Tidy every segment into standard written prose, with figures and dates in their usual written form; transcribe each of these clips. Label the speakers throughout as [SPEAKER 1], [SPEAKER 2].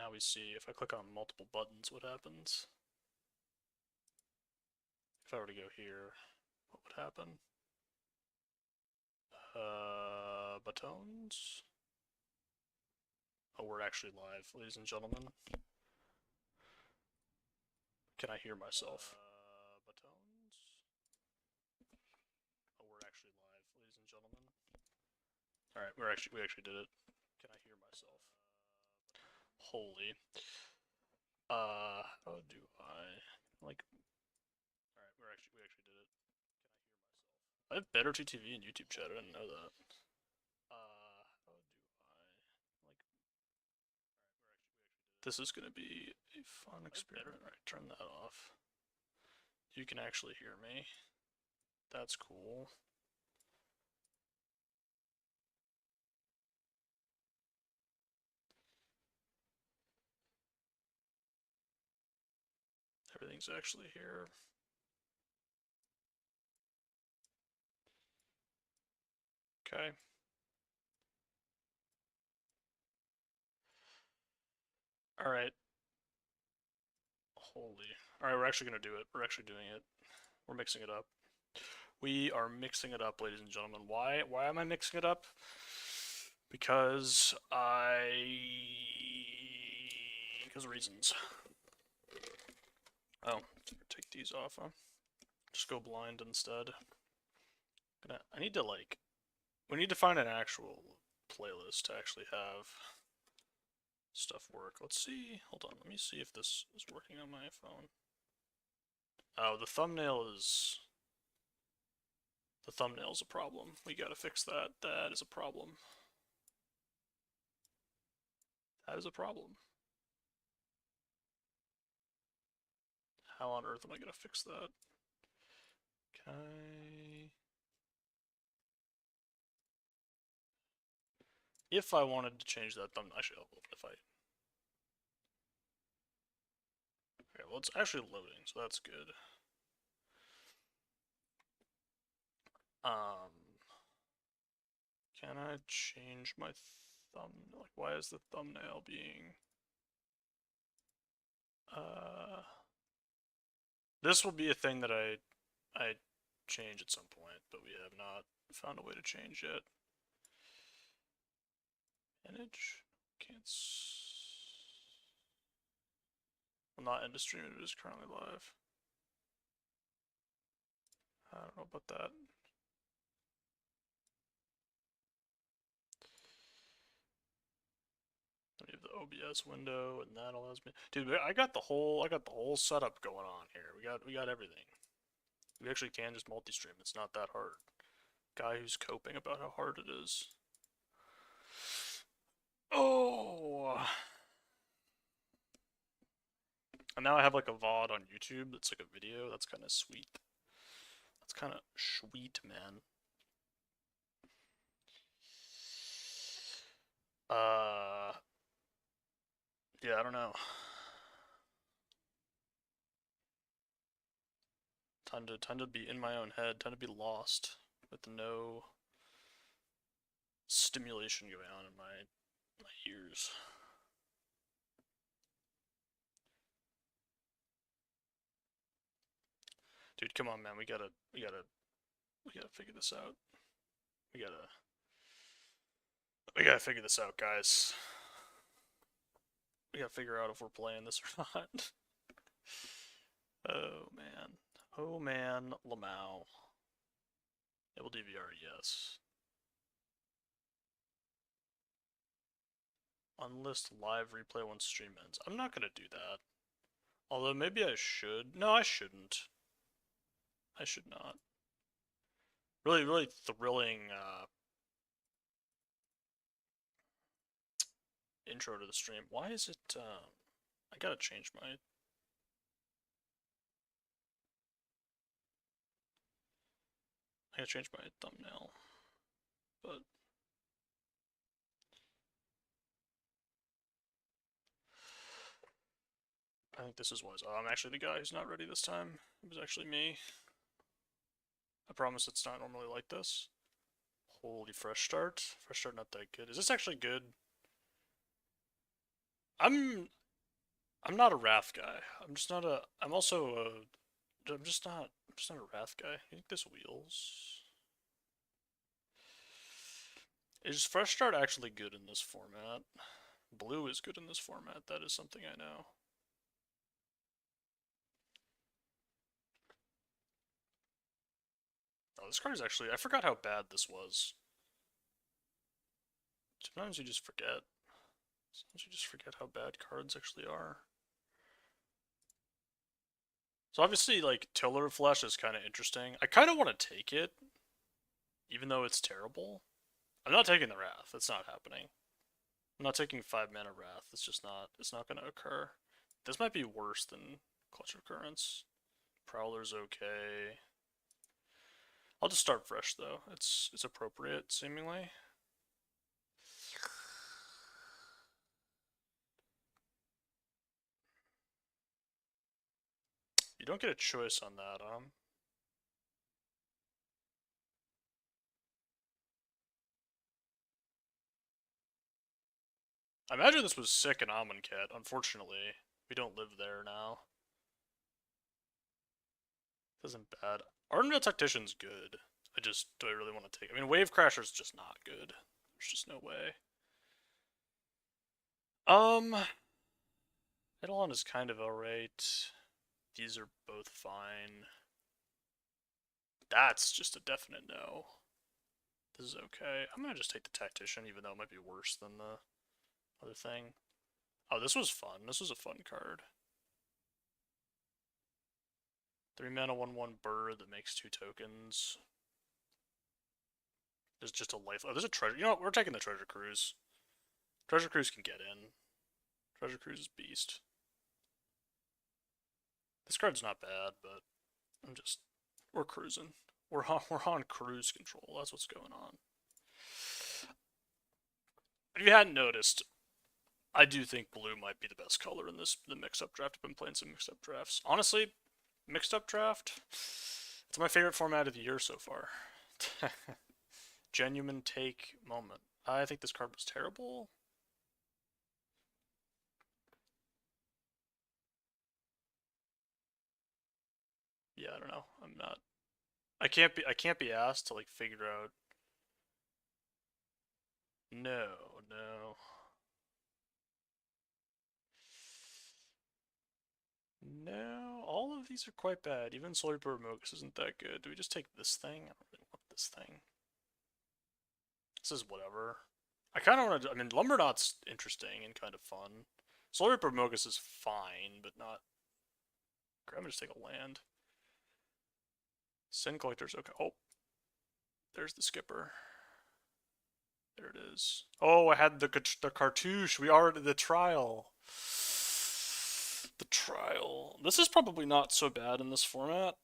[SPEAKER 1] now we see if I click on multiple buttons, what happens? If I were to go here, what would happen? Buttons. Oh, we're actually live, ladies and gentlemen. Can I hear myself? Buttons. Oh, we're actually live, ladies and gentlemen. All right, we actually did it. Can I hear myself? Holy. How do I like? All right, we actually did it. Can I hear myself? I have better TTV and YouTube chat. I didn't know that. How do I like? This is gonna be a fun experiment. All right, turn that off. You can actually hear me. That's cool. Everything's actually here. Okay. All right. Holy. All right, we're actually gonna do it. We're actually doing it. We're mixing it up. We are mixing it up, ladies and gentlemen. Why am I mixing it up? Because of reasons. Oh, take these off, huh? Just go blind instead. I need to like, we need to find an actual playlist to actually have stuff work. Let's see, hold on, let me see if this is working on my phone. Oh, the thumbnail's a problem. We gotta fix that. That is a problem. That is a problem. How on earth am I gonna fix that? Can I... If I wanted to change that thumbnail, actually, if I... Okay, well, it's actually loading, so that's good. Can I change my thumb? Like, why is the thumbnail being... This will be a thing that I change at some point, but we have not found a way to change yet. Manage? Can't... Well, not end of stream, it is currently live. I don't know about that. Let me have the OBS window, and that allows me. Dude, I got the whole setup going on here. We got everything. We actually can just multi-stream. It's not that hard. Guy who's coping about how hard it is. Oh. And now I have like a VOD on YouTube that's like a video. That's kind of sweet. That's kind of sweet, man. Yeah, I don't know. Time to be in my own head. Time to be lost with no stimulation going on in my ears. Dude, come on, man. We gotta figure this out. We gotta figure this out, guys. We gotta figure out if we're playing this or not. Oh man. Oh man, Lamau. Able DVR, yes. Unlist live replay once stream ends. I'm not gonna do that. Although maybe I should. No, I shouldn't. I should not. Really, really thrilling intro to the stream. Why is it, I gotta change my... I gotta change my thumbnail. But... I think this is wise. Oh, I'm actually the guy who's not ready this time. It was actually me. I promise it's not normally like this. Holy fresh start. Fresh start not that good. Is this actually good? I'm not a Wrath guy. I'm just not a. I'm also a. I'm just not. I'm just not a Wrath guy. You think this wheels? Is Fresh Start actually good in this format? Blue is good in this format. That is something I know. Oh, this card is actually. I forgot how bad this was. Sometimes you just forget. Sometimes you just forget how bad cards actually are. So obviously, like, Tiller Flesh is kind of interesting. I kind of want to take it, even though it's terrible. I'm not taking the Wrath. That's not happening. I'm not taking 5 mana Wrath. It's just not. It's not going to occur. This might be worse than Clutch of Currents. Prowler's okay. I'll just start fresh though. It's appropriate seemingly. You don't get a choice on that, I imagine this was sick in Amonkhet. Unfortunately, we don't live there now. This isn't bad. Ardenvale Tactician's good. Do I really want to take it? I mean, Wave Crasher's just not good. There's just no way. Eidolon is kind of alright. These are both fine. That's just a definite no. This is okay. I'm gonna just take the Tactician, even though it might be worse than the other thing. Oh, this was fun. This was a fun card. 3 mana, 1/1 bird that makes 2 tokens. There's just a life. Oh, there's a treasure. You know what? We're taking the Treasure Cruise. Treasure Cruise can get in. Treasure Cruise is beast. This card's not bad, but we're cruising. We're on cruise control. That's what's going on. If you hadn't noticed, I do think blue might be the best color in the mix-up draft. I've been playing some mix-up drafts. Honestly, mixed-up draft, it's my favorite format of the year so far. Genuine take moment. I think this card was terrible. Yeah, I don't know. I'm not. I can't be asked to like figure out. No, no. No, all of these are quite bad. Even Solar Mogus isn't that good. Do we just take this thing? I don't really want this thing. This is whatever. I kind of want to. I mean, Lumberknot's interesting and kind of fun. Solar Mogus is fine, but not. I'm gonna just take a land. Sin Collector's okay. Oh, there's the skipper. There it is. Oh, I had the cartouche. We already the trial. The trial. This is probably not so bad in this format.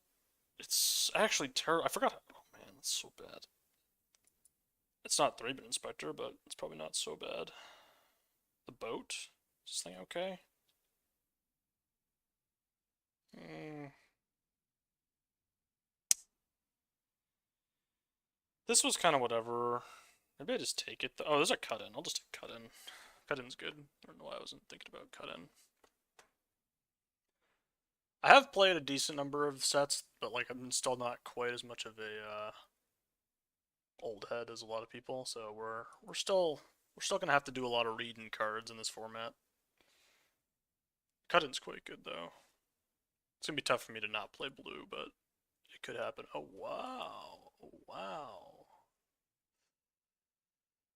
[SPEAKER 1] It's actually terrible. I forgot. Oh man, that's so bad. It's not 3-bit Inspector, but it's probably not so bad. The boat? Is this thing okay? This was kind of whatever. Maybe I just take it. Oh, there's a cut-in. I'll just take cut-in. Cut-in's good. I don't know why I wasn't thinking about cut-in. I have played a decent number of sets, but like I'm still not quite as much of a old head as a lot of people. So we're still gonna have to do a lot of reading cards in this format. Cut-in's quite good though. It's gonna be tough for me to not play blue, but it could happen. Oh wow, oh, wow.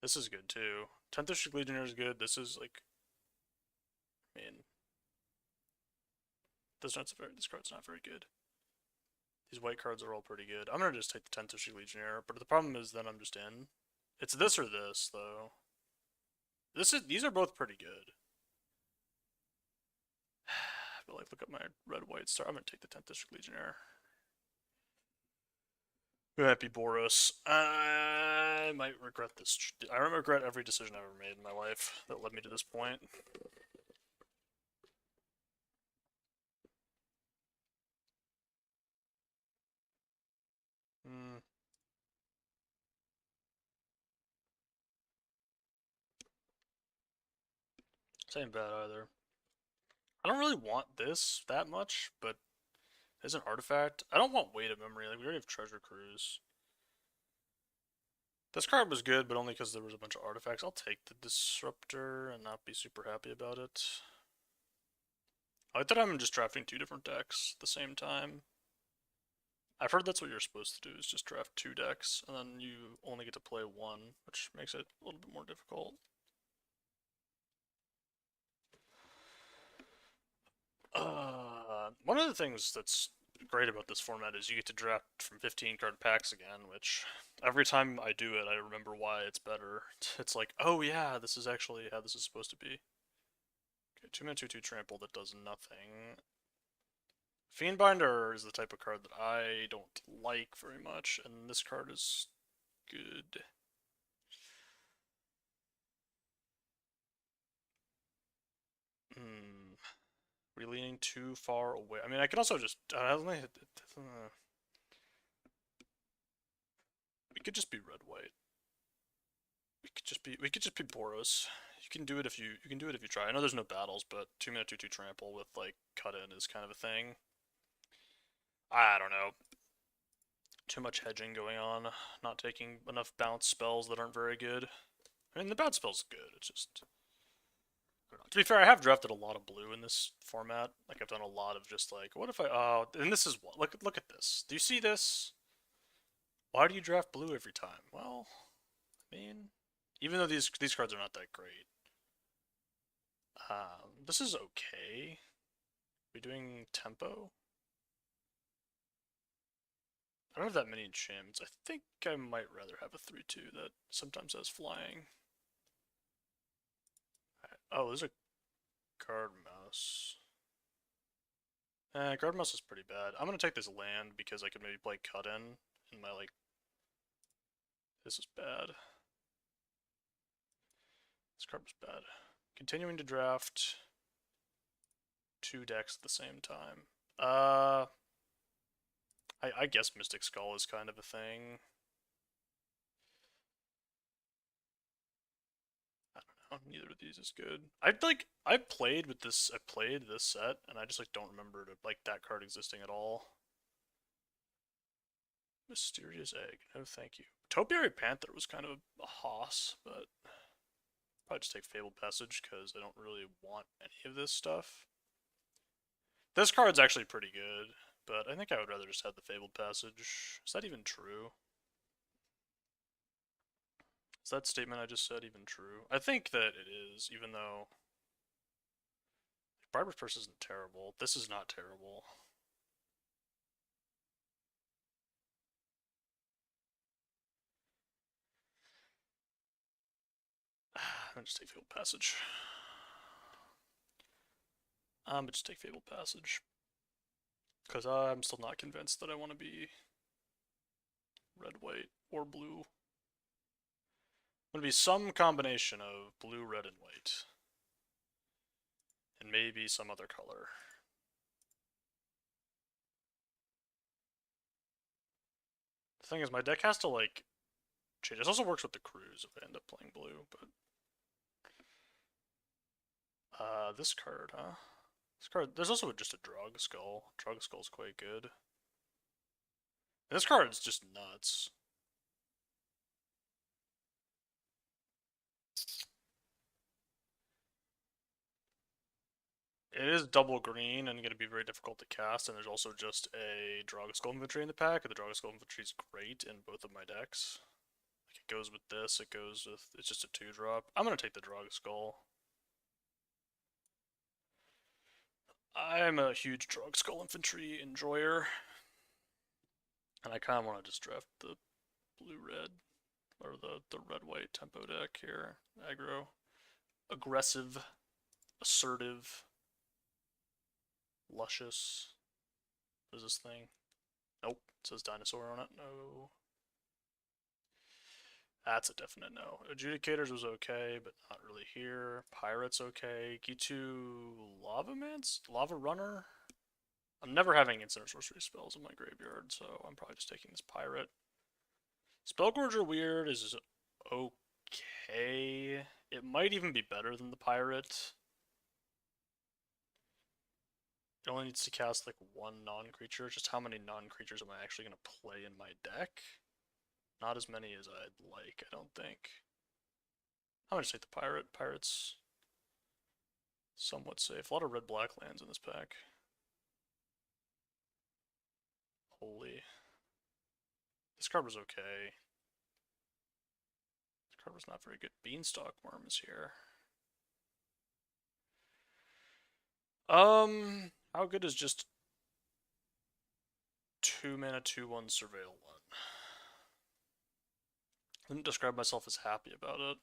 [SPEAKER 1] This is good too. 10th District Legionnaire is good. This is like, I mean, this card's not very good. These white cards are all pretty good. I'm gonna just take the 10th District Legionnaire, but the problem is then I'm just in. It's this or this though. These are both pretty good. But like, look at my red white star. I'm gonna take the 10th District Legionnaire. It might be Boros. I might regret this. I regret every decision I've ever made in my life that led me to this point. Hmm. This ain't bad either. I don't really want this that much, but as an artifact, I don't want weight of memory. Like, we already have Treasure Cruise. This card was good, but only because there was a bunch of artifacts. I'll take the Disruptor and not be super happy about it. I like that I'm just drafting two different decks at the same time. I've heard that's what you're supposed to do, is just draft two decks, and then you only get to play one, which makes it a little bit more difficult. One of the things that's great about this format is you get to draft from 15 card packs again, which every time I do it, I remember why it's better. It's like, oh yeah, this is actually how this is supposed to be. Okay, 2-mana 2/2 trample that does nothing. Fiendbinder is the type of card that I don't like very much, and this card is good. We're leaning too far away. I mean, I could also just. We could just be red white. We could just be Boros. You can do it if you can do it if you try. I know there's no battles, but 2-mana 2/2 trample with like cut in is kind of a thing. I don't know. Too much hedging going on. Not taking enough bounce spells that aren't very good. I mean, the bounce spell's good. It's just. To be fair, I have drafted a lot of blue in this format. Like, I've done a lot of just like, what if I, oh, and this is what, look at this. Do you see this? Why do you draft blue every time? Well, I mean, even though these cards are not that great, this is okay. Are we doing tempo? I don't have that many enchantments. I think I might rather have a 3/2 that sometimes has flying. Oh, there's a guard mouse. Guard mouse is pretty bad. I'm gonna take this land because I could maybe play cut in my like. This is bad. This card was bad. Continuing to draft two decks at the same time. I guess Mystic Skull is kind of a thing. I don't know. Neither of these is good. I played this set, and I just like don't remember like that card existing at all. Mysterious Egg. No, thank you. Topiary Panther was kind of a hoss, but probably just take Fabled Passage because I don't really want any of this stuff. This card's actually pretty good, but I think I would rather just have the Fabled Passage. Is that even true? Is that statement I just said even true? I think that it is, even though Barber's Purse isn't terrible. This is not terrible. I'm gonna just take Fabled Passage. I'm gonna just take Fabled Passage. Because I'm still not convinced that I want to be red, white, or blue. I'm gonna be some combination of blue, red, and white. And maybe some other color. The thing is, my deck has to, like, change. This also works with the cruise if I end up playing blue, but... this card, huh? This card, there's also just a Drug Skull. Drug Skull's quite good. And this card is just nuts. It is double green and going to be very difficult to cast, and there's also just a Drog Skull Infantry in the pack, and the Drog Skull Infantry is great in both of my decks. Like, it goes with this, it goes with, it's just a 2-drop. I'm going to take the Drog Skull. I'm a huge Drog Skull Infantry enjoyer, and I kind of want to just draft the blue-red, or the red-white tempo deck here. Aggro. Aggressive. Assertive. Luscious. What is this thing? Nope. It says dinosaur on it. No. That's a definite no. Adjudicators was okay, but not really here. Pirate's okay. Gitu Lava Mance? Lava Runner? I'm never having instant sorcery spells in my graveyard, so I'm probably just taking this pirate. Spellgorger Weird is okay. It might even be better than the pirate. It only needs to cast like one non-creature. Just how many non-creatures am I actually going to play in my deck? Not as many as I'd like, I don't think. I'm going to take the pirate. Pirate's somewhat safe. A lot of red-black lands in this pack. Holy. This card was okay. This card was not very good. Beanstalk Worm is here. How good is just 2 mana, 2/1 Surveil 1? I didn't describe myself as happy about it.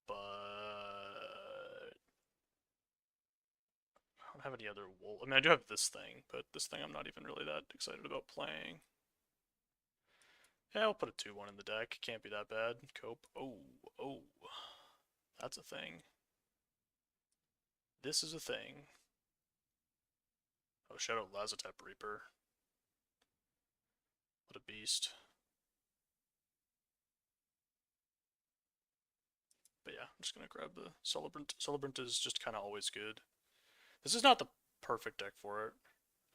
[SPEAKER 1] But I don't have any other wool. I mean, I do have this thing, but this thing I'm not even really that excited about playing. Yeah, I'll put a 2/1 in the deck. Can't be that bad. Cope. Oh. That's a thing. This is a thing. Oh, Shadow Lazotep Reaper. What a beast. But yeah, I'm just gonna grab the Celebrant. Celebrant is just kind of always good. This is not the perfect deck for it.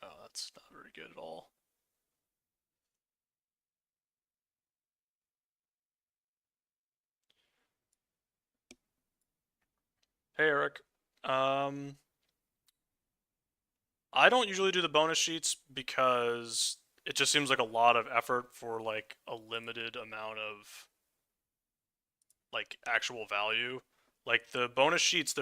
[SPEAKER 1] Oh, that's not very good at all. Hey, Eric. I don't usually do the bonus sheets because it just seems like a lot of effort for like a limited amount of like actual value. Like the bonus sheets,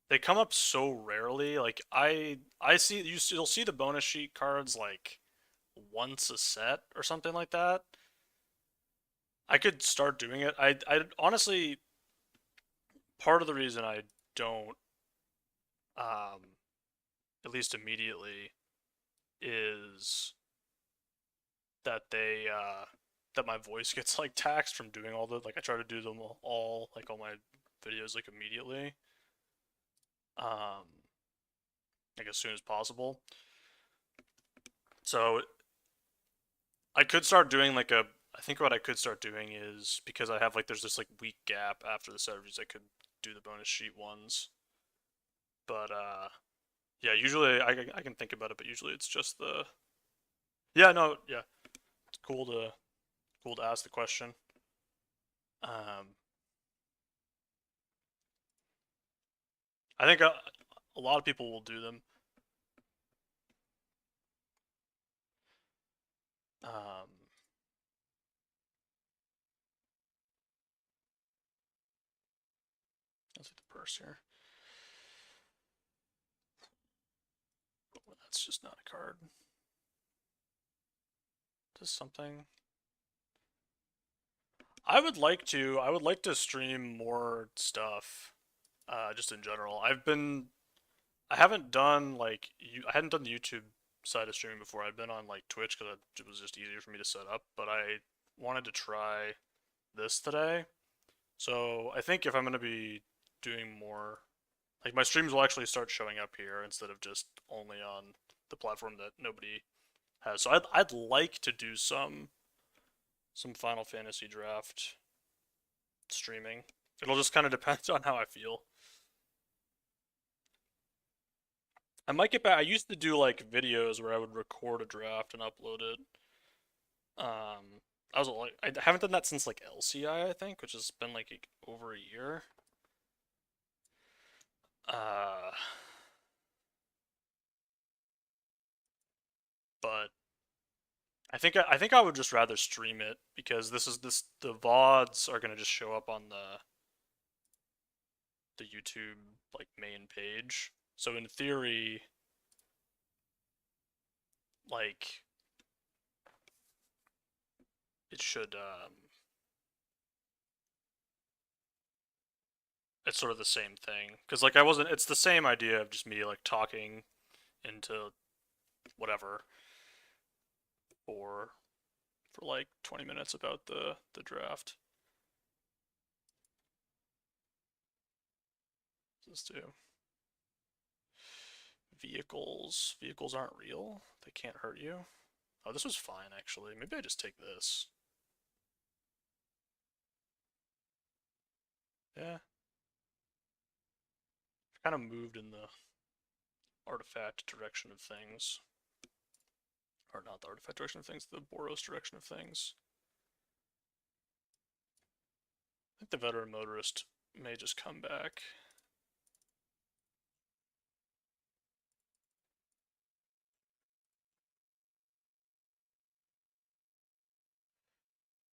[SPEAKER 1] they come up so rarely. Like I see you'll see the bonus sheet cards like once a set or something like that. I could start doing it. I honestly, part of the reason I don't um at least immediately is that my voice gets like taxed from doing all the like I try to do them all like all my videos like immediately. Um like as soon as possible. So I could start doing like a I think what I could start doing is because I have like there's this like week gap after the set reviews I could do the bonus sheet ones. But yeah, usually I can think about it, but usually it's just the yeah, no, yeah. It's cool to ask the question. Um I think a lot of people will do them. Um Let's see the purse here. Well, that's just not a card. Just something. I would like to stream more stuff. Just in general. I haven't done like I hadn't done the YouTube side of streaming before. I've been on like Twitch because it was just easier for me to set up. But I wanted to try this today. So I think if I'm gonna be doing more, like my streams will actually start showing up here instead of just only on the platform that nobody has. So I'd like to do some Final Fantasy draft streaming. It'll just kind of depend on how I feel. I might get back. I used to do like videos where I would record a draft and upload it. I was like, I haven't done that since like LCI, I think, which has been like over a year. Uh, but I think I would just rather stream it because this the VODs are gonna just show up on the YouTube like main page. So in theory, like it should it's sort of the same thing because like I wasn't it's the same idea of just me like talking into whatever for like 20 minutes about the draft. Let's do vehicles. Vehicles aren't real. They can't hurt you. Oh, this was fine actually. Maybe I just take this. Yeah. kind of moved in the artifact direction of things. Or not the artifact direction of things, the Boros direction of things. I think the veteran motorist may just come back.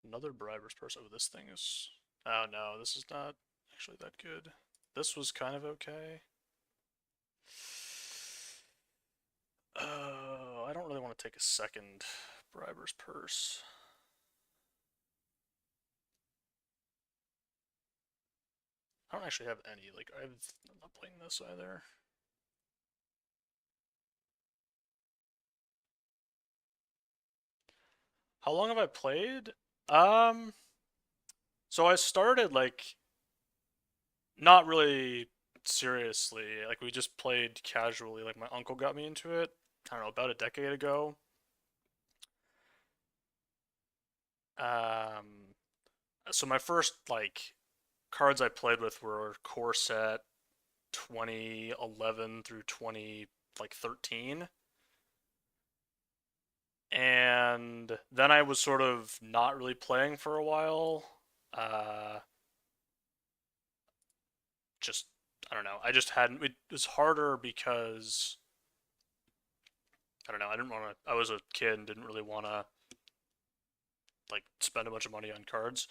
[SPEAKER 1] Another briber's purse. Oh, this thing is... Oh no, this is not actually that good. This was kind of okay. I don't really want to take a second briber's purse. I don't actually have any. Like, I'm not playing this either. How long have I played? So I started like not really seriously. Like we just played casually. Like my uncle got me into it. I don't know, about a decade ago. Um, so my first like cards I played with were core set 2011 through 20 like 13. And then I was sort of not really playing for a while. Uh, just I don't know. I just hadn't. It was harder because I don't know. I didn't want to. I was a kid and didn't really want to like spend a bunch of money on cards.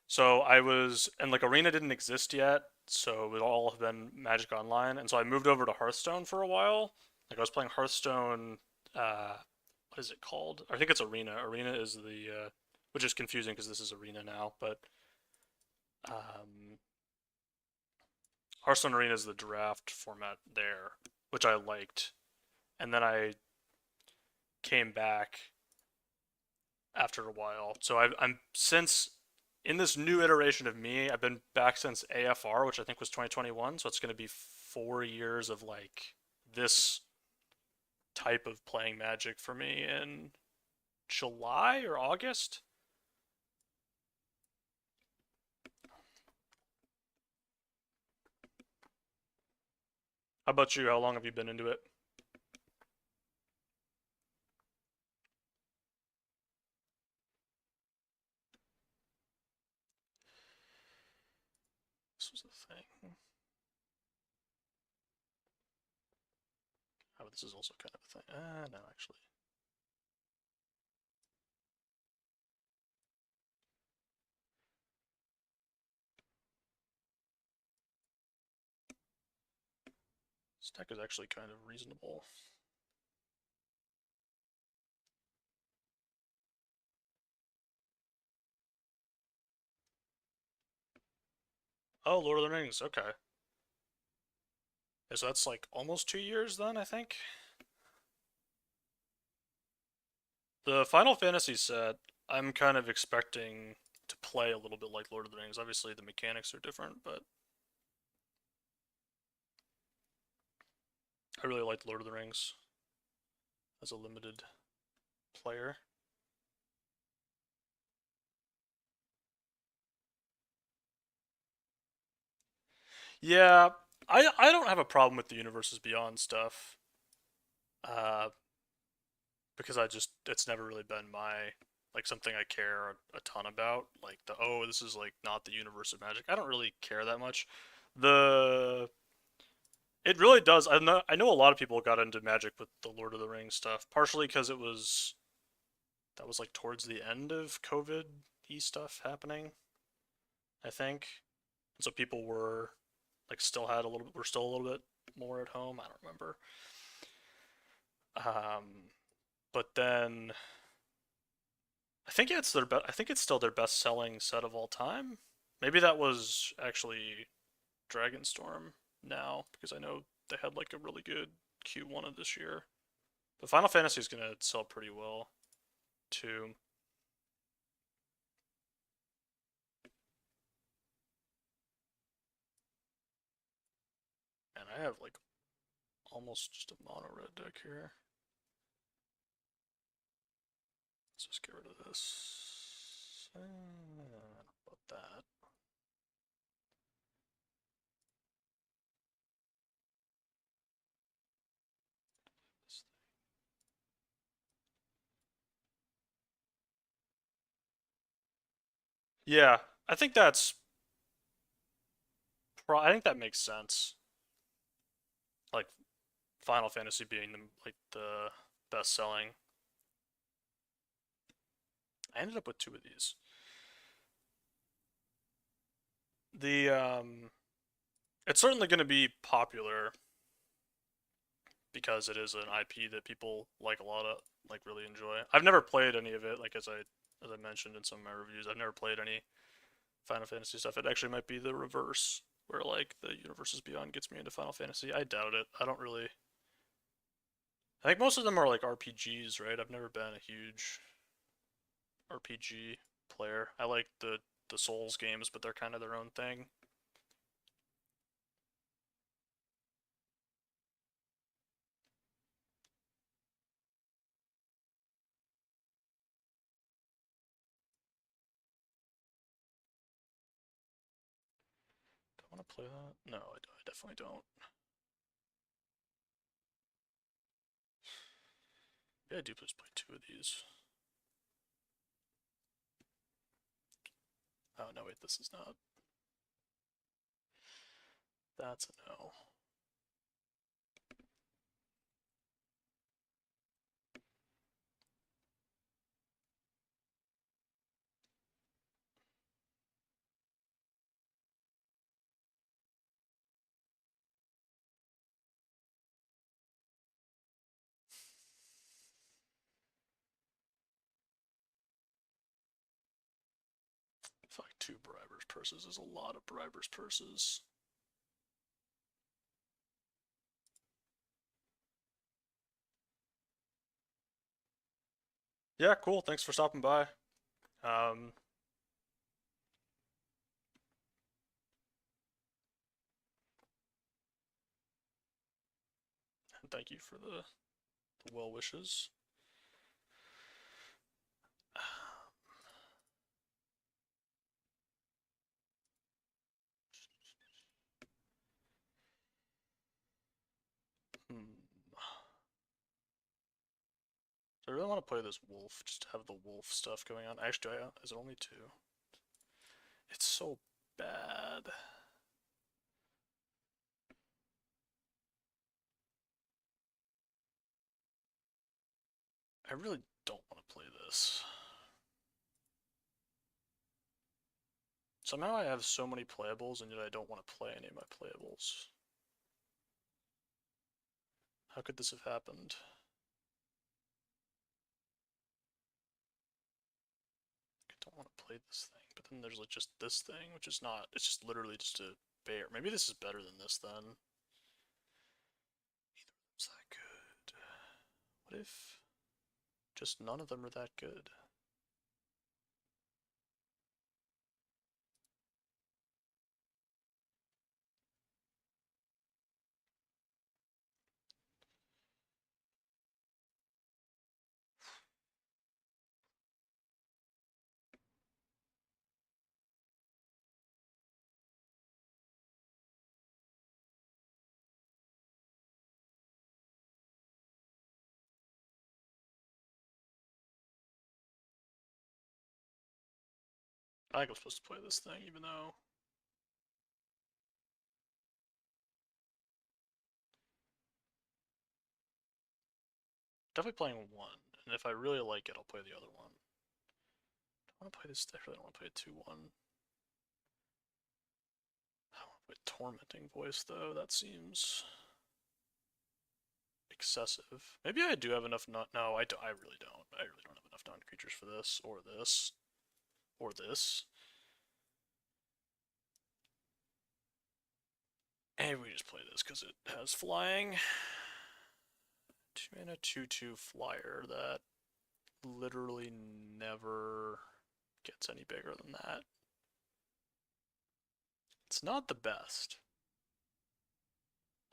[SPEAKER 1] So I was, and like Arena didn't exist yet, so it would all have been Magic Online, and so I moved over to Hearthstone for a while. Like I was playing Hearthstone. What is it called? I think it's Arena. Arena is the, which is confusing because this is Arena now, but um, Hearthstone Arena is the draft format there, which I liked, and then I came back after a while. So I'm since in this new iteration of me, I've been back since AFR, which I think was 2021. So it's going to be 4 years of like this type of playing Magic for me in July or August. How about you? How long have you been into it? This was a thing. Oh, this is also kind of a thing. No, actually. This deck is actually kind of reasonable. Oh, Lord of the Rings. Okay. So that's like almost 2 years then, I think. The Final Fantasy set, I'm kind of expecting to play a little bit like Lord of the Rings. Obviously, the mechanics are different, but I really liked Lord of the Rings as a limited player. Yeah, I don't have a problem with the Universes Beyond stuff, uh, because I just it's never really been my like something I care a ton about. Like the this is like not the universe of Magic. I don't really care that much. The It really does. I know a lot of people got into Magic with the Lord of the Rings stuff, partially because that was like towards the end of COVID y stuff happening, I think. And so people were like still had a little were still a little bit more at home. I don't remember. But then I think it's still their best selling set of all time. Maybe that was actually Dragonstorm now, because I know they had like a really good Q1 of this year. But Final Fantasy is gonna sell pretty well too. And I have like almost just a mono red deck here. Let's just get rid of this. About that. Yeah, I think that's I think that makes sense. Like Final Fantasy being the best selling. I ended up with two of these. The it's certainly going to be popular because it is an IP that people like a lot of, like really enjoy. I've never played any of it, like as I mentioned in some of my reviews. I've never played any Final Fantasy stuff. It actually might be the reverse, where like the Universes Beyond gets me into Final Fantasy. I doubt it. I don't really. I think most of them are like RPGs, right? I've never been a huge RPG player. I like the Souls games, but they're kind of their own thing. Do I want to play that? No, I definitely don't. Yeah, I do just play two of these. Oh no, wait, this is not. That's a no. I feel like two bribers purses is a lot of bribers purses. Yeah, cool. Thanks for stopping by. Um, and thank you for the well wishes. Hmm. So I really want to play this wolf, just to have the wolf stuff going on. Actually, is it only two? It's so bad. I really don't want to play this. Somehow I have so many playables, and yet I don't want to play any of my playables. How could this have happened? I don't want to play this thing, but then there's like just this thing, which is not. It's just literally just a bear. Maybe this is better than this then. Is that good? What if just none of them are that good? I think I'm supposed to play this thing, even though definitely playing one, and if I really like it, I'll play the other one. I want to play this. I really don't want to play a 2-1. I want to play Tormenting Voice though. That seems excessive. Maybe I do have enough. Not. No, I do. I really don't. I really don't have enough non-creatures for this or this or this. And we just play this because it has flying. 2 mana 2/2 flyer that literally never gets any bigger than that. It's not the best.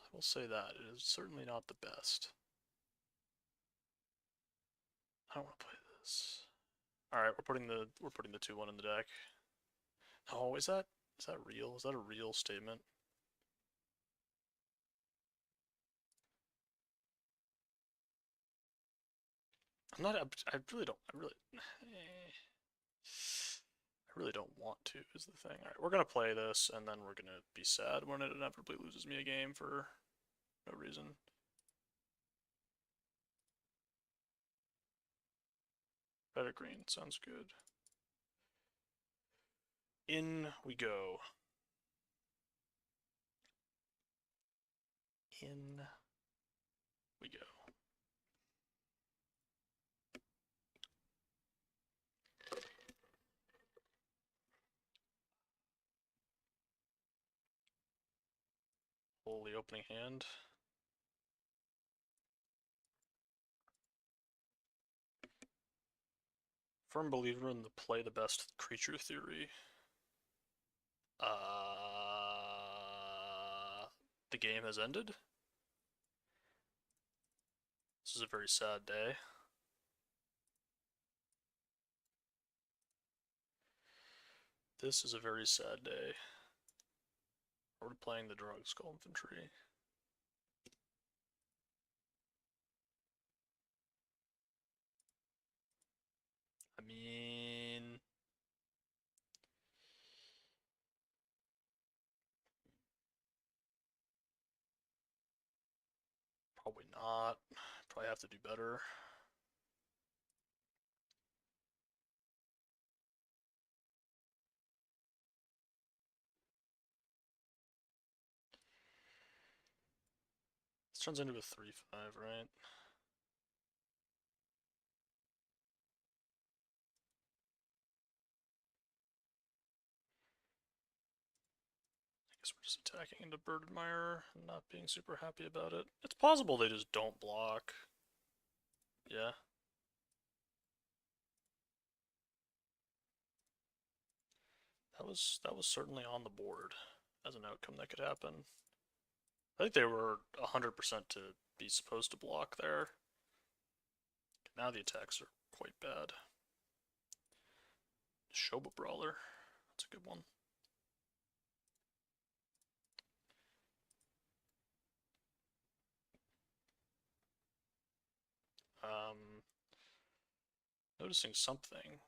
[SPEAKER 1] I will say that. It is certainly not the best. I don't want to play this. Alright, we're putting the 2-1 in the deck. Oh, is that real? Is that a real statement? I'm not I really don't I I really don't want to, is the thing. Alright, we're gonna play this, and then we're gonna be sad when it inevitably loses me a game for no reason. Better green, sounds good. In we go. In we go. Holy opening hand. Firm believer in the play the best creature theory. The game has ended. This is a very sad day. This is a very sad day. We're playing the Drug Skull Infantry. I mean... Probably not. Probably have to do better. This turns into a 3/5, right? I guess we're just attacking into Bird Admirer and not being super happy about it. It's possible they just don't block. Yeah. That was certainly on the board as an outcome that could happen. I think they were 100% to be supposed to block there. Now the attacks are quite bad. Shoba Brawler. That's a good one. Noticing something.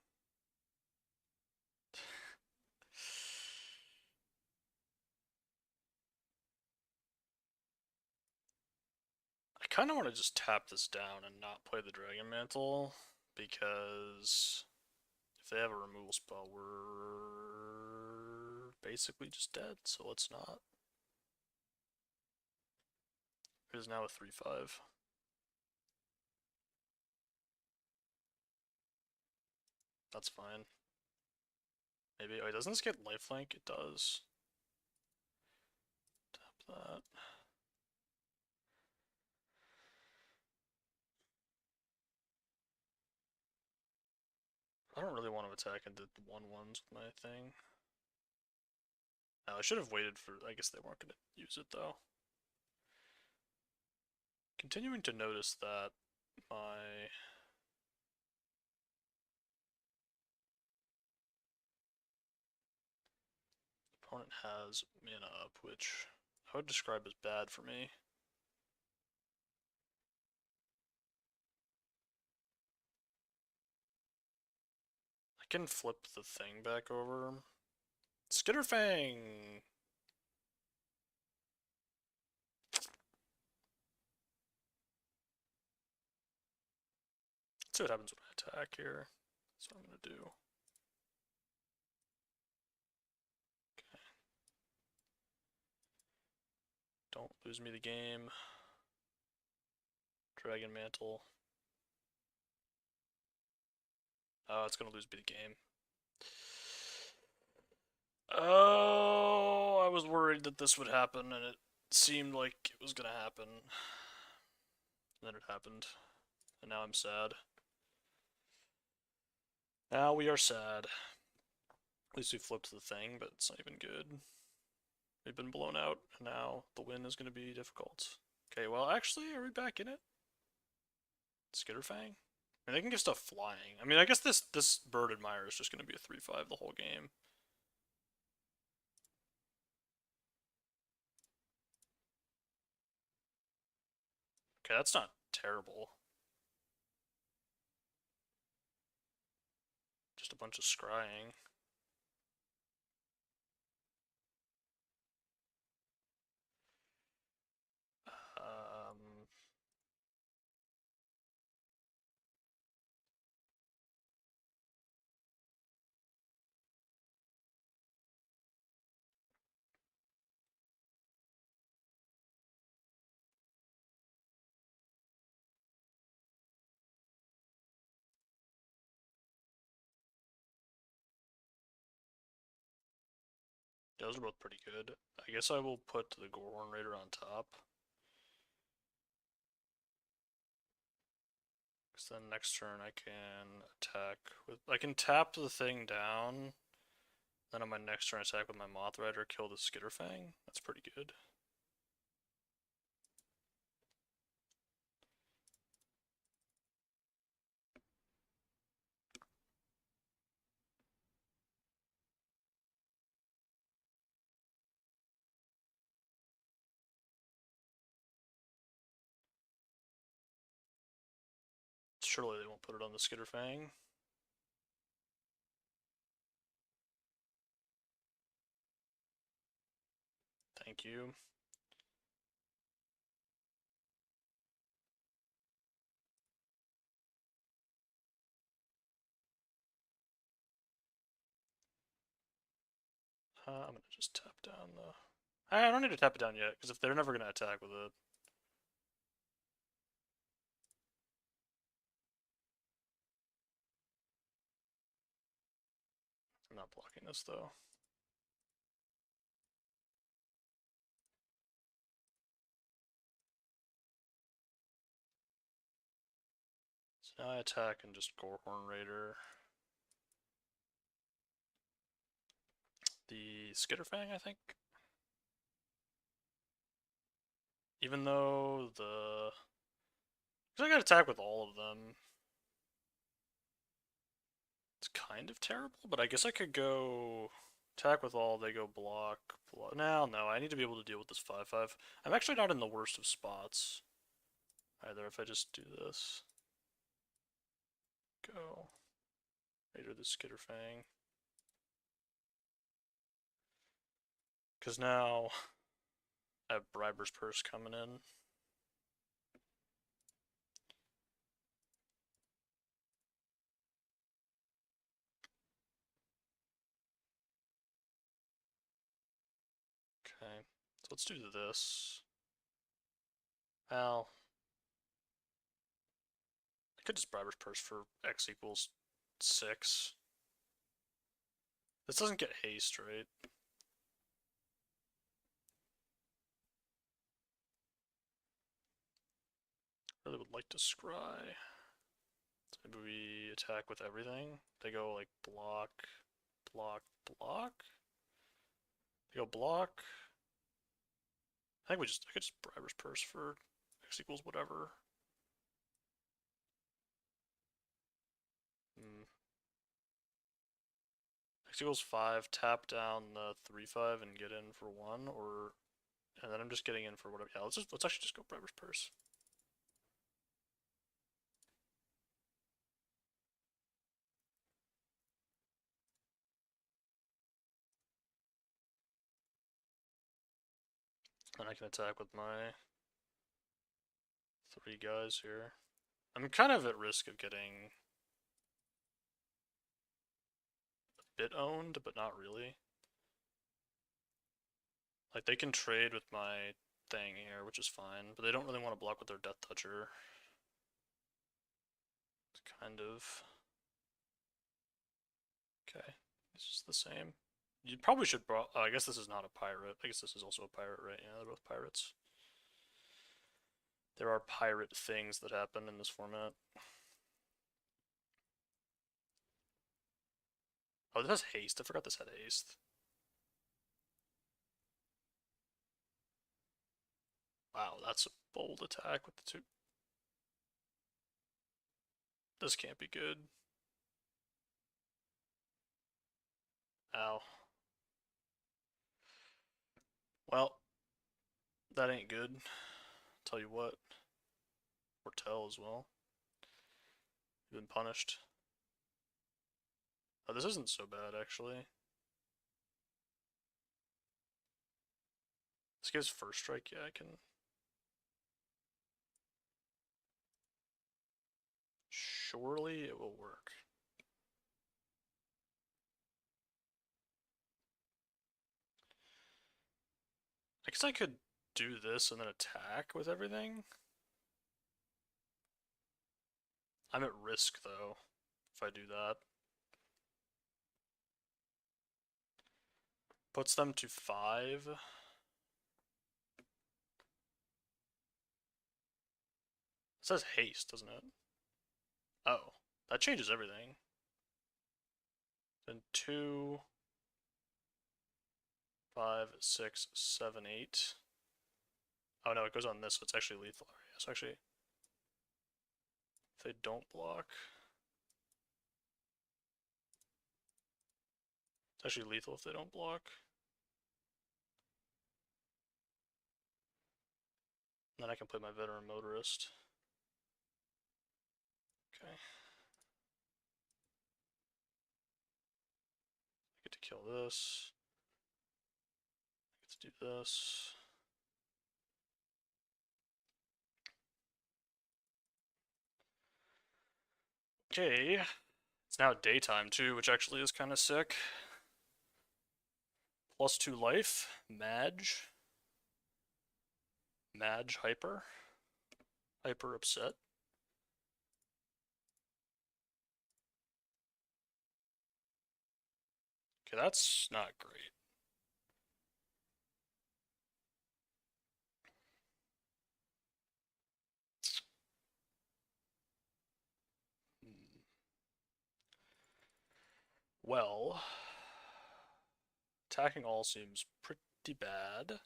[SPEAKER 1] I kind of want to just tap this down and not play the Dragon Mantle, because if they have a removal spell, we're basically just dead, so let's not. It is now a 3/5. That's fine. Maybe. Oh, doesn't this get lifelink? It does. Tap that. I don't really want to attack into the 1/1s with my thing. I should have waited for. I guess they weren't going to use it though. Continuing to notice that my opponent has mana up, which I would describe as bad for me. I can flip the thing back over. Skitterfang! Let's see what happens when I attack here. That's what I'm going to do. Okay. Don't lose me the game. Dragon Mantle. Oh, it's going to lose me the game. Oh, I was worried that this would happen, and it seemed like it was going to happen. And then it happened. And now I'm sad. Now we are sad. At least we flipped the thing, but it's not even good. We've been blown out, and now the win is going to be difficult. Okay, well, actually, are we back in it? Skitterfang? I mean, they can get stuff flying. I mean, I guess this Bird Admirer is just going to be a 3/5 the whole game. Okay, that's not terrible. Just a bunch of scrying. Those are both pretty good. I guess I will put the Gorehorn Raider on top. Because then next turn I can attack with... I can tap the thing down. Then on my next turn attack with my Moth Rider, kill the Skitterfang. That's pretty good. Surely they won't put it on the Skitterfang. Thank you. I'm gonna just tap down the... I don't need to tap it down yet, because if they're never gonna attack with it. I'm not blocking this though. So now I attack and just Gorehorn Raider. The Skitterfang, I think. Even though the... Because I got attack with all of them. It's kind of terrible, but I guess I could go attack with all, they go block. No, I need to be able to deal with this 5-5. I'm actually not in the worst of spots either if I just do this. Go. Raider the Skitterfang. Because now I have Briber's Purse coming in. Okay, so let's do this. Well, I could just Briber's Purse for X equals 6. This doesn't get haste, right? Really would like to scry. So maybe we attack with everything. They go like block, block, block. They go block. I could just Briber's Purse for X equals whatever. X equals 5, tap down the 3-5 and get in for 1, or... And then I'm just getting in for whatever. Yeah, let's actually just go Briber's Purse. And I can attack with my 3 guys here. I'm kind of at risk of getting a bit owned, but not really. Like, they can trade with my thing here, which is fine, but they don't really want to block with their Death Toucher. It's kind of... Okay, it's just the same. You probably should... I guess this is not a pirate. I guess this is also a pirate, right? Yeah, they're both pirates. There are pirate things that happen in this format. Oh, this has haste. I forgot this had haste. Wow, that's a bold attack with the 2. This can't be good. Ow. Well, that ain't good. Tell you what. Or tell as well. You've been punished. Oh, this isn't so bad, actually. This gives first strike. Yeah, I can... Surely it will work. I guess I could do this and then attack with everything. I'm at risk, though, if I do that. Puts them to 5. It says haste, doesn't it? Oh, that changes everything. Then 2, 5, 6, 7, 8. Oh no, it goes on this, so it's actually lethal. So actually, if they don't block, it's actually lethal if they don't block. And then I can play my veteran motorist. Okay. I get to kill this. I get to do this. Okay. It's now daytime too, which actually is kind of sick. +2 life. Madge. Madge hyper. Hyper upset. Okay, that's not great. Well, attacking all seems pretty bad.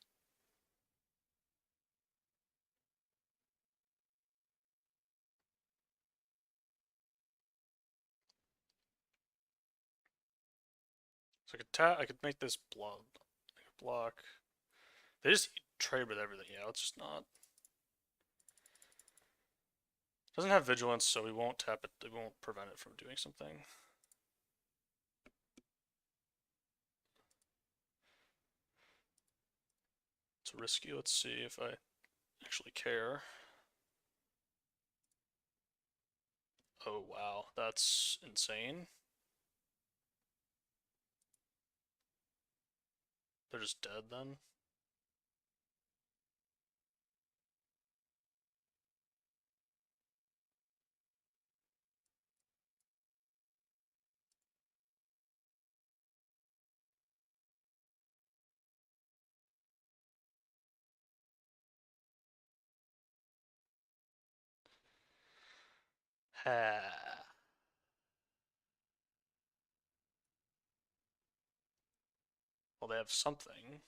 [SPEAKER 1] So I could make this block. They just trade with everything. Yeah, it's just not. Doesn't have vigilance, so we won't tap it. It won't prevent it from doing something. It's risky. Let's see if I actually care. Oh wow, that's insane. They're just dead then. Ha. Well, they have something.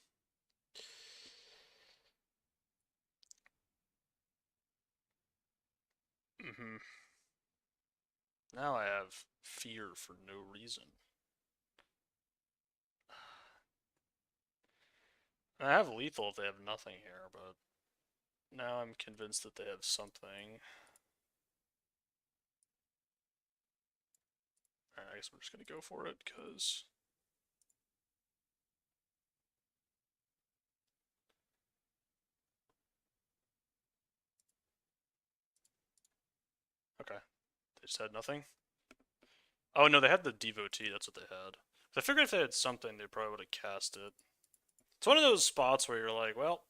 [SPEAKER 1] Now I have fear for no reason. I have lethal if they have nothing here, but now I'm convinced that they have something. Alright, I guess we're just gonna go for it, because... Okay. They just had nothing? Oh no, they had the Devotee, that's what they had. I figured if they had something, they probably would have cast it. It's one of those spots where you're like, well,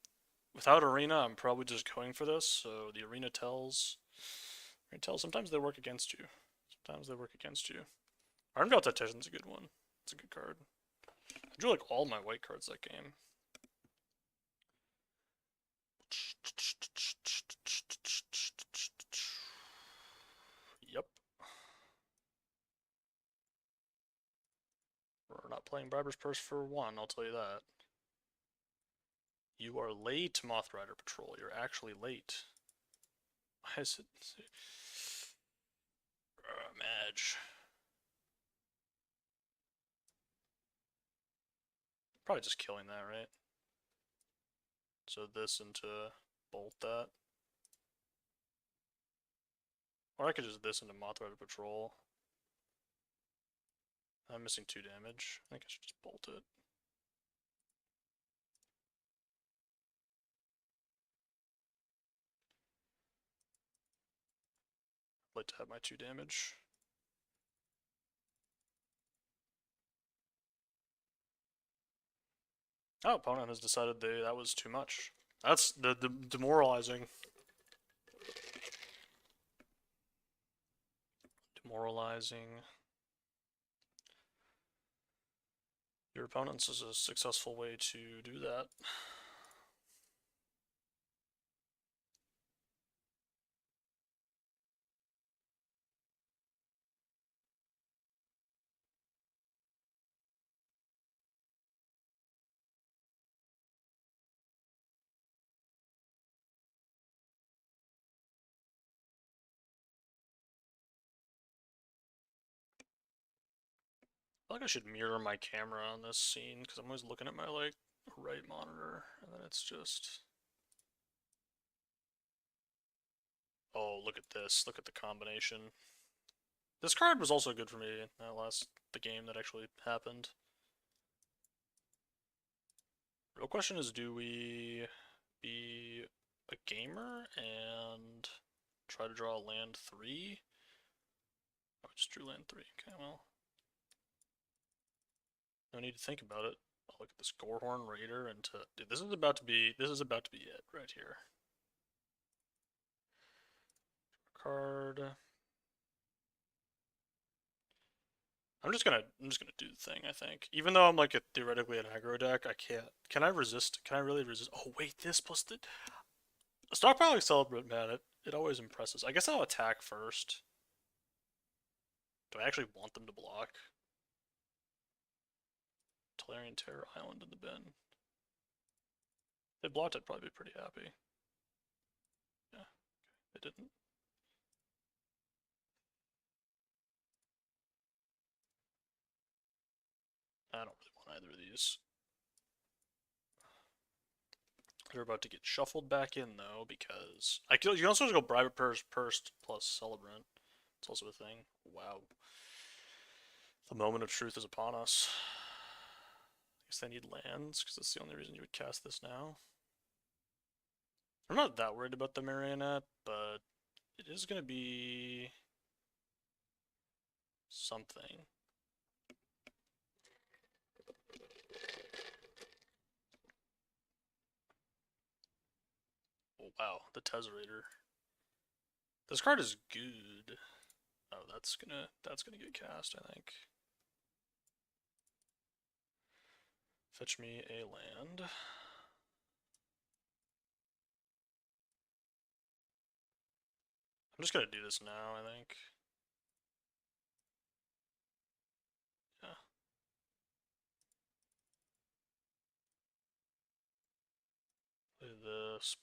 [SPEAKER 1] without Arena, I'm probably just going for this, so the Arena tells... Sometimes they work against you. Sometimes they work against you. Armed Tactician's a good one. It's a good card. I drew like all my white cards that game. Yep. We're not playing Briber's Purse for 1, I'll tell you that. You are late, Moth Rider Patrol. You're actually late. Why is it... Madge. Probably just killing that, right? So this into bolt that. Or I could just this into Moth Rider Patrol. I'm missing 2 damage. I think I should just bolt it. I'd like to have my 2 damage. Oh, opponent has decided that was too much. That's the demoralizing. Demoralizing. your opponents is a successful way to do that. I feel like I should mirror my camera on this scene because I'm always looking at my like right monitor and then it's just, oh, look at this, look at the combination. This card was also good for me in the game that actually happened. Real question is, do we be a gamer and try to draw land 3? Oh, I just drew land 3. Okay, well, no need to think about it. Oh, look at this Gorehorn Raider and dude, this is about to be it right here. Card. I'm just gonna do the thing, I think. Even though I'm like theoretically an aggro deck, I can't. Can I resist? Can I really resist? Oh wait, this plus the stockpiling Celebrant, man, it always impresses. I guess I'll attack first. Do I actually want them to block? Tolarian Terror Island in the bin. If they blocked, I'd probably be pretty happy. Yeah, they didn't. I don't really want either of these. They're about to get shuffled back in though, because you can also just go Bribe Purse plus Celebrant. It's also a thing. Wow. The moment of truth is upon us. I guess they need lands, because that's the only reason you would cast this now. I'm not that worried about the Marionette, but it is going to be something. Oh, wow, the Tezzerator. This card is good. Oh, that's gonna get cast, I think. Fetch me a land. I'm just gonna do this now, I think. Yeah.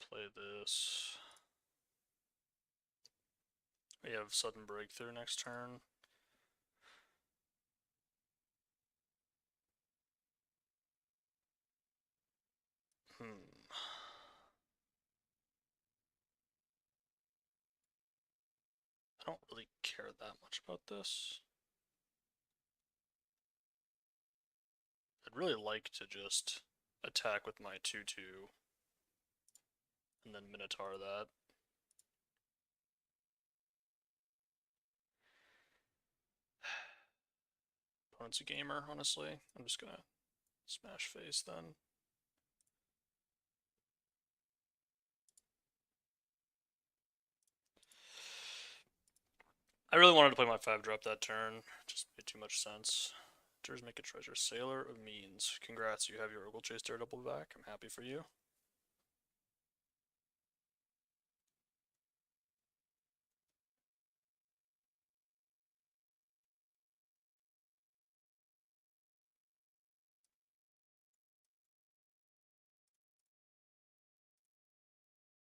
[SPEAKER 1] Play this. We have sudden breakthrough next turn. I don't really care that much about this. I'd really like to just attack with my 2/2 and then Minotaur that. Opponent's a gamer, honestly. I'm just gonna smash face then. I really wanted to play my 5-drop that turn. It just made too much sense. Enters make a treasure. Sailor of Means. Congrats, you have your Oglechase Daredevil back. I'm happy for you.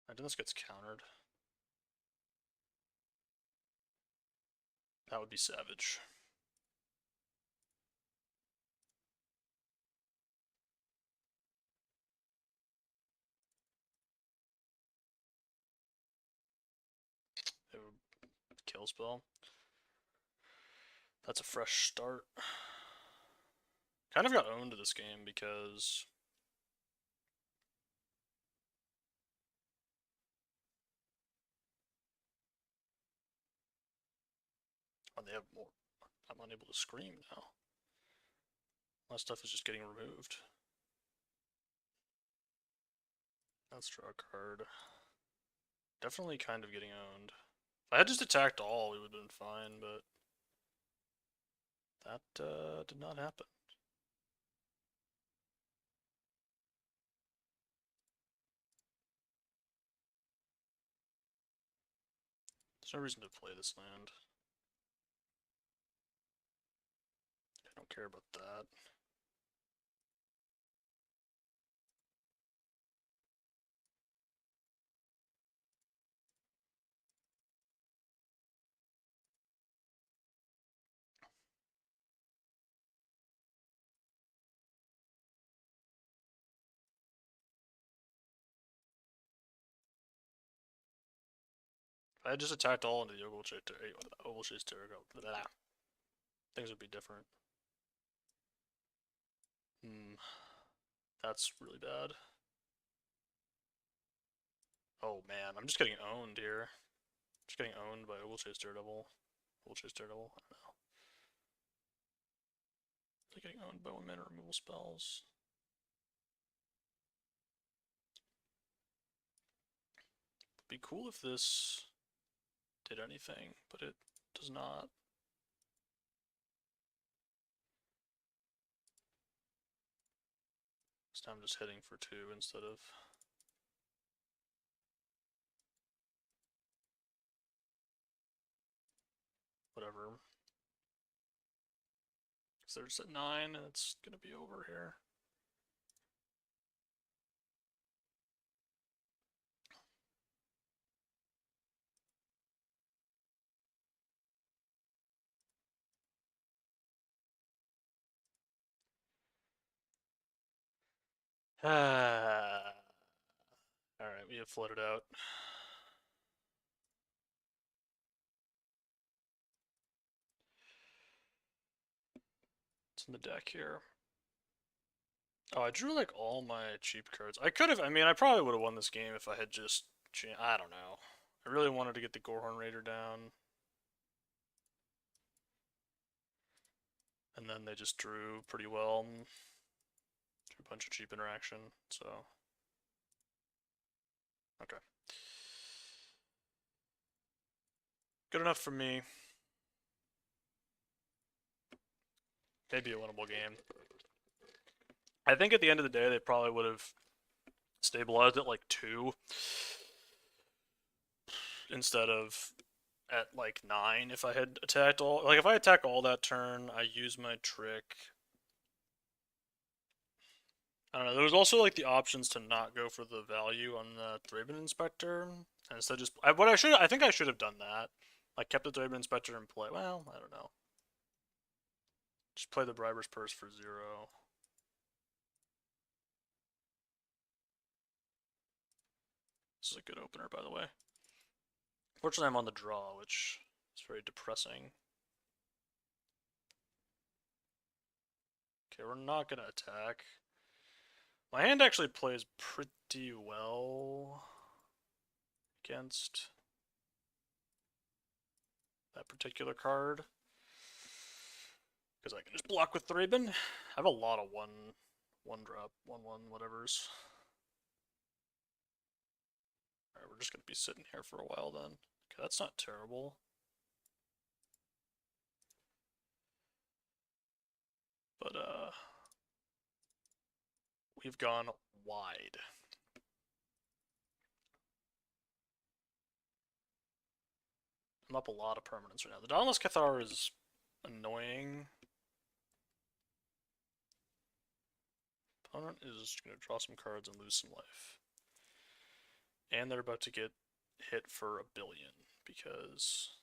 [SPEAKER 1] I think this gets countered. That would be savage. It would kill spell. That's a fresh start. Kind of got owned this game because oh, they have more. I'm unable to scream now. My stuff is just getting removed. Let's draw a card. Definitely kind of getting owned. If I had just attacked all, we would have been fine, but that did not happen. There's no reason to play this land. I don't care about that. If I had just attacked all into the Ovalchase Terrago, things would be different. That's really bad. Oh man, I'm just getting owned here. Just getting owned by Ovalchase Daredevil. Ovalchase Daredevil, I don't know. They're getting owned by 1-mana removal spells. It'd be cool if this did anything, but it does not. So I'm just hitting for 2 instead of... whatever. So they're just at 9, and it's gonna be over here. Alright, we have flooded out. It's in the deck here. Oh, I drew like all my cheap cards. I could have, I probably would have won this game if I had just, I don't know. I really wanted to get the Gorehorn Raider down. And then they just drew pretty well. Drew a bunch of cheap interaction, so. Okay. Good enough for me. Maybe a winnable game. I think at the end of the day, they probably would have stabilized at like 2 instead of at like 9 if I had attacked all. Like if I attack all that turn, I use my trick. I don't know. There was also like the options to not go for the value on the Thraben Inspector, and instead just I think I should have done that. Like kept the Thraben Inspector in play. Well, I don't know. Just play the Briber's Purse for 0. This is a good opener, by the way. Fortunately, I'm on the draw, which is very depressing. Okay, we're not gonna attack. My hand actually plays pretty well against that particular card. Because I can just block with Thraben. I have a lot of one drop, 1/1 whatevers. Alright, we're just gonna be sitting here for a while then. Okay, that's not terrible. But we've gone wide. I'm up a lot of permanents right now. The Dauntless Cathar is annoying. Opponent is going to draw some cards and lose some life. And they're about to get hit for 1 billion because...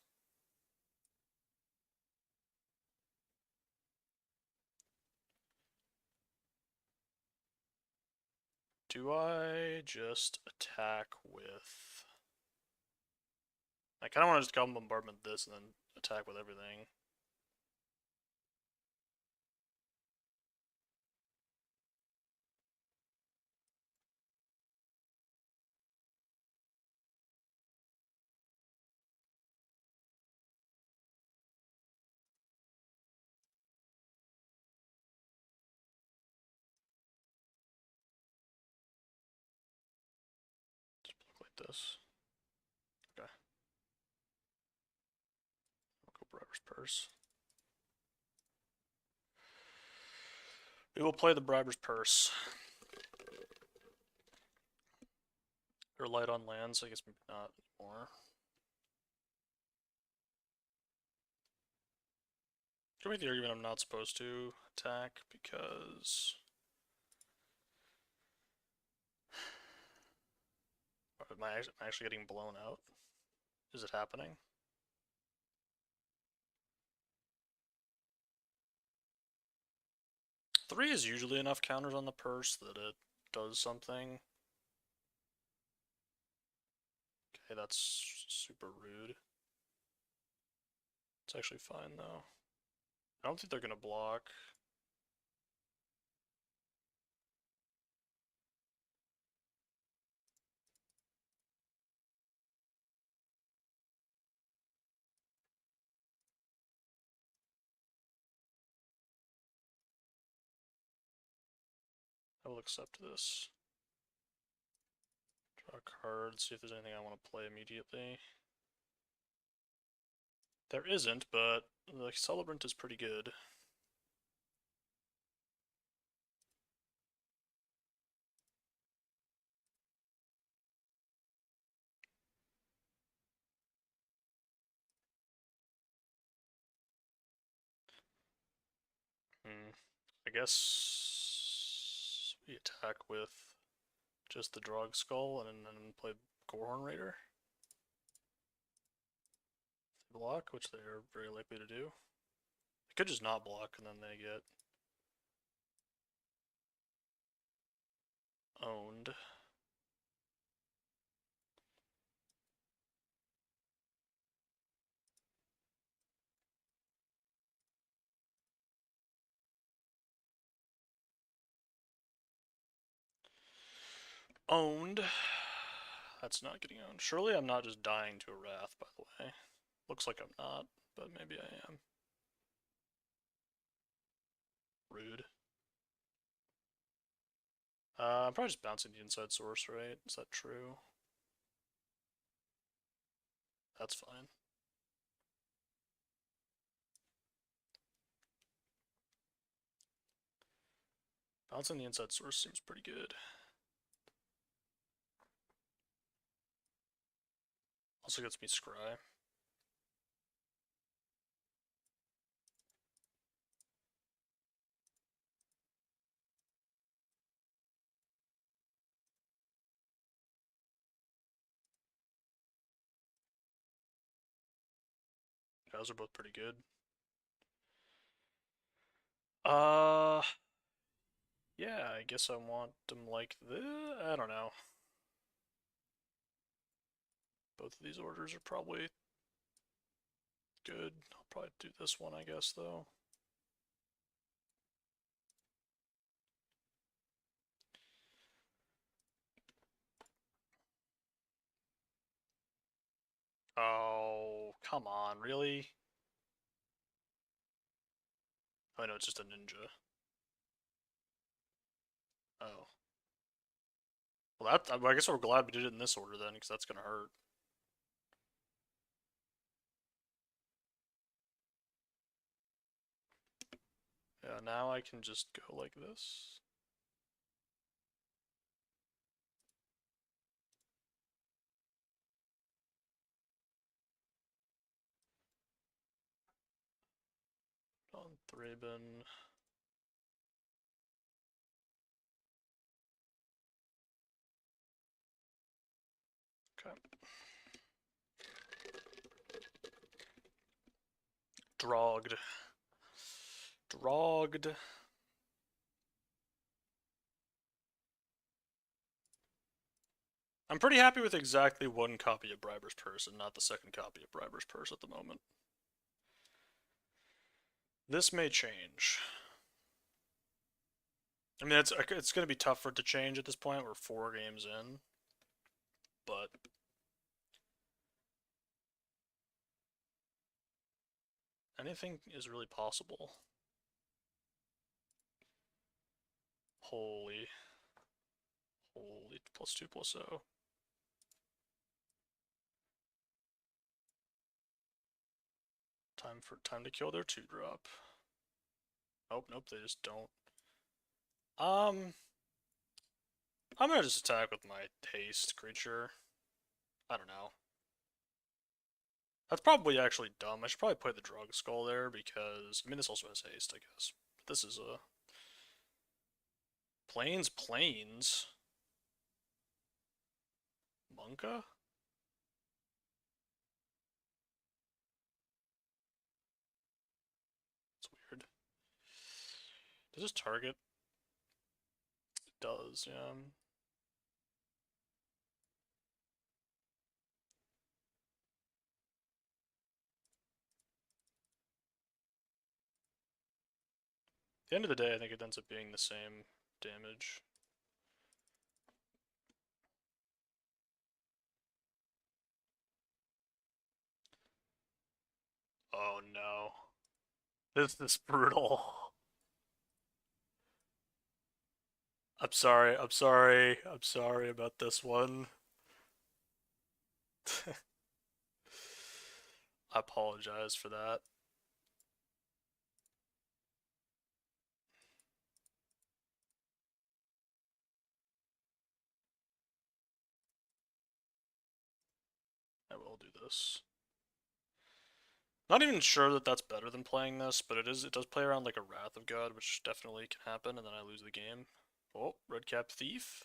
[SPEAKER 1] Do I just attack with... I kind of want to just Goblin Bombardment this and then attack with everything. Just look like this. Okay. I'll go Briber's Purse. We will play the Briber's Purse. They're light on lands, I guess maybe not anymore. Can make the argument I'm not supposed to attack because am I actually getting blown out? Is it happening? Three is usually enough counters on the purse that it does something. Okay, that's super rude. It's actually fine though. I don't think they're gonna block. I will accept this. Draw a card, see if there's anything I want to play immediately. There isn't, but the Celebrant is pretty good. I guess we attack with just the Drog Skull and then play Gorehorn Raider. They block, which they are very likely to do. They could just not block and then they get owned. Owned. That's not getting owned. Surely I'm not just dying to a Wrath, by the way. Looks like I'm not, but maybe I am. Rude. I'm probably just bouncing the inside source, right? Is that true? That's fine. Bouncing the inside source seems pretty good. Also gets me Scry. Those are both pretty good. Yeah, I guess I want them like this. I don't know. Both of these orders are probably good. I'll probably do this one, I guess, though. Oh, come on, really? Oh, no, it's just a ninja. Oh. Well, I guess we're glad we did it in this order then, because that's gonna hurt. Yeah, now I can just go like this. On Thraben. Okay. Drogged. Drogged. I'm pretty happy with exactly one copy of Briber's Purse and not the second copy of Briber's Purse at the moment. This may change. I mean, it's going to be tough for it to change at this point. We're 4 games in. But anything is really possible. Holy. Holy. +2/+0. Time to kill their 2-drop. Nope, they just don't. I'm gonna just attack with my haste creature. I don't know. That's probably actually dumb. I should probably play the Drug Skull there because, I mean, this also has haste, I guess. But this is a... Plains? Monka? It's weird. Does this target? It does, yeah. At the end of the day, I think it ends up being the same damage. Oh no. This is brutal. I'm sorry about this one. I apologize for that. I will do this. Not even sure that that's better than playing this, but it is. It does play around like a Wrath of God, which definitely can happen, and then I lose the game. Oh, Redcap Thief.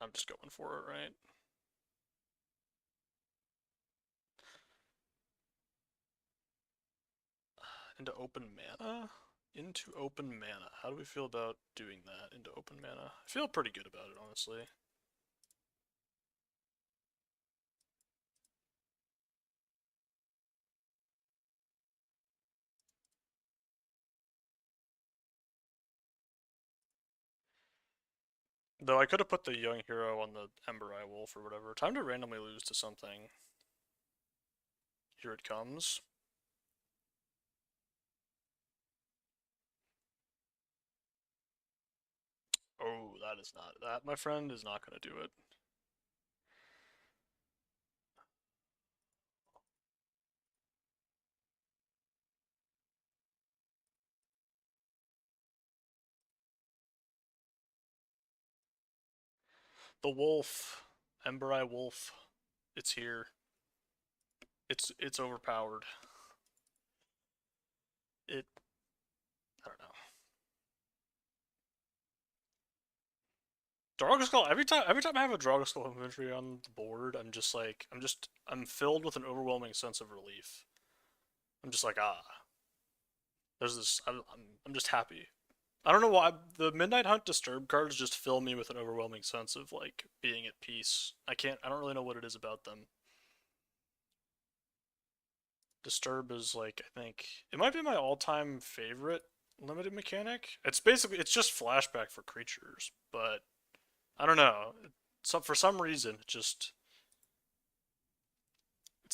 [SPEAKER 1] I'm just going for it, right? Into open mana? Into open mana. How do we feel about doing that into open mana? I feel pretty good about it, honestly. Though I could have put the young hero on the Ember Eye Wolf or whatever. Time to randomly lose to something. Here it comes. Oh, that is not. That, my friend, is not going to do it. The wolf. Ember Eye Wolf. It's here. It's overpowered. It I don't know. Draugr every time I have a Draugr infantry on the board, I'm just like I'm filled with an overwhelming sense of relief. I'm just like, there's this I'm just happy. I don't know why the Midnight Hunt Disturb cards just fill me with an overwhelming sense of like being at peace. I don't really know what it is about them. Disturb is like, I think it might be my all-time favorite limited mechanic. It's just flashback for creatures, but I don't know. So for some reason it's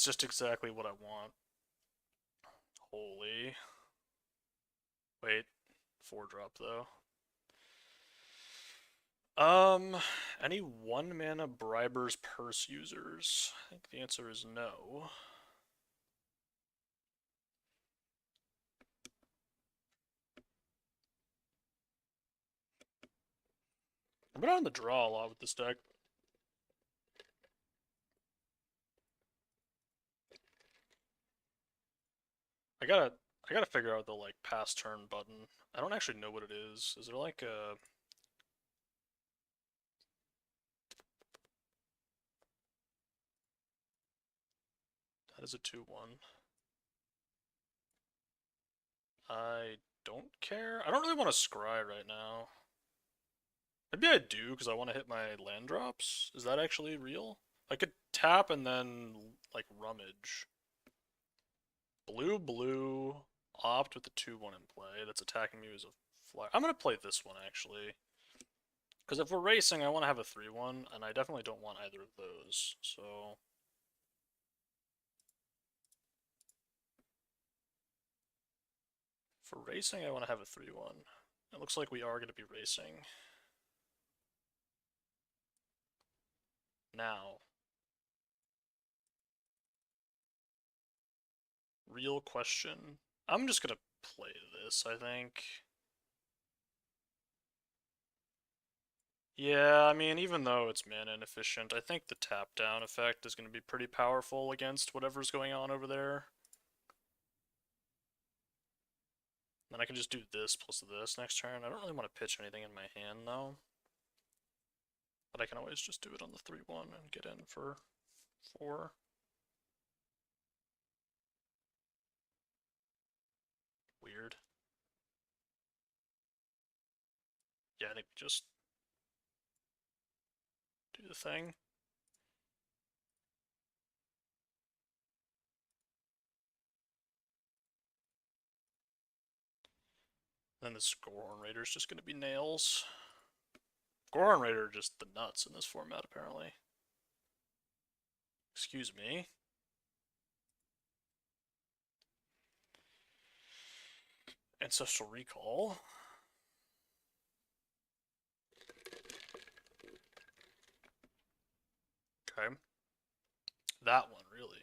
[SPEAKER 1] just exactly what I want. Holy. Wait, 4-drop though. Any 1-mana Briber's Purse users? I think the answer is no. I've been on the draw a lot with this deck. I gotta figure out the like pass turn button. I don't actually know what it is. Is there like a that is a 2/1. I don't care. I don't really want to scry right now. Maybe I do because I want to hit my land drops. Is that actually real? I could tap and then like rummage. Blue, opt with the 2/1 in play. That's attacking me as a flyer. I'm gonna play this one actually. Because if we're racing, I want to have a 3/1, and I definitely don't want either of those. So for racing, I want to have a 3/1. It looks like we are going to be racing. Now, real question. I'm just going to play this, I think. Yeah, I mean, even though it's mana inefficient, I think the tap down effect is going to be pretty powerful against whatever's going on over there. Then I can just do this plus this next turn. I don't really want to pitch anything in my hand, though. But I can always just do it on the 3-1 and get in for 4. Weird. Yeah, I think we just do the thing. Then this Gorehorn Raider is just going to be nails. Gorehorn Raider are just the nuts in this format, apparently. Excuse me. Ancestral Recall. Okay. That one, really.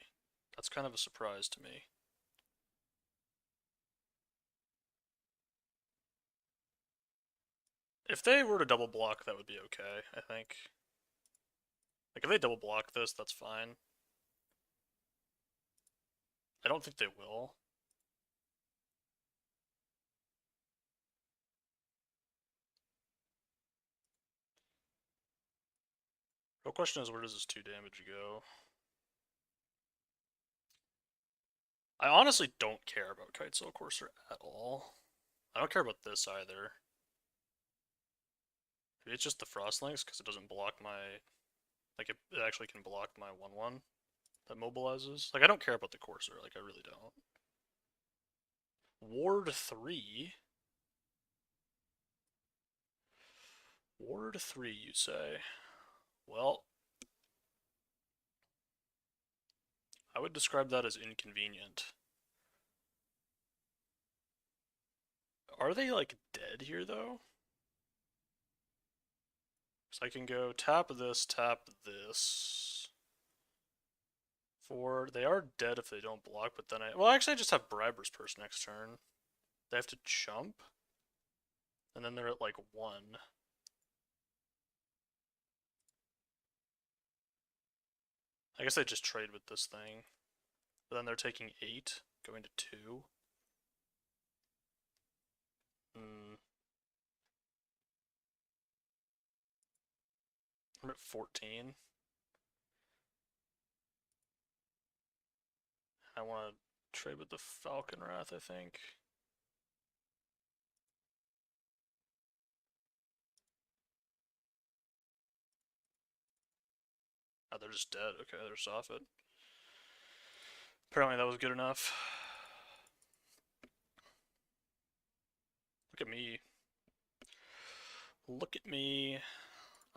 [SPEAKER 1] That's kind of a surprise to me. If they were to double block, that would be okay, I think. Like, if they double block this, that's fine. I don't think they will. Real question is, where does this 2 damage go? I honestly don't care about Kitesail Courser at all. I don't care about this either. Maybe it's just the Frostlinks, because it doesn't block my... Like, it actually can block my 1-1 that mobilizes. Like, I don't care about the Courser, like, I really don't. Ward 3? Ward 3, you say? Well, I would describe that as inconvenient. Are they, like, dead here, though? So I can go tap this. They are dead if they don't block, but then well, actually I just have Briber's Purse next turn. They have to jump. And then they're at, like, 1. I guess I just trade with this thing. But then they're taking 8, going to 2. I'm at 14. I want to trade with the Falcon Wrath, I think. Oh, they're just dead. Okay, they're Soffit. Apparently that was good enough. Look at me. Look at me.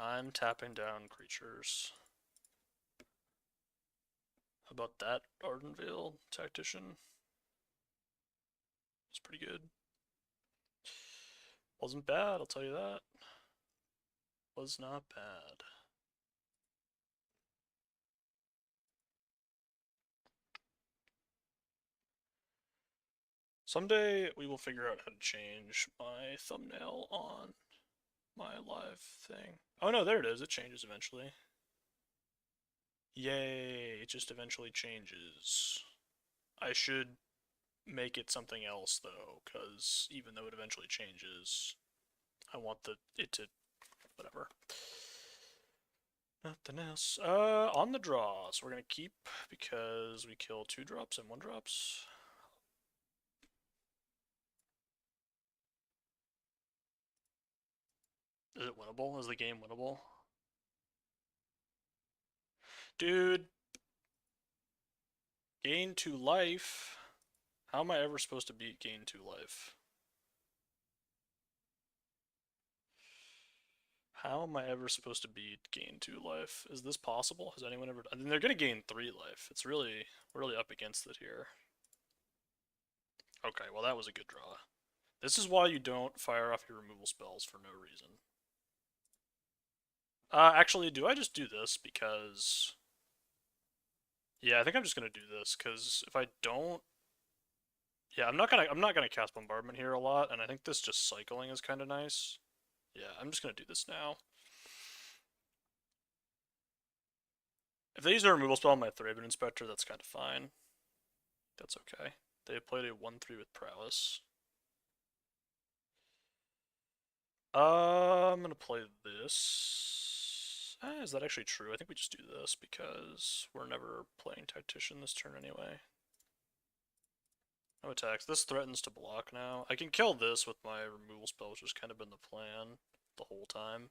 [SPEAKER 1] I'm tapping down creatures. How about that, Ardenvale Tactician? It's pretty good. Wasn't bad, I'll tell you that. Was not bad. Someday we will figure out how to change my thumbnail on my live thing. Oh no, there it is. It changes eventually. Yay, it just eventually changes. I should make it something else though, because even though it eventually changes, I want it to whatever. Nothing else. On the draw, so we're gonna keep because we kill 2 drops and 1 drops. Is it winnable? Is the game winnable? Dude, gain 2 life. How am I ever supposed to beat gain 2 life? How am I ever supposed to beat gain 2 life? Is this possible? Has anyone ever... I mean, they're gonna gain 3 life. It's really up against it here. Okay, well that was a good draw. This is why you don't fire off your removal spells for no reason. Actually, do I just do this because... Yeah, I think I'm just gonna do this, because if I don't... Yeah, I'm not gonna cast Bombardment here a lot, and I think this just cycling is kind of nice. Yeah, I'm just gonna do this now. If they use a removal spell on my Thraben Inspector, that's kind of fine. That's okay. They played a 1-3 with Prowess. I'm gonna play this. Is that actually true? I think we just do this because we're never playing Tactician this turn anyway. No attacks. This threatens to block now. I can kill this with my removal spell, which has kind of been the plan the whole time.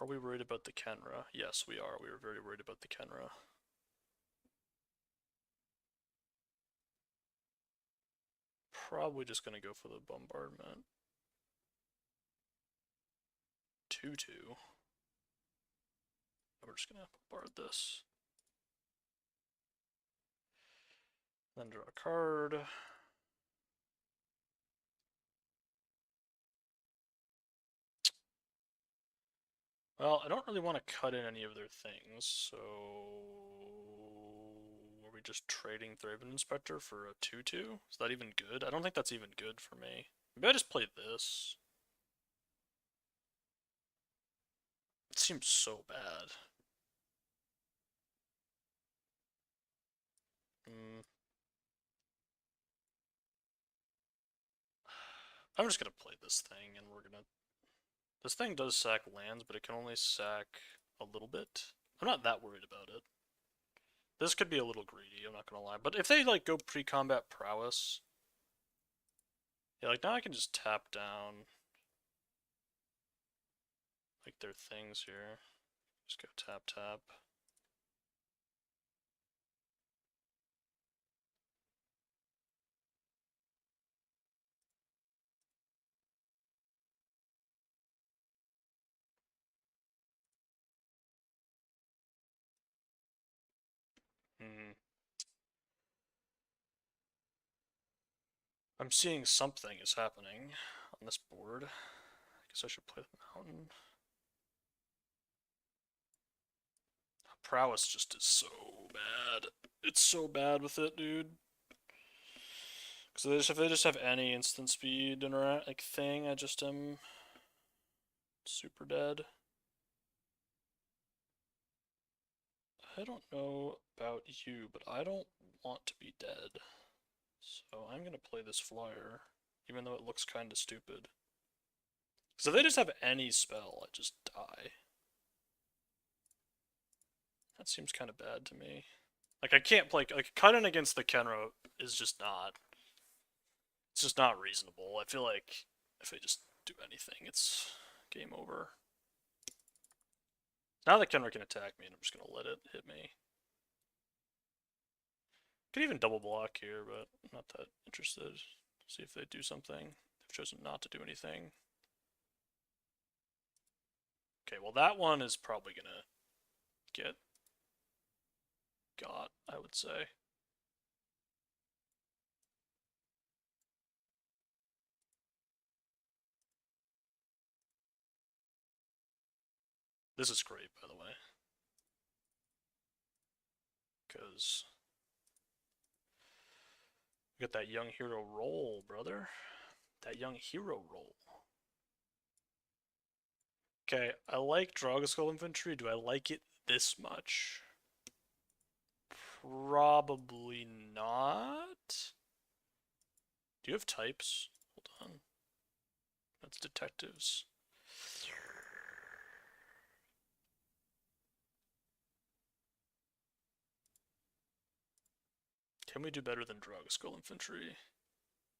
[SPEAKER 1] Are we worried about the Kenra? Yes, we are. We were very worried about the Kenra. Probably just gonna go for the bombardment. 2-2. We're just gonna bombard this. Then draw a card. Well, I don't really want to cut in any of their things, so are we just trading Thraben Inspector for a 2-2? Is that even good? I don't think that's even good for me. Maybe I just play this. It seems so bad. I'm just gonna play this thing, and we're gonna... This thing does sack lands, but it can only sack a little bit. I'm not that worried about it. This could be a little greedy, I'm not gonna lie. But if they, like, go pre-combat Prowess... Yeah, like, now I can just tap down... like, their things here. Just go tap, tap. I'm seeing something is happening on this board. I guess I should play the mountain. Prowess just is so bad. It's so bad with it, dude. Because if they just have any instant speed interact like thing, I just am super dead. I don't know about you, but I don't want to be dead. So I'm gonna play this flyer, even though it looks kinda stupid. Because if they just have any spell, I just die. That seems kinda bad to me. Like, I can't play, like, cutting against the Kenra is just not, it's just not reasonable. I feel like if they just do anything, it's game over. Now that Kenra can attack me, and I'm just gonna let it hit me. Could even double block here, but I'm not that interested. See if they do something. They've chosen not to do anything. Okay, well that one is probably gonna get got, I would say. This is great, by the way. Because we got that young hero roll, brother. That young hero roll. Okay, I like Draugr Infantry. Do I like it this much? Probably not. Do you have types? Hold on. That's detectives. Can we do better than Draugr Infantry?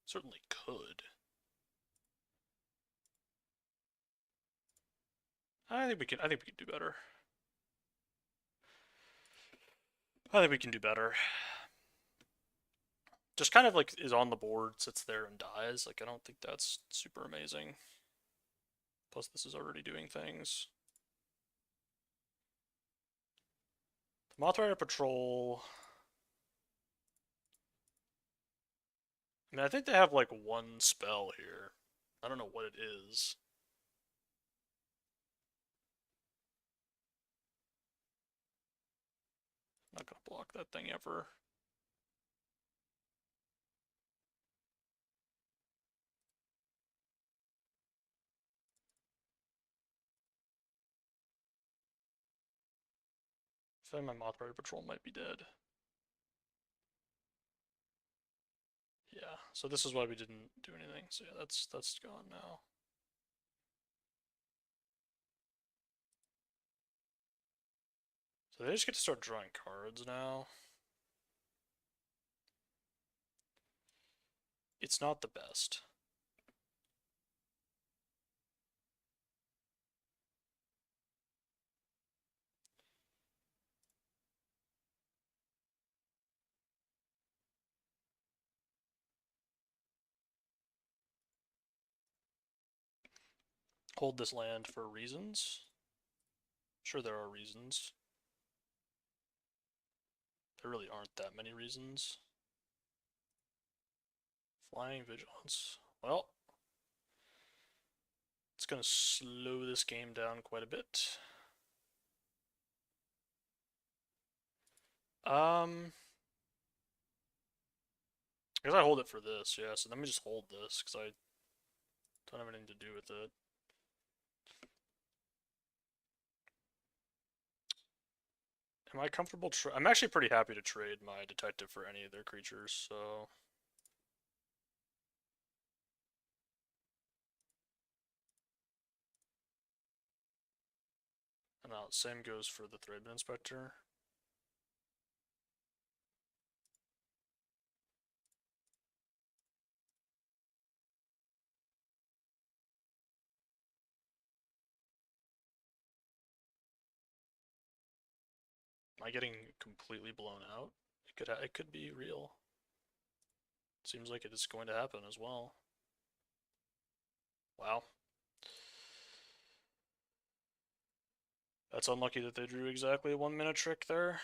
[SPEAKER 1] Certainly could. I think we can do better. I think we can do better. Just kind of like is on the board, sits there and dies. Like, I don't think that's super amazing. Plus, this is already doing things. Moth Rider Patrol. I mean, I think they have like one spell here. I don't know what it is. I'm not gonna block that thing ever. feel like my Moth Rider Patrol might be dead. Yeah, so this is why we didn't do anything. So yeah, that's gone now. So they just get to start drawing cards now. It's not the best. Hold this land for reasons. Sure, there are reasons. There really aren't that many reasons. Flying Vigilance. Well, it's going to slow this game down quite a bit. I guess I hold it for this, yeah, so let me just hold this, because I don't have anything to do with it. Am I comfortable? I'm actually pretty happy to trade my detective for any of their creatures, so. And now, same goes for the Threadman Inspector. Am I getting completely blown out? It could be real. Seems like it is going to happen as well. Wow. That's unlucky that they drew exactly a 1 mana trick there,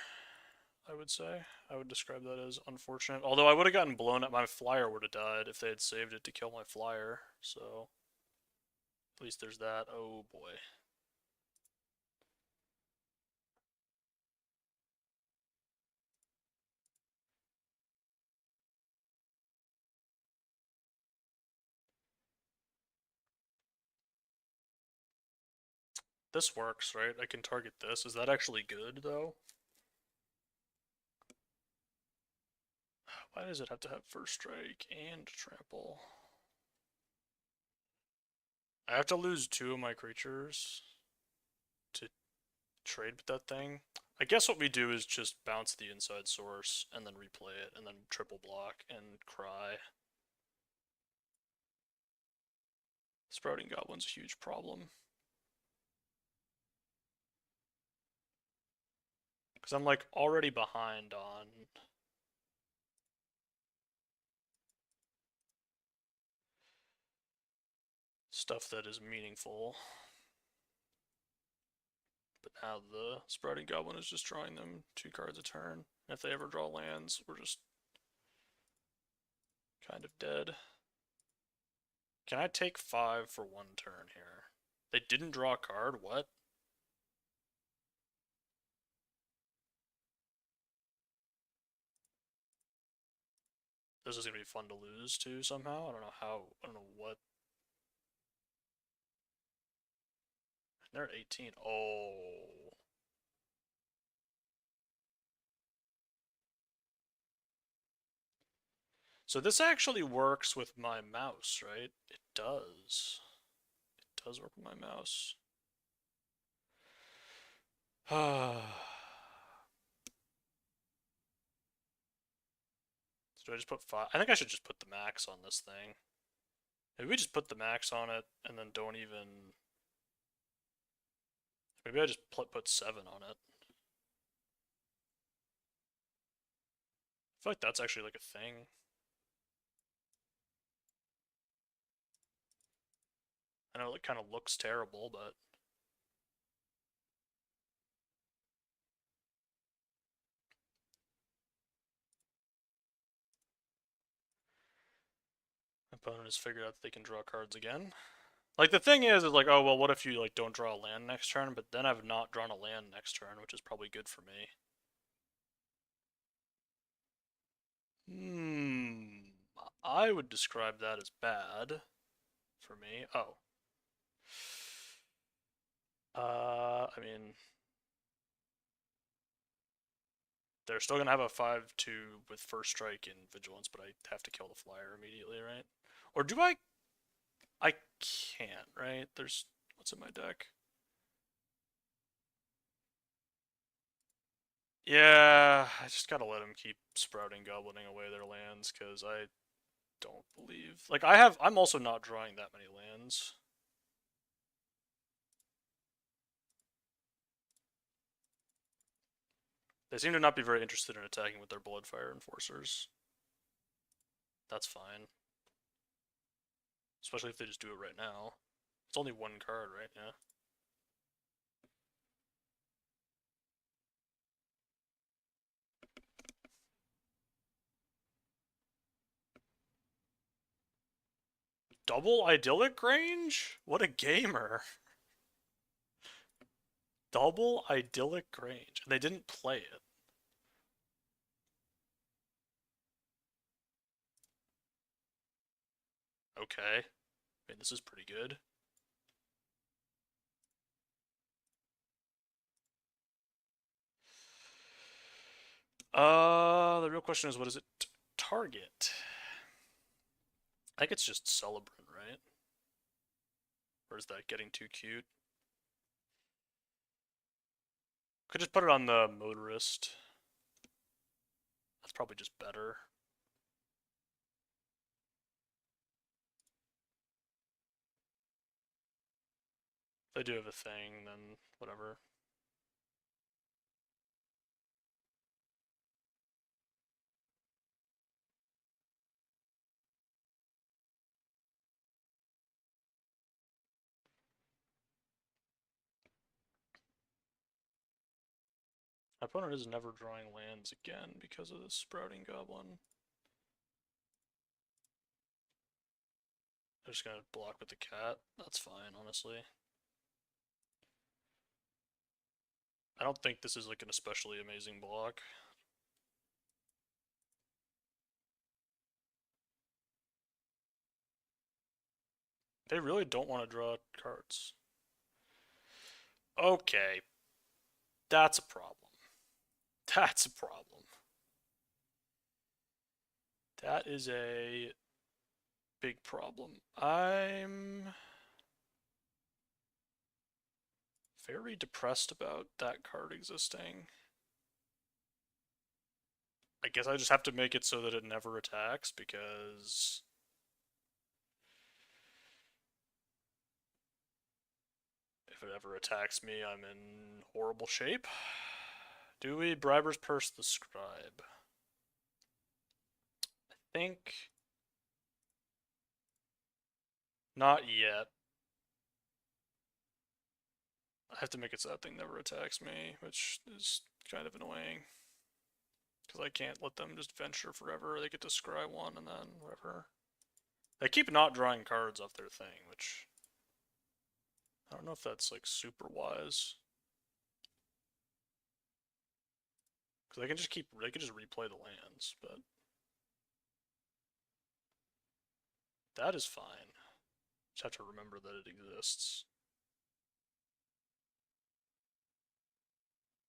[SPEAKER 1] I would say. I would describe that as unfortunate. Although I would have gotten blown up, my flyer would have died if they had saved it to kill my flyer, so at least there's that. Oh boy. This works, right? I can target this. Is that actually good, though? Why does it have to have first strike and trample? I have to lose 2 of my creatures to trade with that thing. I guess what we do is just bounce the inside source and then replay it and then triple block and cry. Sprouting Goblin's a huge problem. Because I'm like already behind on stuff that is meaningful. But now the Sprouting Goblin is just drawing them 2 cards a turn. And if they ever draw lands, we're just kind of dead. Can I take 5 for 1 turn here? They didn't draw a card? What? This is gonna be fun to lose to somehow. I don't know how. I don't know what. They're at 18. Oh. So this actually works with my mouse, right? It does. It does work with my mouse. So do I just put 5? I think I should just put the max on this thing. Maybe we just put the max on it and then don't even. Maybe I just put 7 on it. I feel like that's actually like a thing. I know it kind of looks terrible, but. Opponent has figured out that they can draw cards again. Like the thing is like, oh well, what if you like don't draw a land next turn? But then I've not drawn a land next turn, which is probably good for me. I would describe that as bad for me. Oh. I mean, They're still gonna have a 5/2 with first strike and vigilance, but I have to kill the flyer immediately, right? Or do I? I can't, right? There's what's in my deck. Yeah, I just gotta let them keep sprouting, goblining away their lands, because I don't believe. Like, I'm also not drawing that many lands. They seem to not be very interested in attacking with their Bloodfire Enforcers. That's fine. Especially if they just do it right now. It's only one card, right? Yeah. Double Idyllic Range? What a gamer. Double Idyllic Range. And they didn't play it. Okay. I mean, this is pretty good. The real question is, what does it target? I think it's just Celebrant, right? Or is that getting too cute? Could just put it on the Motorist. That's probably just better. If they do have a thing, then whatever. My opponent is never drawing lands again because of this Sprouting Goblin. They're just gonna block with the cat. That's fine, honestly. I don't think this is like an especially amazing block. They really don't want to draw cards. Okay. That's a problem. That's a problem. That is a big problem. I'm very depressed about that card existing. I guess I just have to make it so that it never attacks, because if it ever attacks me, I'm in horrible shape. Do we Briber's Purse the Scribe? I think not yet. I have to make it so that thing never attacks me, which is kind of annoying. Because I can't let them just venture forever. They get to scry one and then whatever. They keep not drawing cards off their thing, which I don't know if that's like super wise. Because they can just replay the lands, but that is fine. Just have to remember that it exists.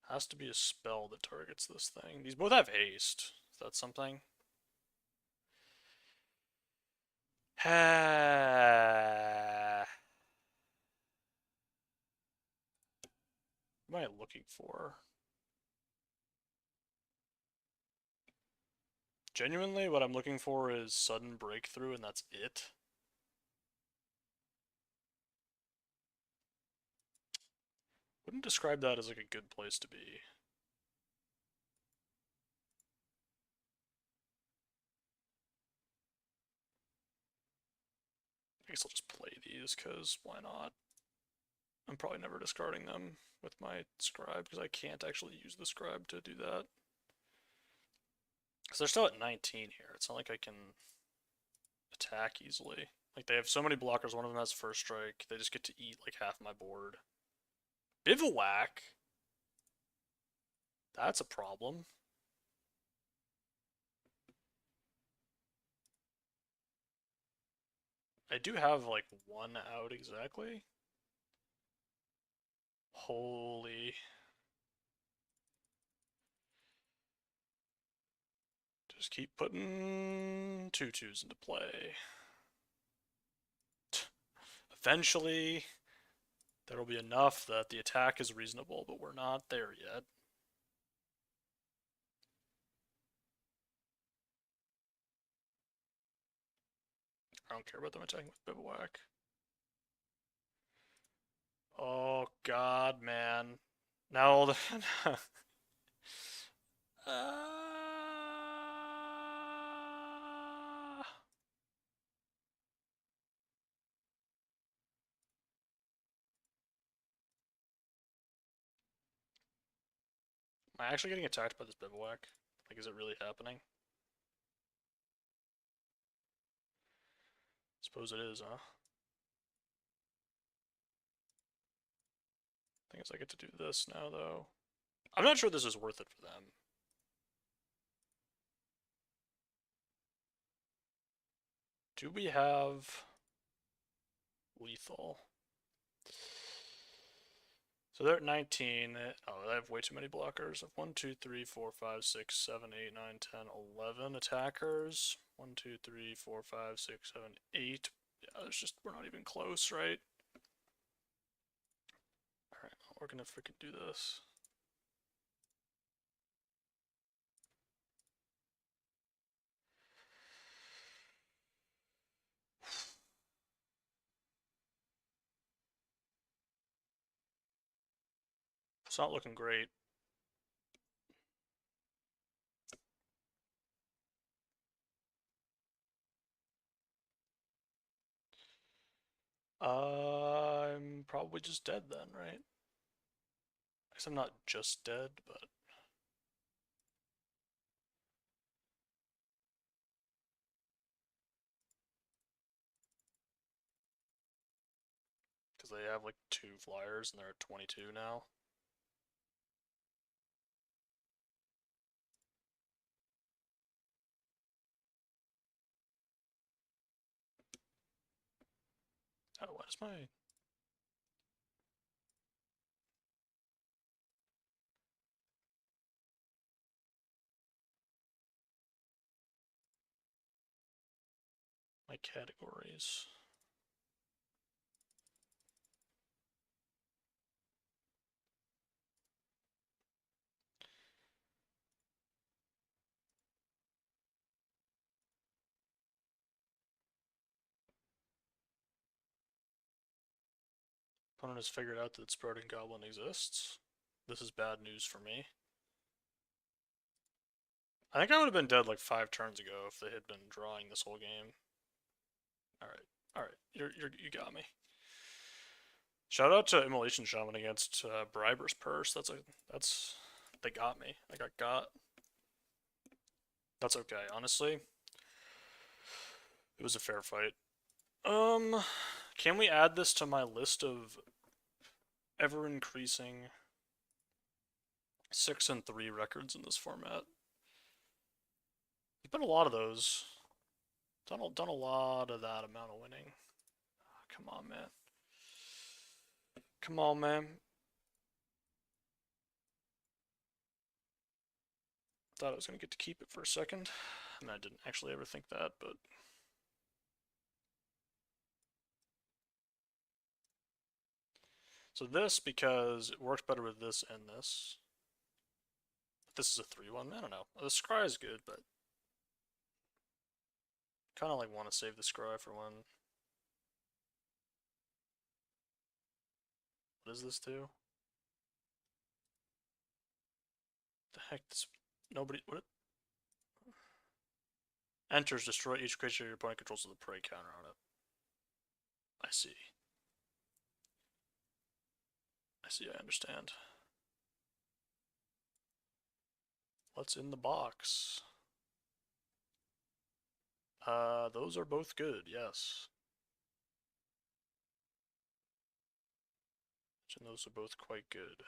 [SPEAKER 1] Has to be a spell that targets this thing. These both have haste. Is that something? What am I looking for? Genuinely, what I'm looking for is sudden breakthrough, and that's it. Wouldn't describe that as like a good place to be. I guess I'll just play these, because why not? I'm probably never discarding them with my scribe, because I can't actually use the scribe to do that. Because they're still at 19 here. It's not like I can attack easily. Like, they have so many blockers. One of them has first strike. They just get to eat like half my board. Bivouac? That's a problem. I do have like one out exactly. Holy. Just keep putting 2/2s into play. Eventually, there'll be enough that the attack is reasonable, but we're not there yet. I don't care about them attacking with Bivouac. Oh god, man. Now all the Am I actually getting attacked by this Bivouac? Like, is it really happening? Suppose it is, huh? Thing is, I get to do this now, though. I'm not sure this is worth it for them. Do we have lethal? So they're at 19. Oh, they have way too many blockers. 1, 2, 3, 4, 5, 6, 7, 8, 9, 10, 11 attackers. 1, 2, 3, 4, 5, 6, 7, 8. Yeah, there's just, we're not even close, right? Alright, we're gonna freaking do this. It's not looking great. I'm probably just dead then, right? I guess I'm not just dead, but because they have like 2 flyers and they're at 22 now. Oh, what is my categories? Opponent has figured out that Sprouting Goblin exists. This is bad news for me. I think I would have been dead like 5 turns ago if they had been drawing this whole game. Alright, you got me. Shout out to Immolation Shaman against Briber's Purse. They got me. I got. That's okay, honestly. It was a fair fight. Can we add this to my list of ever increasing 6-3 records in this format? There's been a lot of those. Done a lot of that amount of winning. Oh, come on, man. Come on, man. Thought I was gonna get to keep it for a second. I mean, I didn't actually ever think that, but so this, because it works better with this and this. This is a 3-1. I don't know. The scry is good, but kind of like want to save the scry for when. What does this do? The heck? This nobody. What? Enters, destroy each creature your opponent controls with a prey counter on it. I see. I understand. What's in the box? Those are both good, yes. And those are both quite good.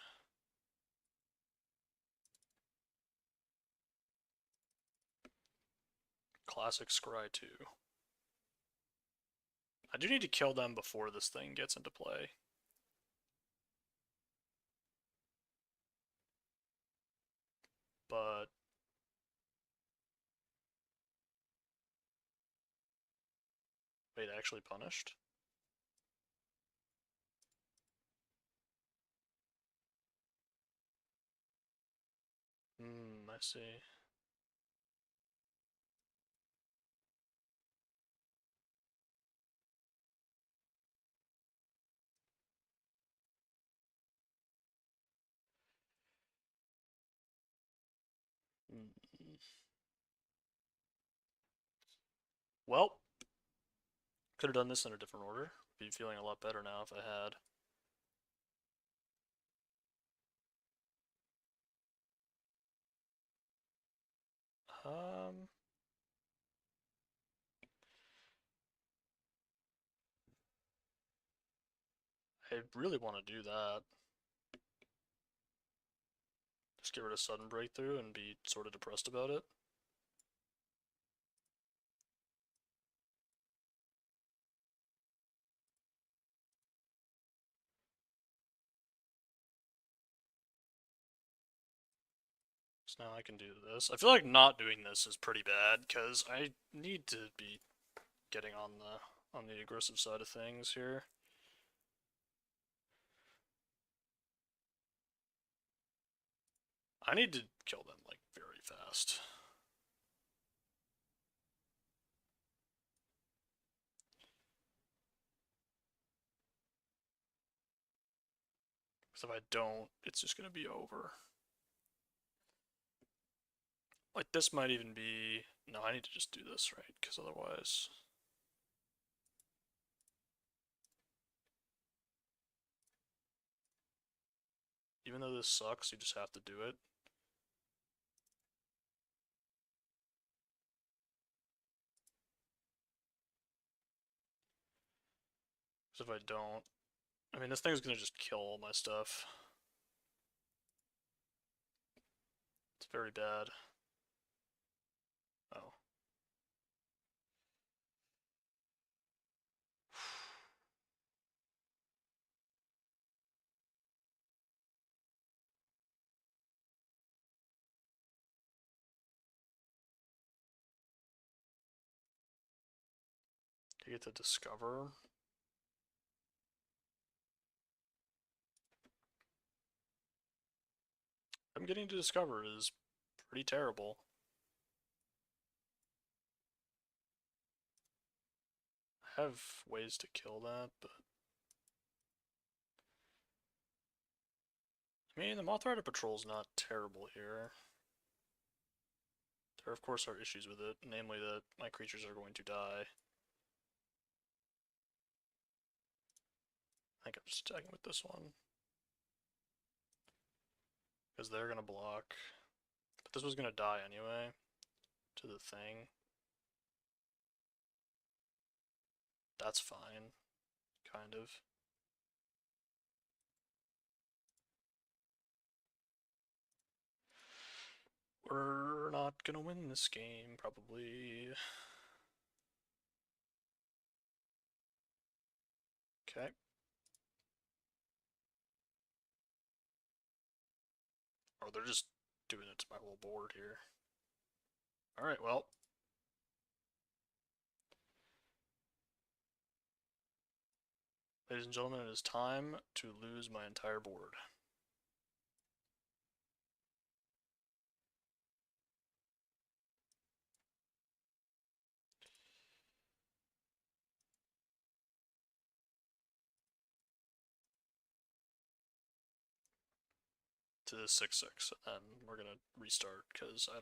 [SPEAKER 1] Classic Scry 2. I do need to kill them before this thing gets into play. But Wait, actually punished? I see. Mm. Well, could have done this in a different order. Be feeling a lot better now if I had. Um, I really want to do that. Just get rid of sudden breakthrough and be sort of depressed about it. So now I can do this. I feel like not doing this is pretty bad because I need to be getting on the aggressive side of things here. I need to kill them like very fast. Because if I don't, it's just gonna be over. Like this might even be... No, I need to just do this, right? Because otherwise... Even though this sucks, you just have to do it. Because if I don't... I mean, this thing's gonna just kill all my stuff. It's very bad. Oh. I get to discover. I'm getting to discover is pretty terrible. I have ways to kill that, but... I mean, the Moth Rider Patrol's not terrible here. There, of course, are issues with it, namely that my creatures are going to die. I think I'm just attacking with this one. Because they're going to block. But this was going to die anyway. To the thing. That's fine. Kind of. We're not going to win this game, probably. Okay. Oh, they're just doing it to my whole board here. Alright, well. Ladies and gentlemen, it is time to lose my entire board. To the 6/6, and we're gonna restart because I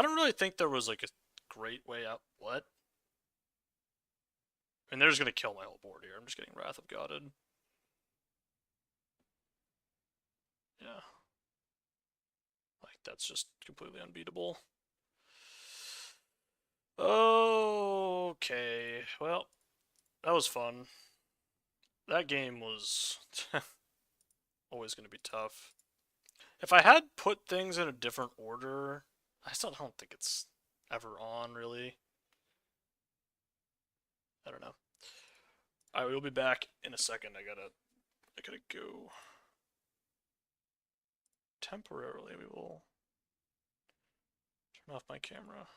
[SPEAKER 1] don't really think there was like a great way out. What? I mean, they're just gonna kill my whole board here. I'm just getting Wrath of Godded. Yeah, like that's just completely unbeatable. Okay, well, that was fun. That game was always gonna be tough. If I had put things in a different order, I still don't think it's ever on, really. I don't know. I will be back in a second. I gotta go. Temporarily, we will turn off my camera.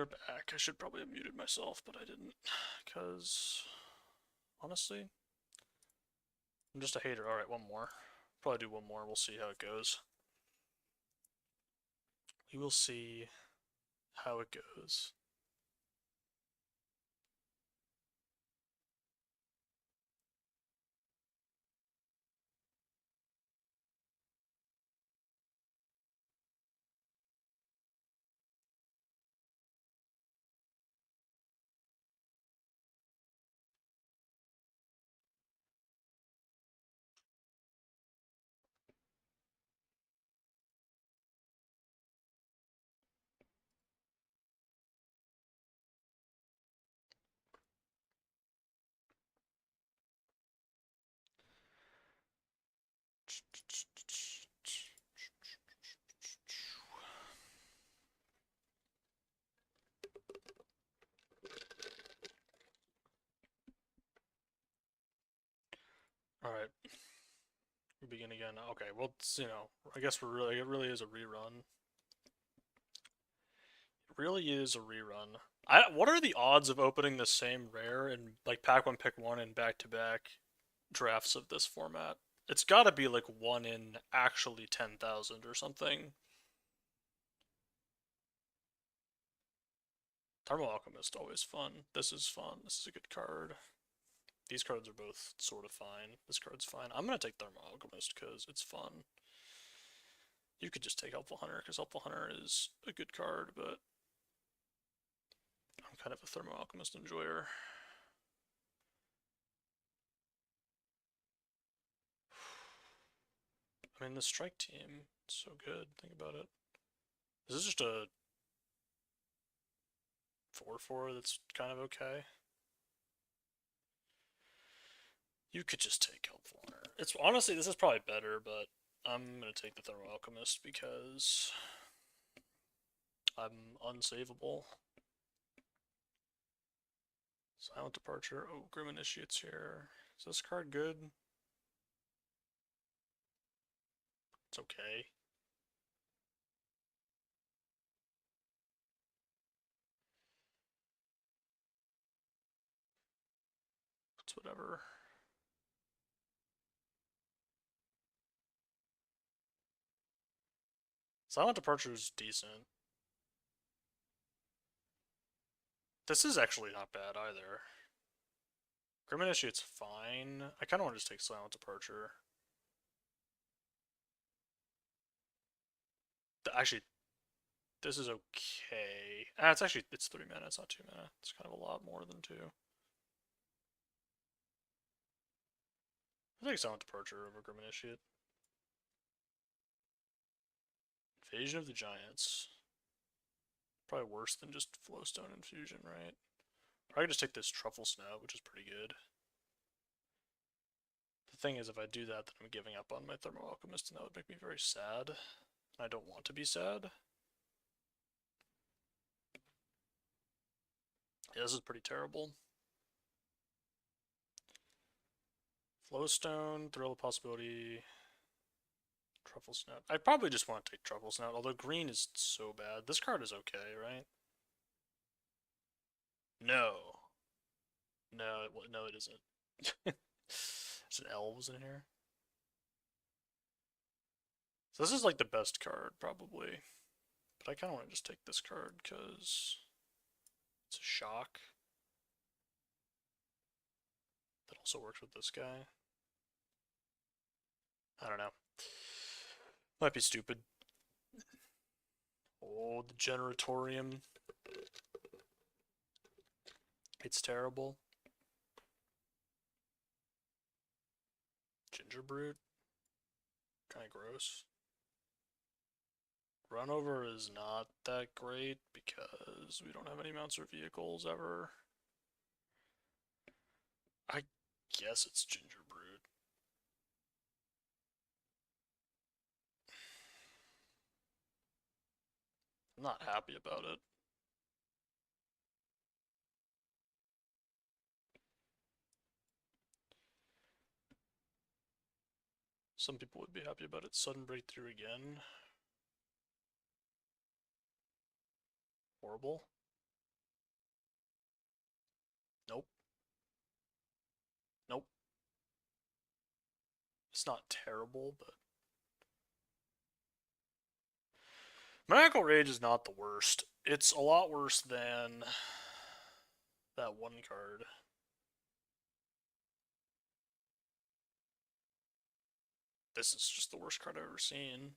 [SPEAKER 1] you're back. I should probably have muted myself, but I didn't. Because, honestly, I'm just a hater. Alright, one more. Probably do one more. We'll see how it goes. We will see how it goes. Alright. We begin again. Okay, well, I guess it really is a rerun. It really is a rerun. What are the odds of opening the same rare in, like, Pack 1, Pick 1 in back-to-back drafts of this format? It's gotta be, like, 1 in actually 10,000 or something. Thermal Alchemist, always fun. This is fun. This is a good card. These cards are both sort of fine. This card's fine. I'm gonna take Thermal Alchemist because it's fun. You could just take Helpful Hunter because Helpful Hunter is a good card, but I'm kind of a Thermal Alchemist enjoyer. I mean, the strike team is so good. Think about it. This is just a 4/4 that's kind of okay. You could just take Helpful Hunter. It's honestly, this is probably better, but I'm gonna take the Thermal Alchemist because I'm unsavable. Silent Departure. Oh, Grim Initiate's here. Is this card good? It's okay. It's whatever. Silent Departure is decent. This is actually not bad either. Grim Initiate's fine. I kind of want to just take Silent Departure. Actually, this is okay. It's 3 mana, it's not 2 mana. It's kind of a lot more than 2. I think Silent Departure over Grim Initiate. Invasion of the Giants. Probably worse than just Flowstone Infusion, right? Or I could just take this Truffle Snout, which is pretty good. The thing is, if I do that, then I'm giving up on my Thermal Alchemist, and that would make me very sad. I don't want to be sad. Yeah, this is pretty terrible. Flowstone, Thrill of Possibility, Truffle Snout. I probably just want to take Truffle Snout, although green is so bad. This card is okay, right? No. No, it isn't. There's an elves in here. So this is like the best card, probably. But I kind of want to just take this card because it's a shock. That also works with this guy. I don't know. Might be stupid. Oh, the Generatorium. It's terrible. Gingerbrute. Kind of gross. Runover is not that great because we don't have any mounts or vehicles ever. I guess it's Gingerbrute. I'm not happy about it. Some people would be happy about it. Sudden Breakthrough again. Horrible. Nope. Nope. It's not terrible, but Maniacal Rage is not the worst. It's a lot worse than that one card. This is just the worst card I've ever seen.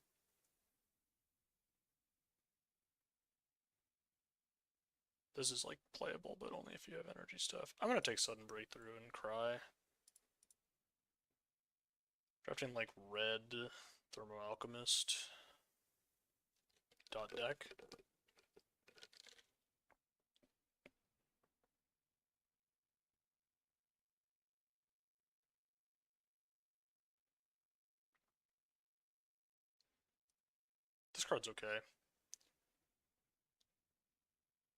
[SPEAKER 1] This is like playable, but only if you have energy stuff. I'm gonna take Sudden Breakthrough and cry. Drafting like red Thermo Alchemist. Dot deck. This card's okay.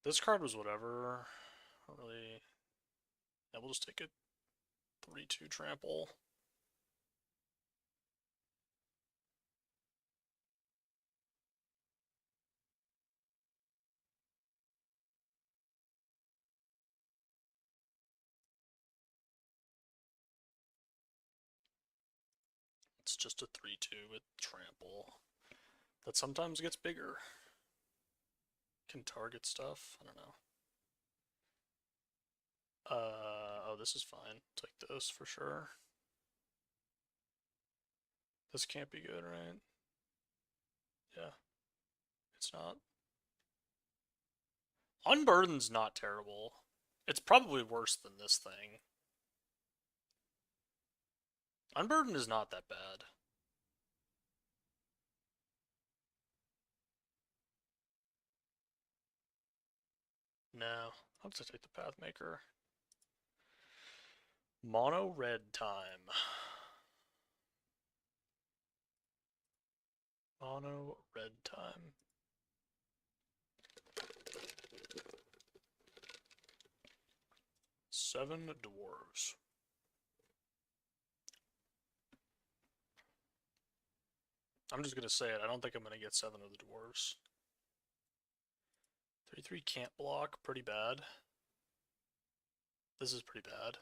[SPEAKER 1] This card was whatever. I don't really. Yeah, we'll just take a 3-2 trample. It's just a 3-2 with trample. That sometimes gets bigger. Can target stuff. I don't know. Oh, this is fine. Take this for sure. This can't be good, right? Yeah. It's not. Unburden's not terrible. It's probably worse than this thing. Unburden is not that bad. No. I'll just take the Pathmaker. Mono red time. Mono red time. Seven dwarves. I'm just gonna say it. I don't think I'm gonna get 7 of the dwarves. 3-3 can't block. Pretty bad. This is pretty bad.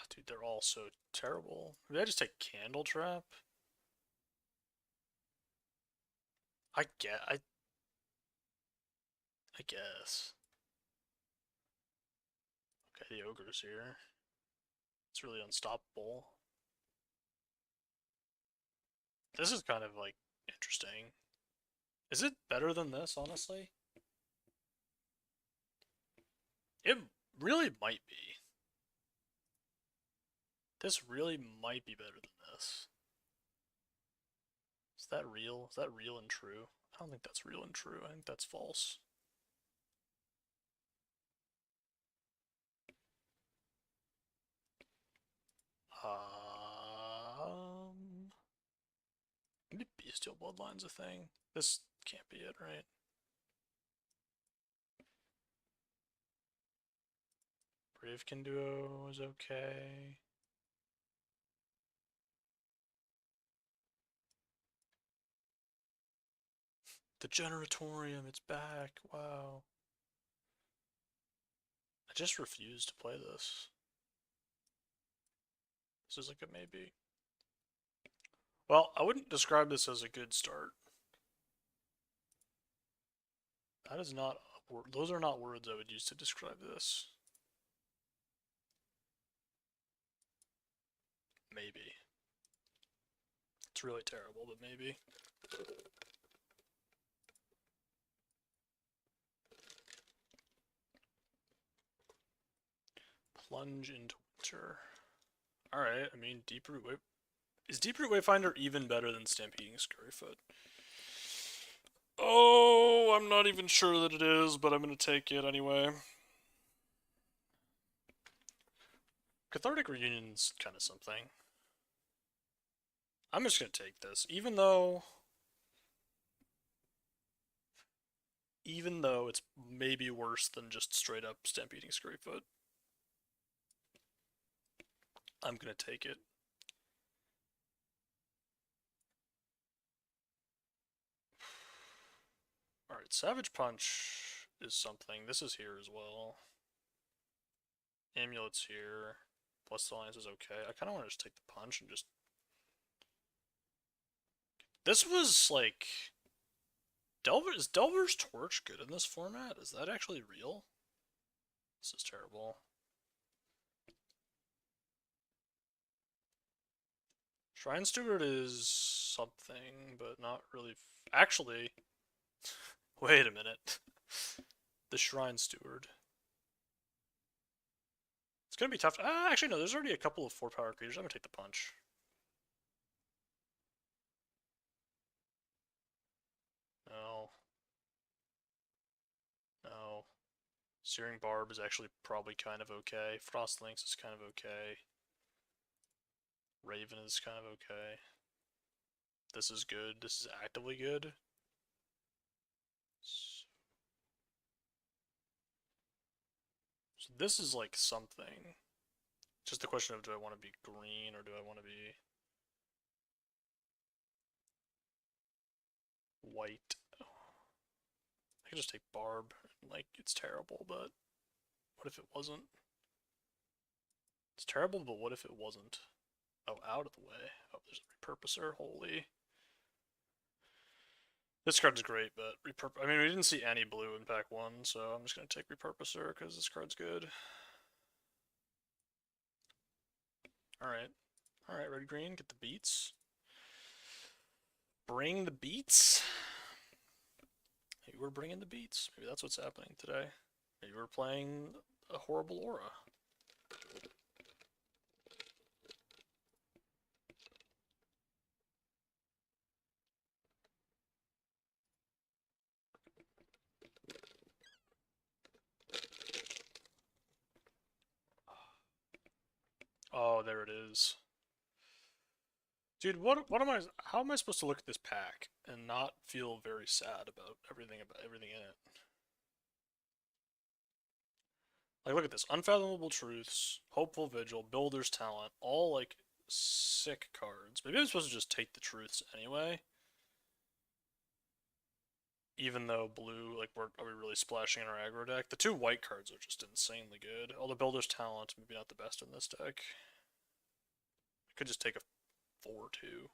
[SPEAKER 1] Dude, they're all so terrible. Maybe I just take Candle Trap? I guess. Okay, the ogre's here. It's really unstoppable. This is kind of like interesting. Is it better than this, honestly? It really might be. This really might be better than this. Is that real? Is that real and true? I don't think that's real and true. I think that's false. Maybe Bestial Bloodline's a thing. This can't be it, right? Bravekin Duo is okay. The Generatorium, it's back. Wow. I just refuse to play this. This is like a maybe. Well, I wouldn't describe this as a good start. That is not a word. Those are not words I would use to describe this. Maybe. It's really terrible, but maybe. Plunge into winter. Alright, I mean, Deeproot Wayfinder. Is Deeproot Wayfinder even better than Stampeding Scurryfoot? Oh, I'm not even sure that it is, but I'm gonna take it anyway. Cathartic Reunion's kind of something. I'm just gonna take this, even though it's maybe worse than just straight up Stampeding Scurryfoot. I'm gonna take it. Alright, Savage Punch is something. This is here as well. Amulet's here. Blessed Alliance is okay. I kind of want to just take the punch and just... This was, like... Is Delver's Torch good in this format? Is that actually real? This is terrible. Shrine Steward is something, but not really... Actually... Wait a minute. The Shrine Steward. It's gonna be tough. Actually, no, there's already a couple of 4-power creatures. I'm gonna take the punch. No. No. Searing Barb is actually probably kind of okay. Frost Lynx is kind of okay. Raven is kind of okay. This is good. This is actively good. So this is like something. Just the question of, do I want to be green or do I want to be white? I could just take Barb. Like, it's terrible, but what if it wasn't? It's terrible, but what if it wasn't? Oh, out of the way. Oh, there's a Repurposer. Holy. This card's great, but I mean, we didn't see any blue in pack 1, so I'm just going to take Repurposer because this card's good. Alright. Alright, red green, get the beats. Bring the beats. Maybe we're bringing the beats. Maybe that's what's happening today. Maybe we're playing a horrible aura. Oh, there it is. Dude, how am I supposed to look at this pack and not feel very sad about everything in it? Like, look at this. Unfathomable Truths, Hopeful Vigil, Builder's Talent, all, like, sick cards. Maybe I'm supposed to just take the Truths anyway. Even though blue, like, are we really splashing in our aggro deck? The 2 white cards are just insanely good. Although Builder's Talent, maybe not the best in this deck. I could just take a 4-2.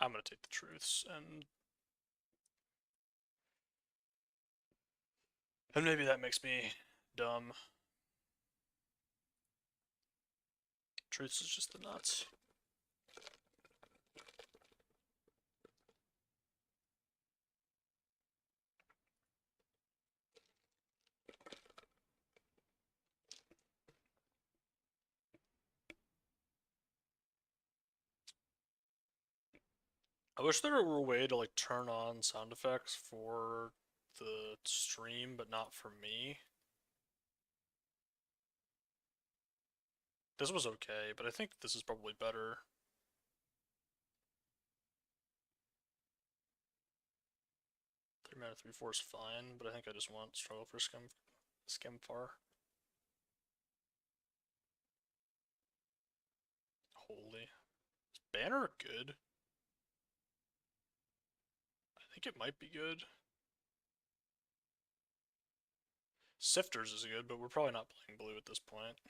[SPEAKER 1] I'm gonna take the Truths, and maybe that makes me dumb. Truths is just the nuts. I wish there were a way to like turn on sound effects for the stream, but not for me. This was okay, but I think this is probably better. Three mana 3/4 is fine, but I think I just want struggle for Skemfar. Holy. Is Banner good? I think it might be good. Sifters is good, but we're probably not playing blue at this point.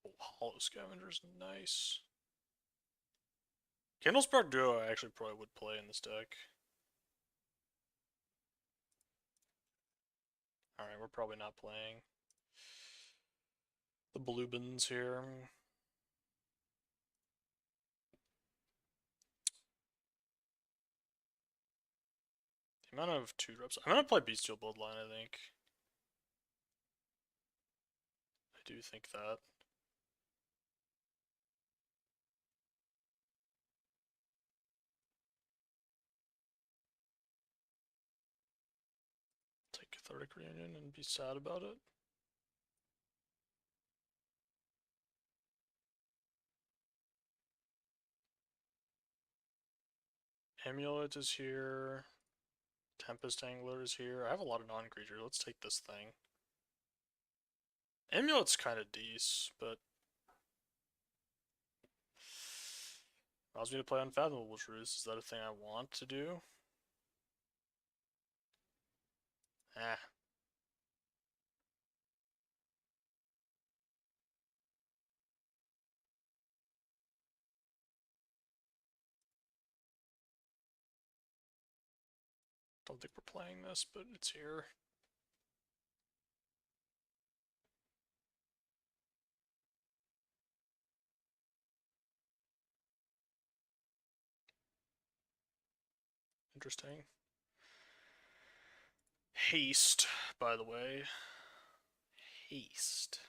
[SPEAKER 1] Oh, Hollow Scavenger's nice. Candlespark Duo I actually probably would play in this deck. Alright, we're probably not playing the Bluebins here. The amount of 2-drops. I'm gonna play Bestial Bloodline, I think. I do think that. Take Cathartic Reunion and be sad about it. Amulet is here. Tempest Angler is here. I have a lot of non-creature. Let's take this thing. Amulet's kind of decent, but allows me to play Unfathomable Truths. Is that a thing I want to do? Eh. Don't think we're playing this, but it's here. Interesting. Haste, by the way. Haste.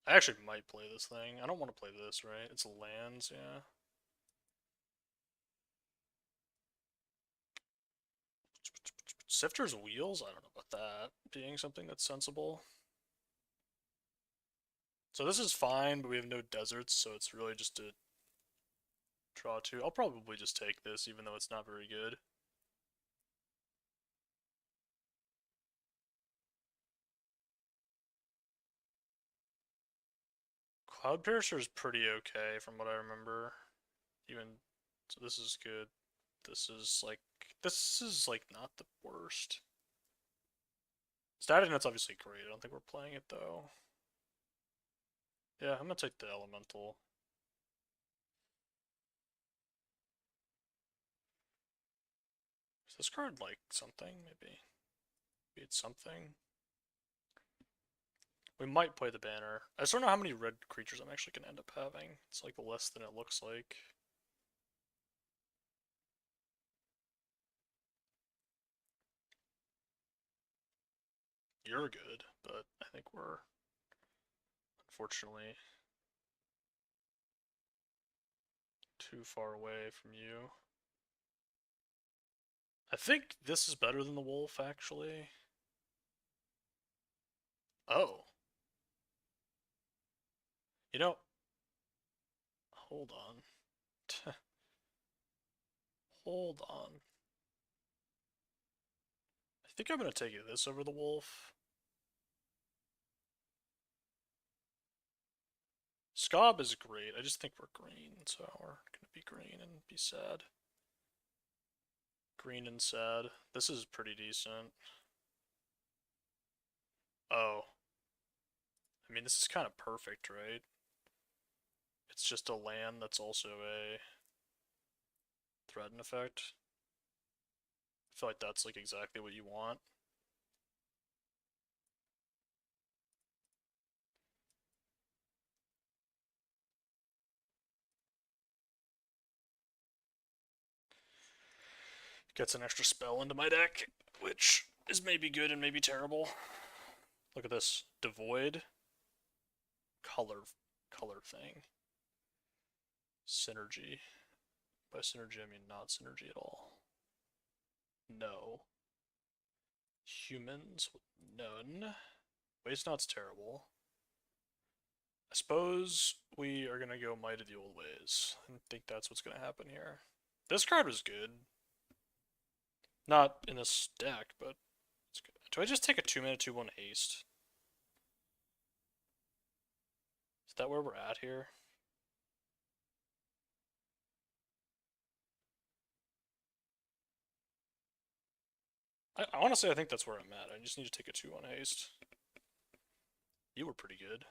[SPEAKER 1] I actually might play this thing. I don't want to play this, right? It's lands, yeah. Sifter's Wheels? I don't know about that being something that's sensible. So this is fine, but we have no deserts, so it's really just a draw two. I'll probably just take this, even though it's not very good. Cloudpiercer is pretty okay from what I remember. Even so, this is good. This is like not the worst. Static Net's obviously great. I don't think we're playing it though. Yeah, I'm gonna take the elemental. Is this card like something? Maybe. Maybe it's something. We might play the banner. I just don't know how many red creatures I'm actually gonna end up having. It's like less than it looks like. You're good, but I think we're unfortunately too far away from you. I think this is better than the wolf, actually. Oh. You know, hold on. Hold on. I think I'm gonna take this over the wolf. Scob is great. I just think we're green, so we're gonna be green and be sad. Green and sad. This is pretty decent. Oh. I mean, this is kind of perfect, right? It's just a land that's also a threaten effect. I feel like that's like exactly what you want. Gets an extra spell into my deck, which is maybe good and maybe terrible. Look at this. Devoid. Color thing. Synergy. By synergy, I mean not synergy at all. No. Humans. None. Waste Not's terrible. I suppose we are going to go Might of the Old Ways. I think that's what's going to happen here. This card was good. Not in this deck, but it's good. Do I just take a 2-mana 2/1 haste? Is that where we're at here? I honestly, I think that's where I'm at. I just need to take a 2/1 haste. You were pretty good.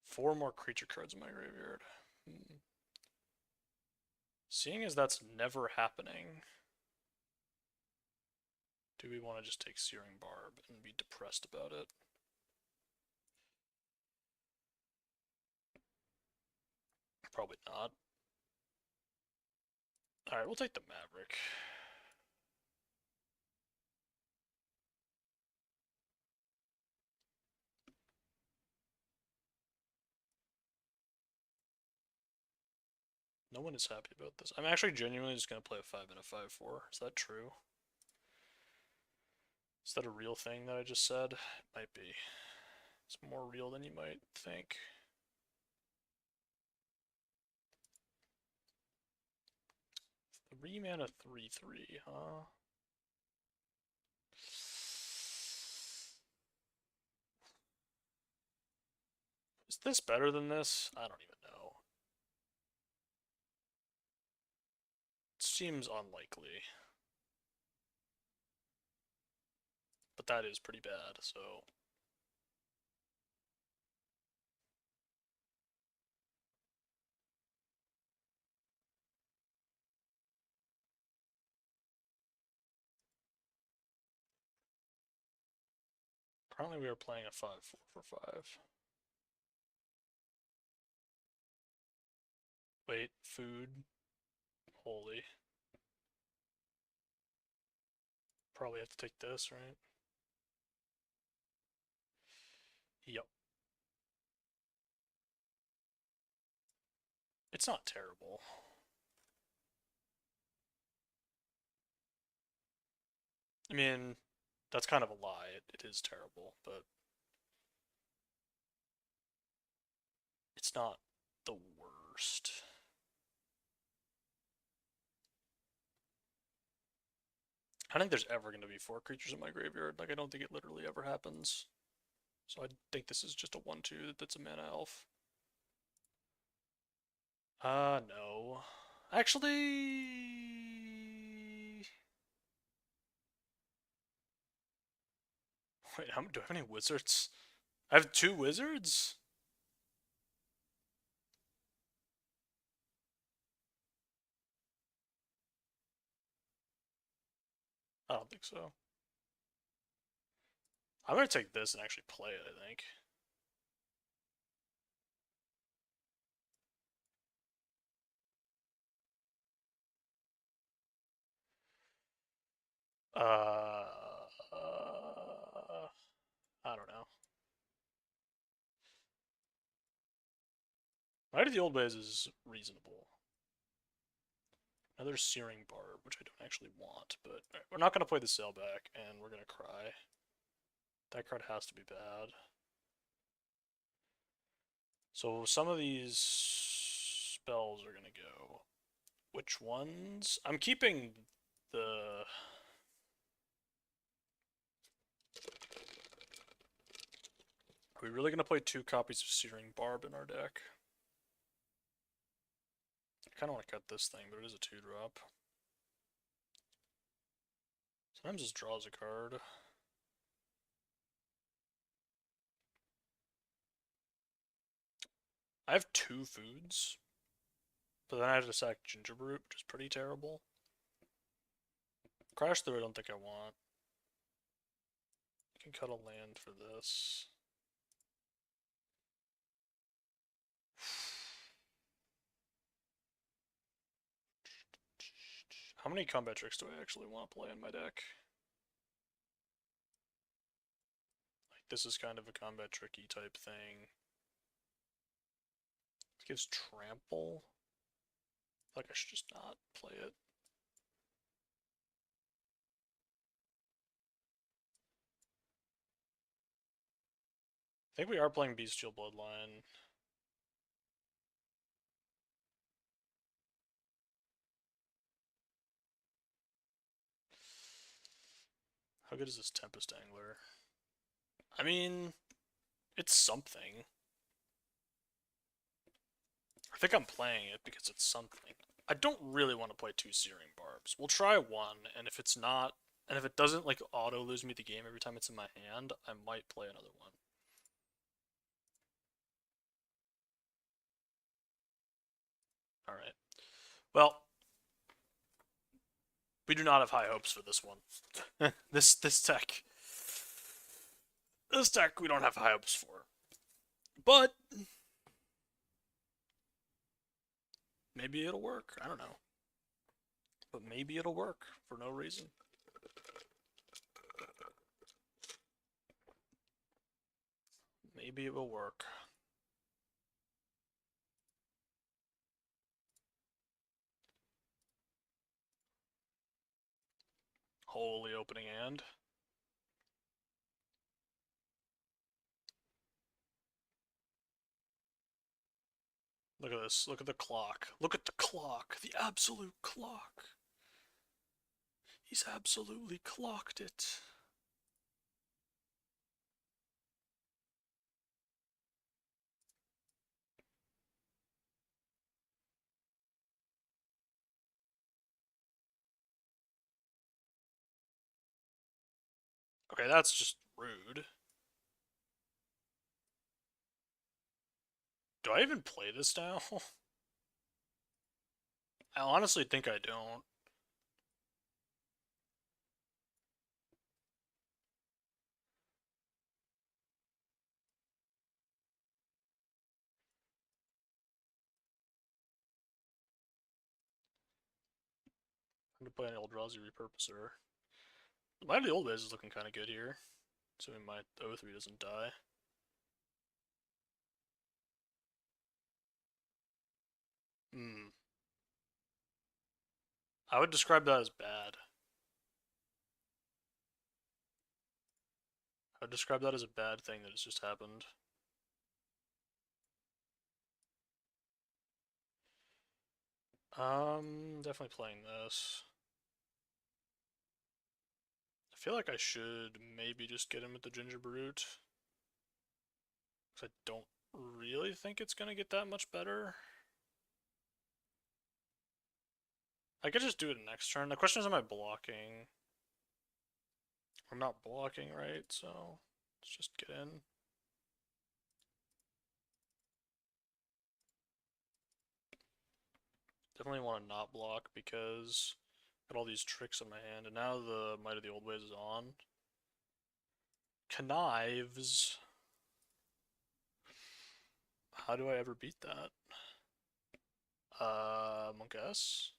[SPEAKER 1] 4 more creature cards in my graveyard. Seeing as that's never happening, do we want to just take Searing Barb and be depressed about it? Probably not. Alright, we'll take the Maverick. No one is happy about this. I'm actually genuinely just going to play a 5 and a 5/4. Is that true? Is that a real thing that I just said? It might be. It's more real than you might think. 3 mana 3/3, huh? Is this better than this? I don't even know. It seems unlikely. But that is pretty bad, so. Apparently we are playing a 5/4 for 5. Wait, food? Holy. Probably have to take this, right? Yep. It's not terrible. I mean, that's kind of a lie. It is terrible, but it's not the worst. I don't think there's ever going to be 4 creatures in my graveyard. Like, I don't think it literally ever happens. So I think this is just a 1/2 that's a mana elf. No. Actually... Wait, do I have any wizards? I have 2 wizards? I don't think so. I'm gonna take this and actually play it, I think. I don't know. Might of the Old Ways is reasonable. Another Searing Barb, which I don't actually want, but we're not going to play the Sailback, and we're going to cry. That card has to be bad. So some of these spells are going to go. Which ones? I'm keeping the... Are we really going to play 2 copies of Searing Barb in our deck? I kind of want to cut this thing, but it is a 2-drop. Sometimes this draws a card. I have 2 foods, but then I have to sack Gingerbrute, which is pretty terrible. Crash through I don't think I want. I can cut a land for this. How many combat tricks do I actually want to play in my deck? Like, this is kind of a combat tricky type thing. It gives trample. I feel like I should just not play it. I think we are playing Bestial Bloodline. How good is this Tempest Angler? I mean, it's something. I think I'm playing it because it's something. I don't really want to play 2 Searing Barbs. We'll try 1, and if it's not, and if it doesn't like auto lose me the game every time it's in my hand, I might play another one. Alright. Well, we do not have high hopes for this one. this deck. This deck we don't have high hopes for. But maybe it'll work. I don't know. But maybe it'll work for no reason. Maybe it will work. Holy opening hand. Look at this. Look at the clock. Look at the clock. The absolute clock. He's absolutely clocked it. Okay, that's just rude. Do I even play this now? I honestly think I don't. I'm gonna play an Eldrazi Repurposer. Might of the Old Ways is looking kind of good here. Assuming my O3 doesn't die. Hmm. I would describe that as bad. I would describe that as a bad thing that has just happened. Definitely playing this. I feel like I should maybe just get him with the Ginger Brute. Because I don't really think it's gonna get that much better. I could just do it next turn. The question is, am I blocking? I'm not blocking, right? So let's just get in. Definitely want to not block because I got all these tricks in my hand, and now the Might of the Old Ways is on. Connives. How do I ever beat that? Monk S?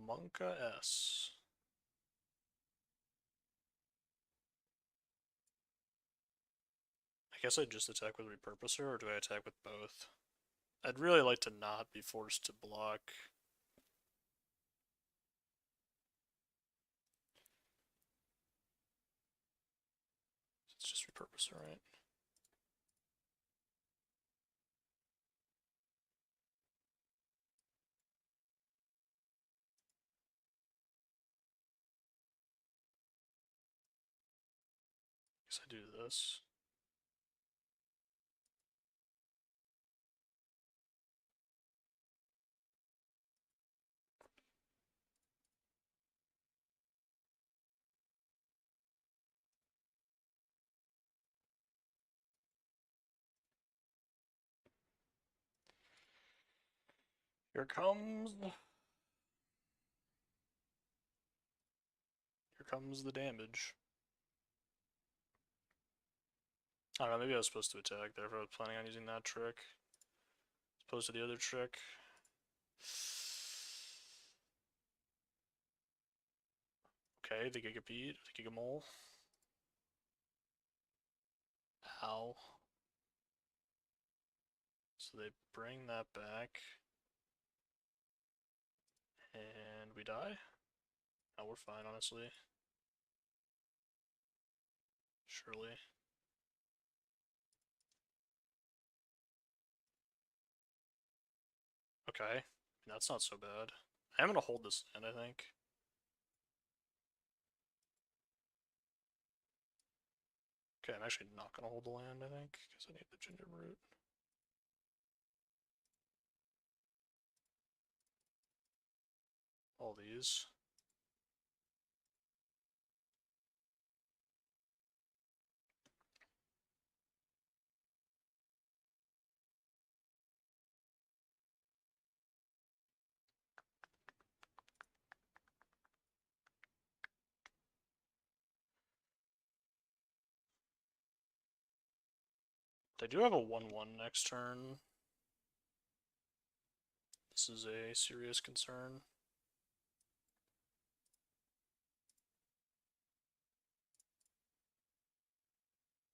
[SPEAKER 1] Monka S. I guess I just attack with Repurposer, or do I attack with both? I'd really like to not be forced to block. It's just Repurposer, right? Guess I do this. Here comes... Here comes the damage. I don't know, maybe I was supposed to attack there if I was planning on using that trick. As opposed to the other trick. Okay, the Gigapede, the Gigamole. Ow. So they bring that back. And we die? No, we're fine, honestly. Surely. Okay. That's not so bad. I am gonna hold this in, I think. Okay, I'm actually not gonna hold the land, I think, because I need the Ginger Root. All these. They do have a 1-1 next turn. This is a serious concern.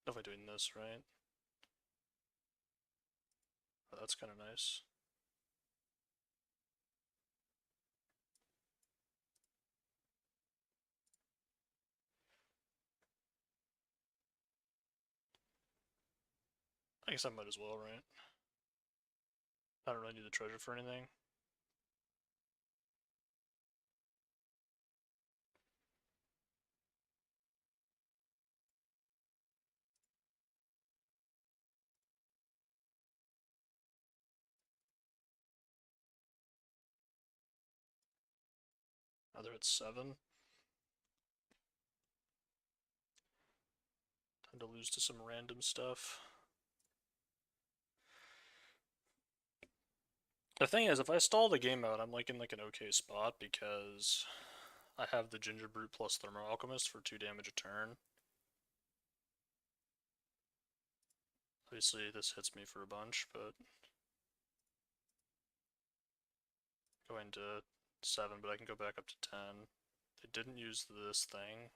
[SPEAKER 1] Definitely doing this, right? Oh, that's kind of nice. I guess I might as well, right? I don't really need the treasure for anything. Now they're at 7. Time to lose to some random stuff. The thing is, if I stall the game out, I'm like in like an okay spot because I have the Ginger Brute plus Thermo Alchemist for 2 damage a turn. Obviously, this hits me for a bunch, but going to 7, but I can go back up to 10. They didn't use this thing,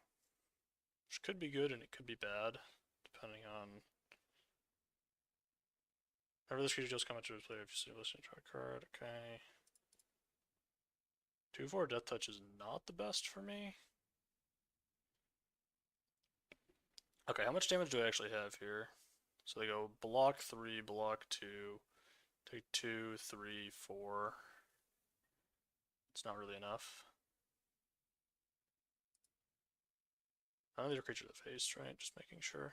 [SPEAKER 1] which could be good and it could be bad, depending on. Whenever this creature deals combat to its player, if you see a listen, draw a card. Okay. 2/4 Death Touch is not the best for me. Okay, how much damage do I actually have here? So they go block 3, block 2, take 2, 3, 4. It's not really enough. None of these are creatures that face, right? Just making sure. Okay.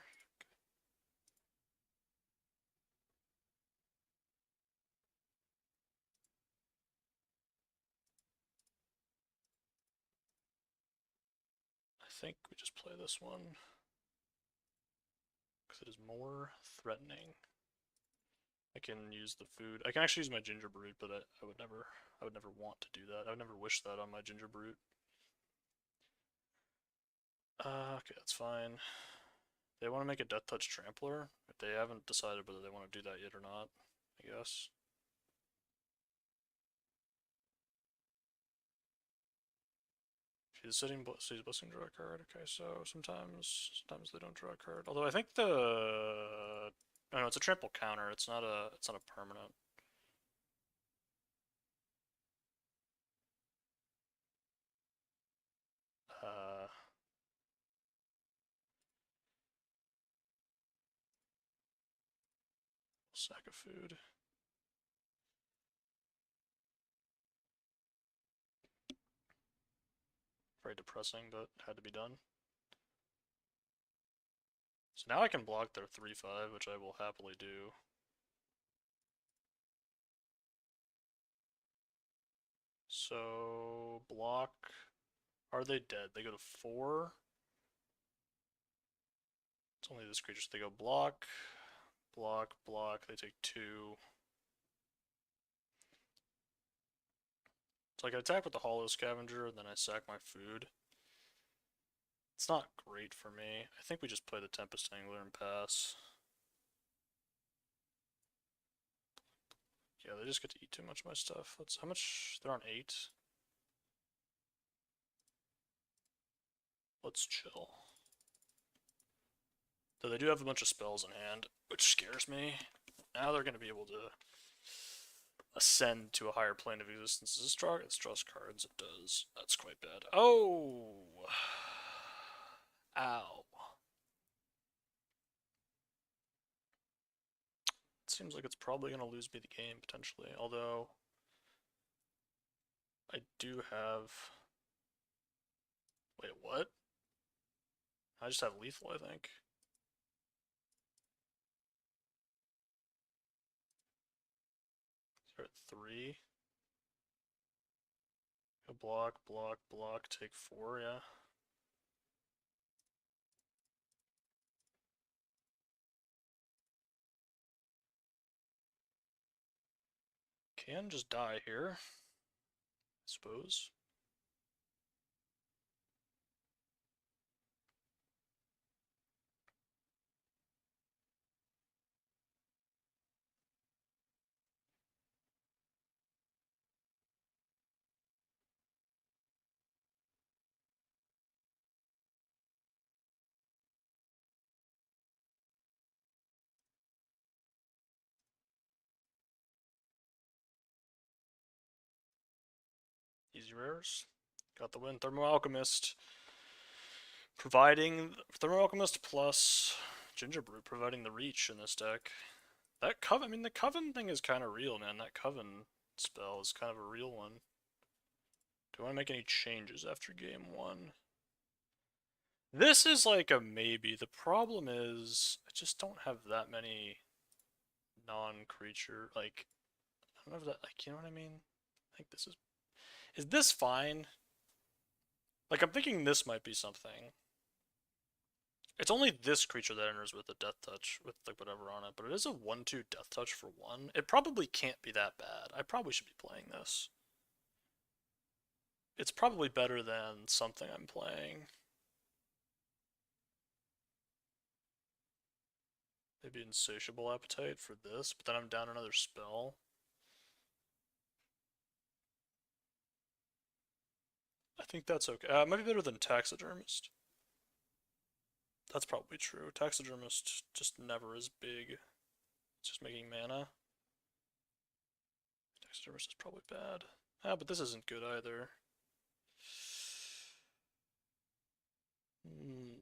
[SPEAKER 1] I think we just play this one because it is more threatening. I can use the food. I can actually use my Ginger Brute, but I would never want to do that. I would never wish that on my Ginger Brute. Okay, that's fine. They want to make a Death Touch Trampler. If they haven't decided whether they want to do that yet or not, I guess. She's sitting, she's blessing draw a card. Okay, so sometimes they don't draw a card. Although I think the no, it's a trample counter. It's not a permanent. Uh, sack of food. Very depressing, but had to be done. So now I can block their 3/5, which I will happily do. So block. Are they dead? They go to 4. It's only this creature, so they go block, block, block. They take 2. So I can attack with the Hollow Scavenger, and then I sack my food. It's not great for me. I think we just play the Tempest Angler and pass. Yeah, they just get to eat too much of my stuff. Let's. How much? They're on 8. Let's chill. Though they do have a bunch of spells in hand, which scares me. Now they're going to be able to ascend to a higher plane of existence. Does this draw? It draws cards. It does. That's quite bad. Oh! Ow. It seems like it's probably going to lose me the game, potentially. Although, I do have... Wait, what? I just have lethal, I think. They're at 3. Go block, block, block, take 4, yeah. Can just die here, I suppose. Easy rares. Got the win. Thermo Alchemist. Providing Thermo Alchemist plus Ginger Brute, providing the reach in this deck. That Coven, I mean, the Coven thing is kind of real, man. That Coven spell is kind of a real one. Do I want to make any changes after game one? This is like a maybe. The problem is, I just don't have that many non-creature, like, I don't know if that, like, you know what I mean? I think this is this fine? Like, I'm thinking this might be something. It's only this creature that enters with a Death Touch, with like whatever on it, but it is a 1/2 Death Touch for 1. It probably can't be that bad. I probably should be playing this. It's probably better than something I'm playing. Maybe Insatiable Appetite for this, but then I'm down another spell. I think that's okay. It might be better than Taxidermist. That's probably true. Taxidermist just never is big. It's just making mana. Taxidermist is probably bad. Ah, but this isn't good either. Hmm.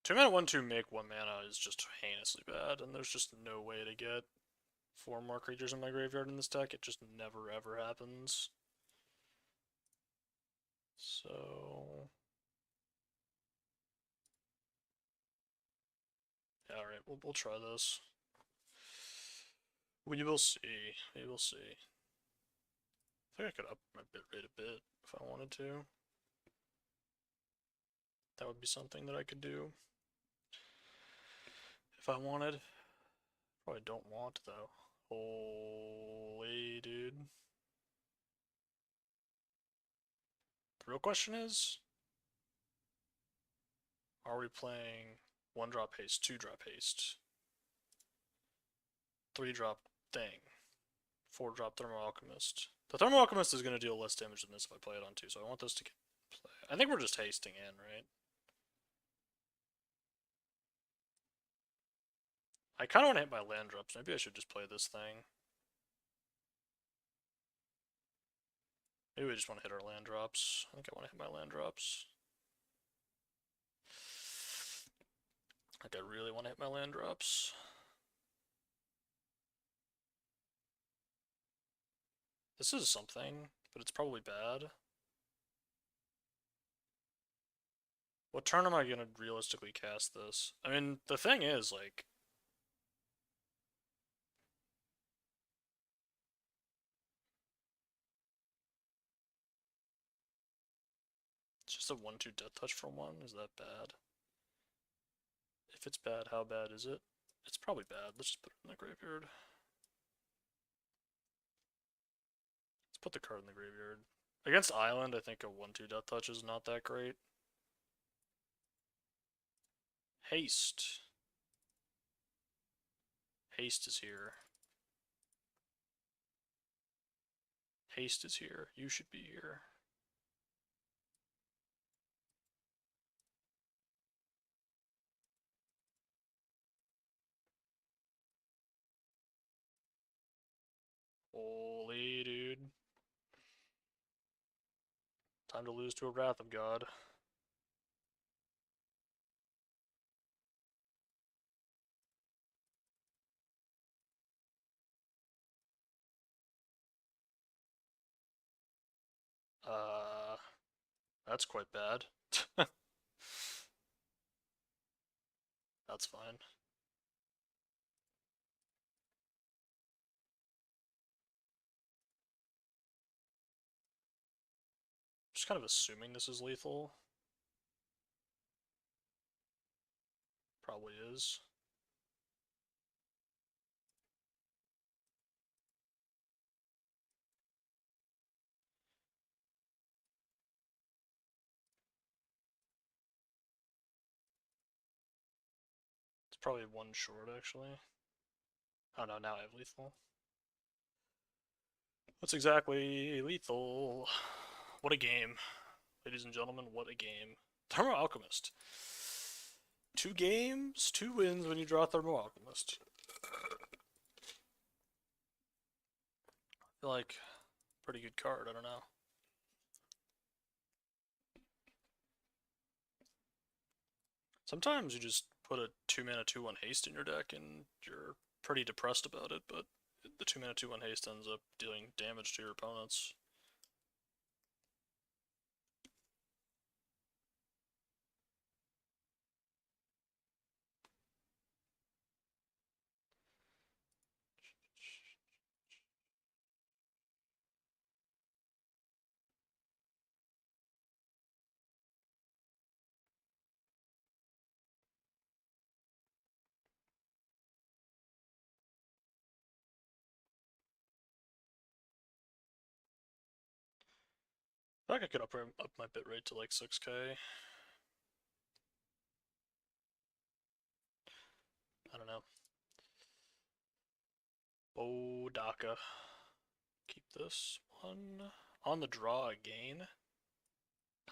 [SPEAKER 1] Two mana 1/2 make 1 mana is just heinously bad, and there's just no way to get 4 more creatures in my graveyard in this deck. It just never ever happens. So yeah, alright, we'll try this. We will see. We will see. I think I could up my bit rate a bit if I wanted to. That would be something that I could do if I wanted. Probably don't want though. Holy dude. The real question is, are we playing 1-drop haste, 2-drop haste, 3-drop thing, 4-drop Thermo Alchemist? The Thermo Alchemist is going to deal less damage than this if I play it on 2, so I want this to get play. I think we're just hasting in, right? I kind of want to hit my land drops. Maybe I should just play this thing. Maybe we just want to hit our land drops. I think I want to hit my land drops. Like, I really want to hit my land drops. This is something, but it's probably bad. What turn am I going to realistically cast this? I mean, the thing is, like, it's just a 1/2 Death Touch for 1. Is that bad? If it's bad, how bad is it? It's probably bad. Let's just put it in the graveyard. Let's put the card in the graveyard. Against Island, I think a 1/2 Death Touch is not that great. Haste. Haste is here. Haste is here. You should be here. Holy dude. Time to lose to a Wrath of God. That's quite bad. That's fine. Just kind of assuming this is lethal. Probably is. It's probably 1 short, actually. Oh no, now I have lethal. That's exactly lethal. What a game. Ladies and gentlemen, what a game. Thermo Alchemist. 2 games, 2 wins when you draw Thermo Alchemist. feel like pretty good card, I don't know. Sometimes you just put a 2-mana 2/1 haste in your deck and you're pretty depressed about it, but the 2-mana 2/1 haste ends up dealing damage to your opponents. I think I could up my bit rate to like 6K. I don't know. Bodaka. Keep this one. On the draw again?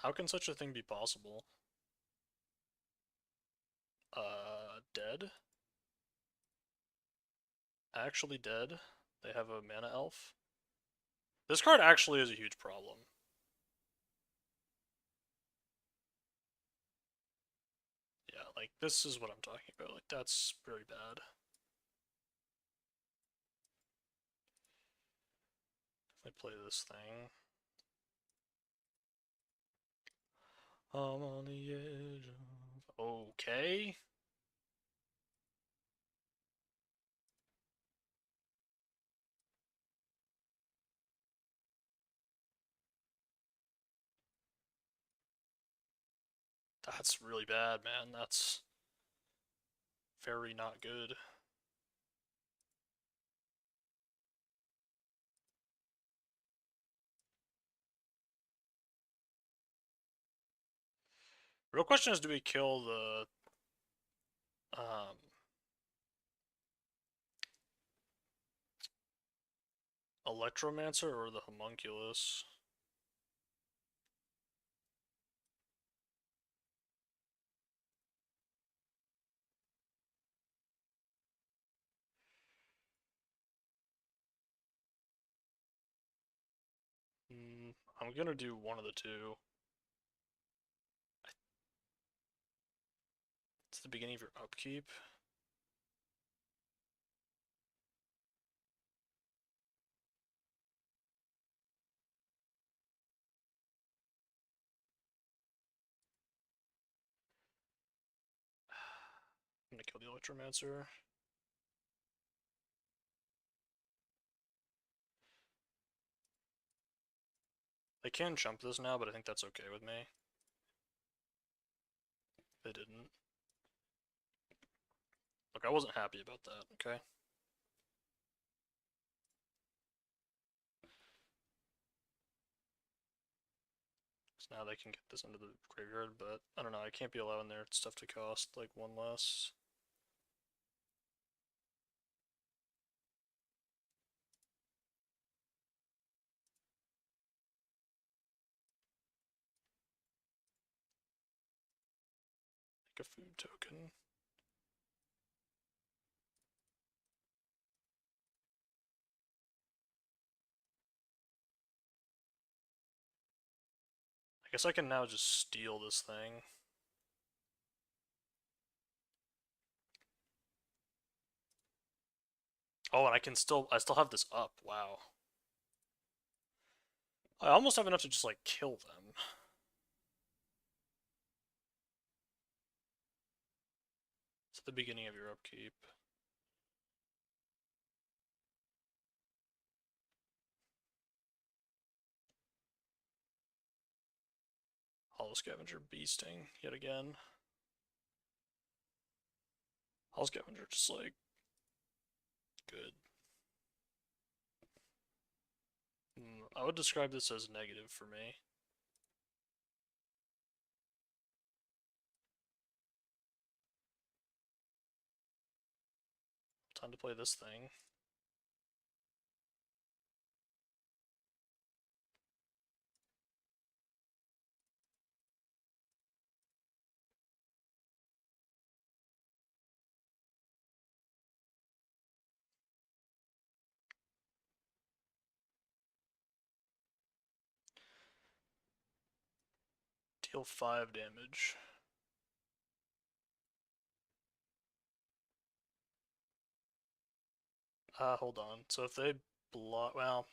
[SPEAKER 1] How can such a thing be possible? Dead? Actually dead? They have a mana elf? This card actually is a huge problem. Yeah, like, this is what I'm talking about. Like, that's very bad. If I play this thing. I'm on the edge of... Okay. That's really bad, man. That's very not good. Real question is, do we kill the Electromancer or the Homunculus? I'm gonna do one of the two. It's the beginning of your upkeep. I'm gonna kill the Electromancer. They can chump this now, but I think that's okay with me. They didn't. Look, I wasn't happy about that, okay? So now they can get this into the graveyard, but I don't know, I can't be allowing their stuff to cost like one less. Like a food token. I guess I can now just steal this thing. Oh, and I still have this up. Wow. I almost have enough to just like kill them. It's at the beginning of your upkeep. Hollow Scavenger beasting yet again. Hollow Scavenger just like good. I would describe this as negative for me. Time to play this thing. Deal 5 damage. Hold on. So if they block, well,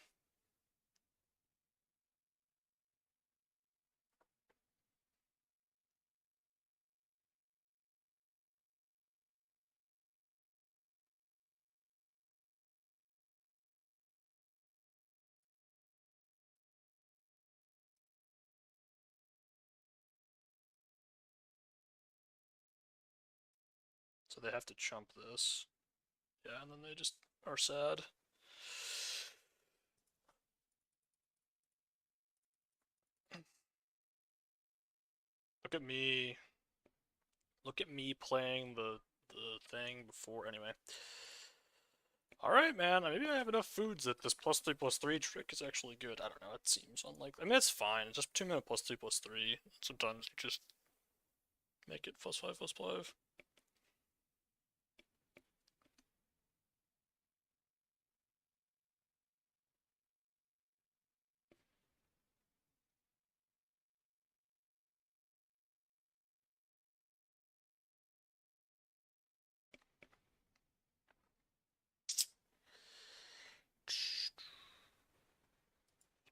[SPEAKER 1] so they have to chump this. Yeah, and then they just are sad. Look at me. Look at me playing the thing before. Anyway. Alright, man. Maybe I have enough foods that this +3/+3 trick is actually good. I don't know. It seems unlikely. I mean, it's fine. It's just 2-mana +3/+3. Sometimes you just make it +5/+5.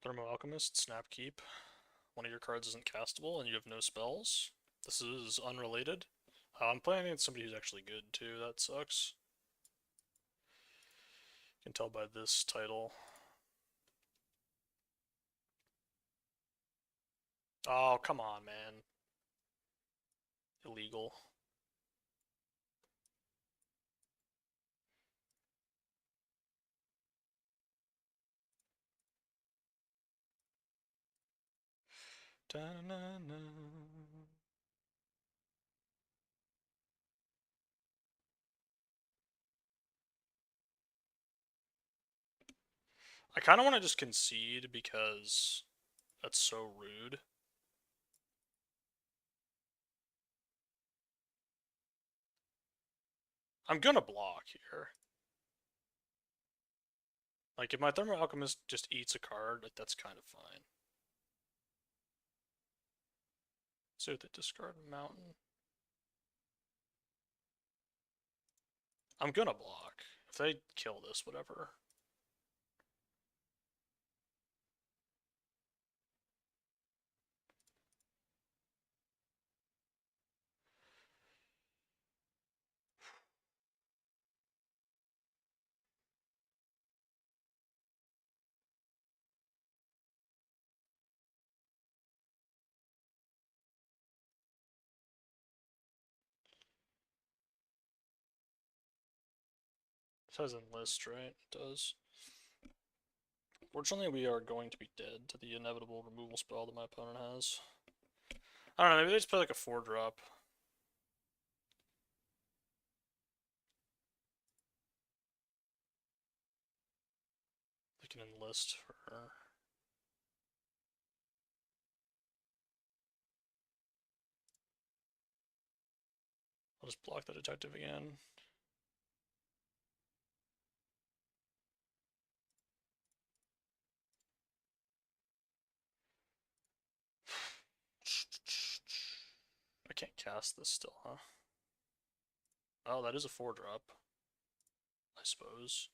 [SPEAKER 1] Thermo Alchemist, Snap Keep. One of your cards isn't castable and you have no spells. This is unrelated. I'm playing against somebody who's actually good too. That sucks. You can tell by this title. Oh, come on, man. Illegal. Da-na-na. I kind of want to just concede because that's so rude. I'm gonna block here. Like, if my Thermo Alchemist just eats a card, like, that's kind of fine. So they discard Mountain. I'm gonna block. If they kill this, whatever. It says enlist, right? It does. Fortunately, we are going to be dead to the inevitable removal spell that my opponent has. I don't know, maybe they just play like a 4-drop. They can enlist for... I'll just block the detective again. I can't cast this still, huh? Oh, that is a 4-drop. I suppose.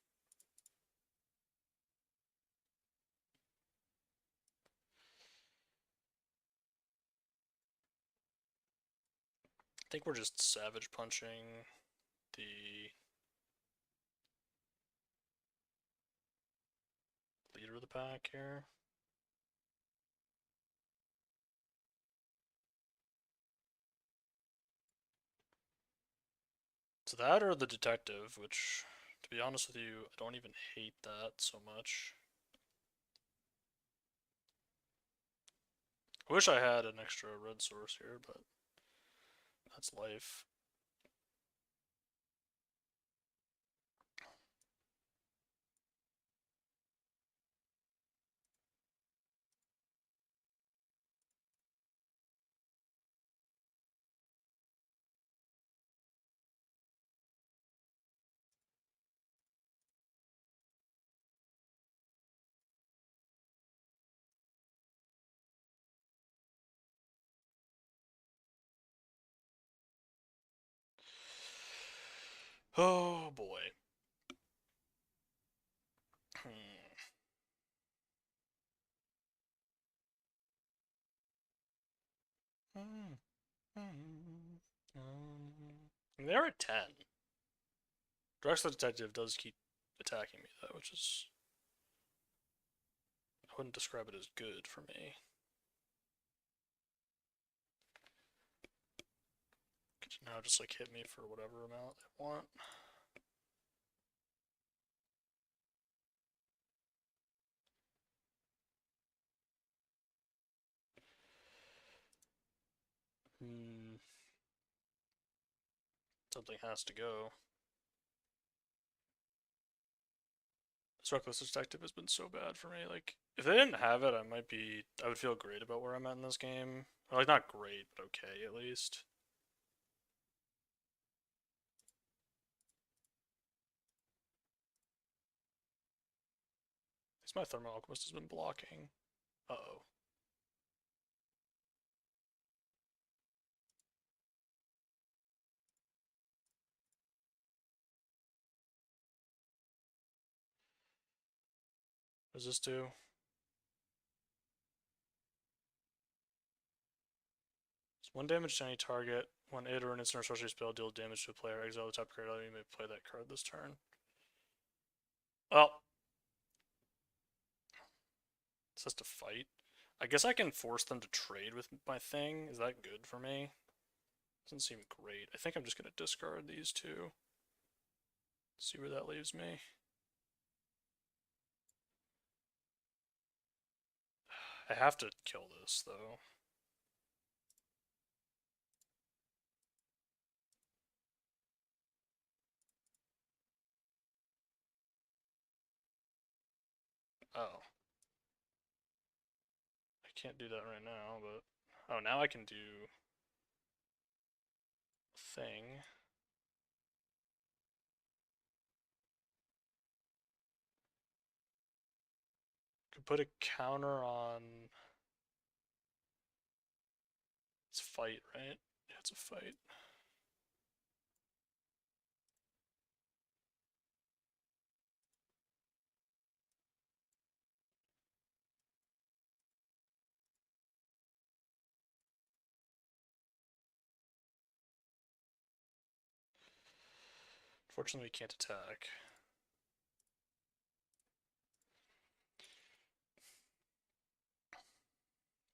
[SPEAKER 1] I think we're just savage punching the leader of the pack here. So that or the detective, which, to be honest with you, I don't even hate that so much. I wish I had an extra red source here, but that's life. Oh boy. They're at 10. Drexler Detective does keep attacking me though, which is, I wouldn't describe it as good for me. Could you now just like hit me for whatever amount they want? Something has to go. This Reckless Detective has been so bad for me. Like, if they didn't have it, I would feel great about where I'm at in this game. Or, like, not great, but okay at least. At least my Thermal Alchemist has been blocking. Uh-oh. What does this do? It's 1 damage to any target. When it or an instant or sorcery spell deals damage to a player, exile the top card. You may play that card this turn. Well, it's just a fight. I guess I can force them to trade with my thing. Is that good for me? Doesn't seem great. I think I'm just going to discard these two. See where that leaves me. I have to kill this, though. Oh. I can't do that right now, but... Oh, now I can do... thing. Could put a counter on... It's fight, right? Yeah, it's a fight. Unfortunately, we can't attack.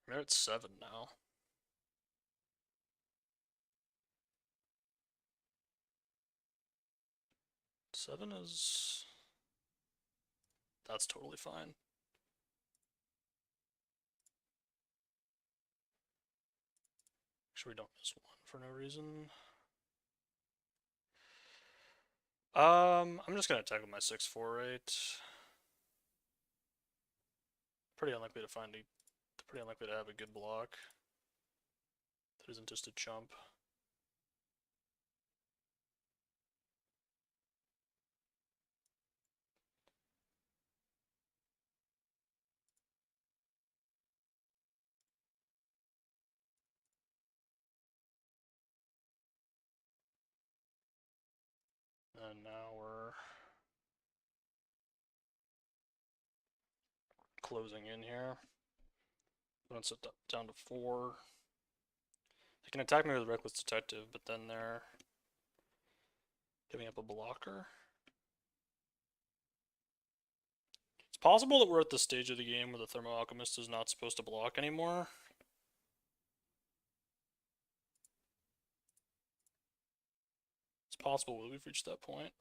[SPEAKER 1] We're at 7 now. Seven is... That's totally fine. Make sure we don't miss one for no reason. I'm just gonna attack with my 6/4 rate. Pretty unlikely to find a... Pretty unlikely to have a good block. That isn't just a jump. And now we're closing in here. Once it down to 4. They can attack me with Reckless Detective, but then they're giving up a blocker. It's possible that we're at the stage of the game where the Thermo Alchemist is not supposed to block anymore. It's possible that we've reached that point.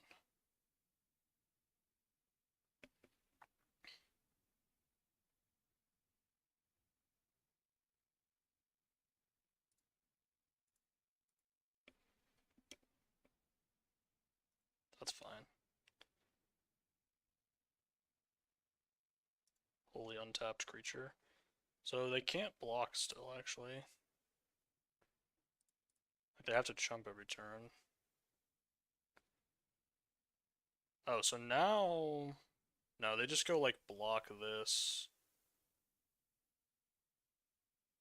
[SPEAKER 1] That's fine. Wholly untapped creature. So they can't block still, actually. They have to chump every turn. Oh, so now... No, they just go, like, block this.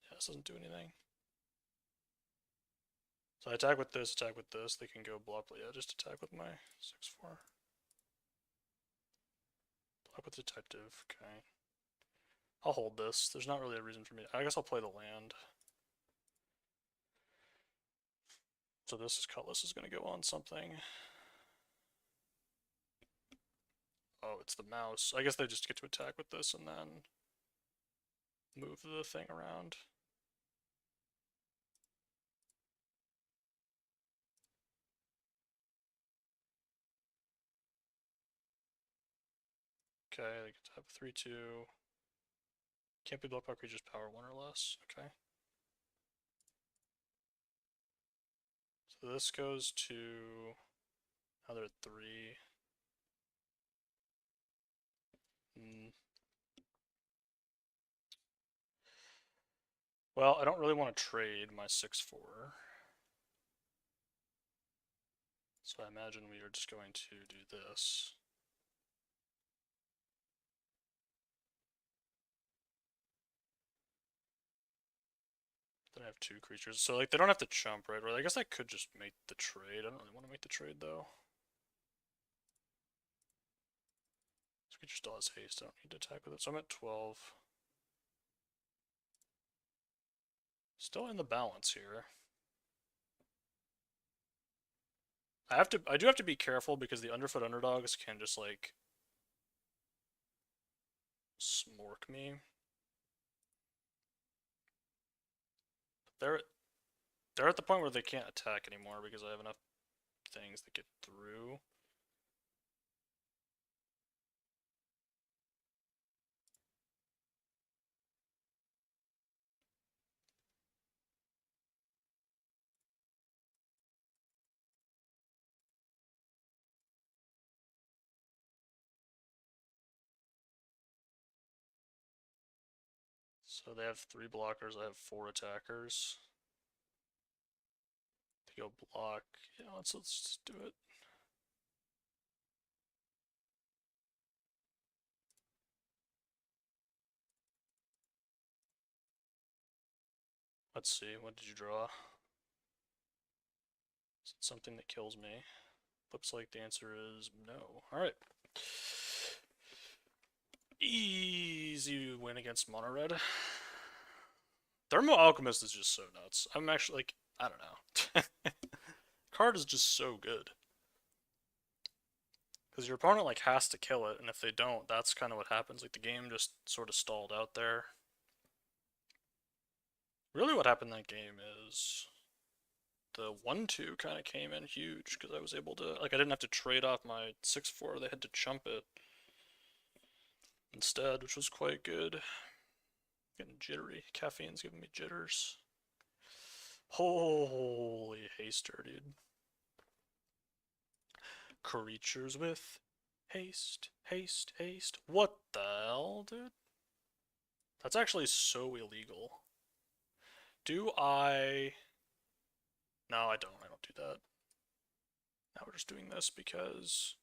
[SPEAKER 1] Yeah, this doesn't do anything. So I attack with this, they can go block, but yeah, just attack with my 6/4. Block with detective, okay. I'll hold this. There's not really a reason for me. I guess I'll play the land. So this Cutlass is going to go on something. Oh, it's the mouse. I guess they just get to attack with this and then move the thing around. Okay, they get to have 3/2. Can't be blocked by creatures power 1 or less. Okay. So this goes to another 3. Well, I don't really want to trade my 6/4. So I imagine we are just going to do this. Then I have 2 creatures. So like they don't have to chump, right? Or I guess I could just make the trade. I don't really want to make the trade though. This creature still has haste. I don't need to attack with it. So I'm at 12. Still in the balance here. I do have to be careful because the underfoot underdogs can just like smork me. They're at the point where they can't attack anymore because I have enough things that get through. So they have 3 blockers, I have 4 attackers. They go block. Yeah, let's just do it. Let's see, what did you draw? Is it something that kills me? Looks like the answer is no. Alright. Easy win against Mono Red. Thermo Alchemist is just so nuts. I'm actually like, I don't know. Card is just so good. Because your opponent like has to kill it, and if they don't, that's kind of what happens. Like the game just sort of stalled out there. Really what happened in that game is the 1/2 kind of came in huge because I was able to, like I didn't have to trade off my 6/4, they had to chump it instead, which was quite good. Getting jittery. Caffeine's giving me jitters. Holy haster, dude. Creatures with haste, haste, haste. What the hell, dude? That's actually so illegal. Do I... No, I don't. I don't do that. Now we're just doing this because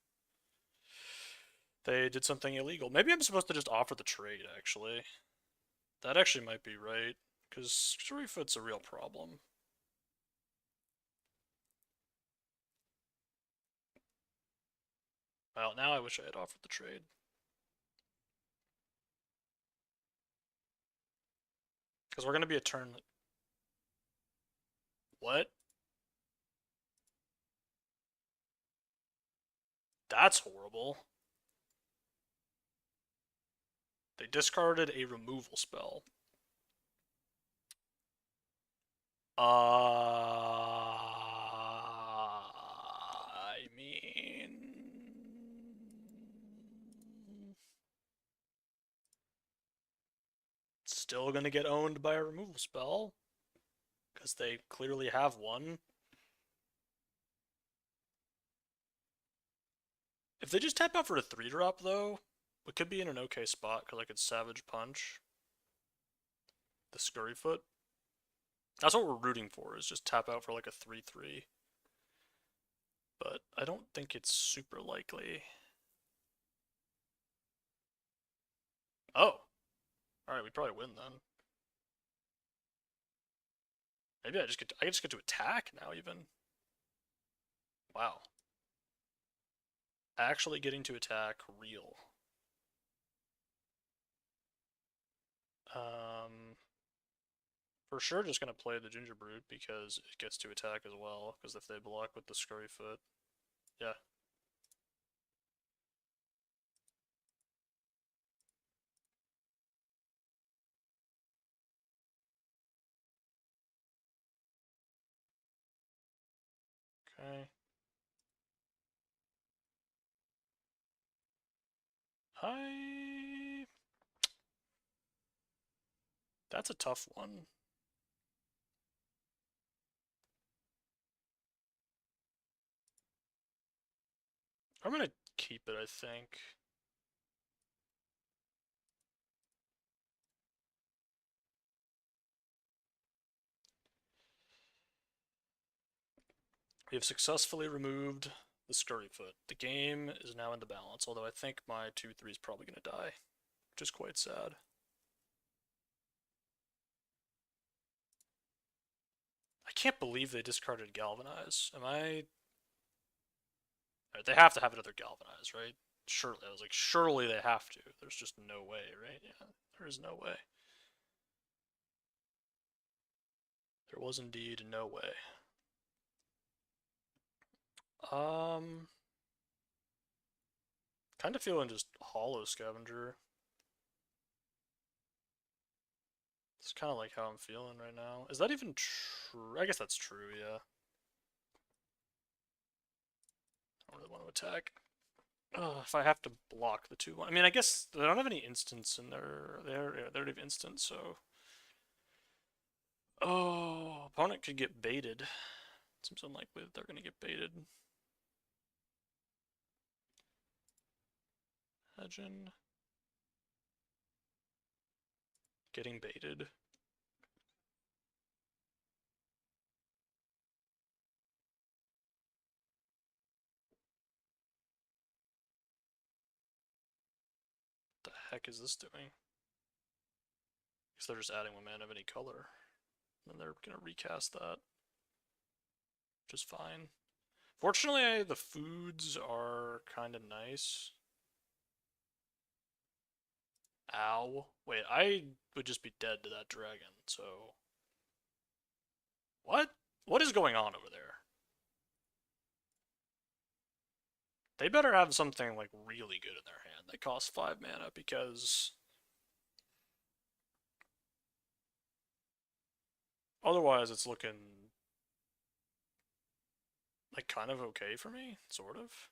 [SPEAKER 1] they did something illegal. Maybe I'm supposed to just offer the trade, actually. That actually might be right, because 3-foot's a real problem. Well, now I wish I had offered the trade. Because we're going to be a turn... What? That's horrible. They discarded a removal spell. I mean... Still gonna get owned by a removal spell. Because they clearly have one. If they just tap out for a 3-drop, though, we could be in an okay spot, because I could Savage Punch the Scurryfoot. That's what we're rooting for, is just tap out for like a 3/3. But I don't think it's super likely. Oh! Alright, we probably win then. Maybe I just get to attack now even. Wow. Actually getting to attack real. For sure just gonna play the Gingerbrute because it gets to attack as well, because if they block with the Scurryfoot. Yeah. Okay. That's a tough one. I'm gonna keep it, I think. We have successfully removed the Scurryfoot. The game is now in the balance, although I think my 2-3 is probably gonna die, which is quite sad. I can't believe they discarded Galvanize. Am I... They have to have another Galvanize, right? Surely. I was like, surely they have to. There's just no way, right? Yeah, there is no way. There was indeed no way. Kind of feeling just Hollow Scavenger. It's kind of like how I'm feeling right now. Is that even true? I guess that's true, yeah. I don't really want to attack. If I have to block the 2-1. I mean, I guess they don't have any instants in there. They already have instants, so... Oh, opponent could get baited. Seems unlikely that they're going to get baited. Imagine getting baited. What the heck is this doing? Because they're just adding 1 mana of any color. And they're going to recast that. Which is fine. Fortunately, the foods are kind of nice. Ow. Wait, I would just be dead to that dragon, so... What? What is going on over there? They better have something, like, really good in their hand that costs 5 mana, because... Otherwise, it's looking... like, kind of okay for me, sort of.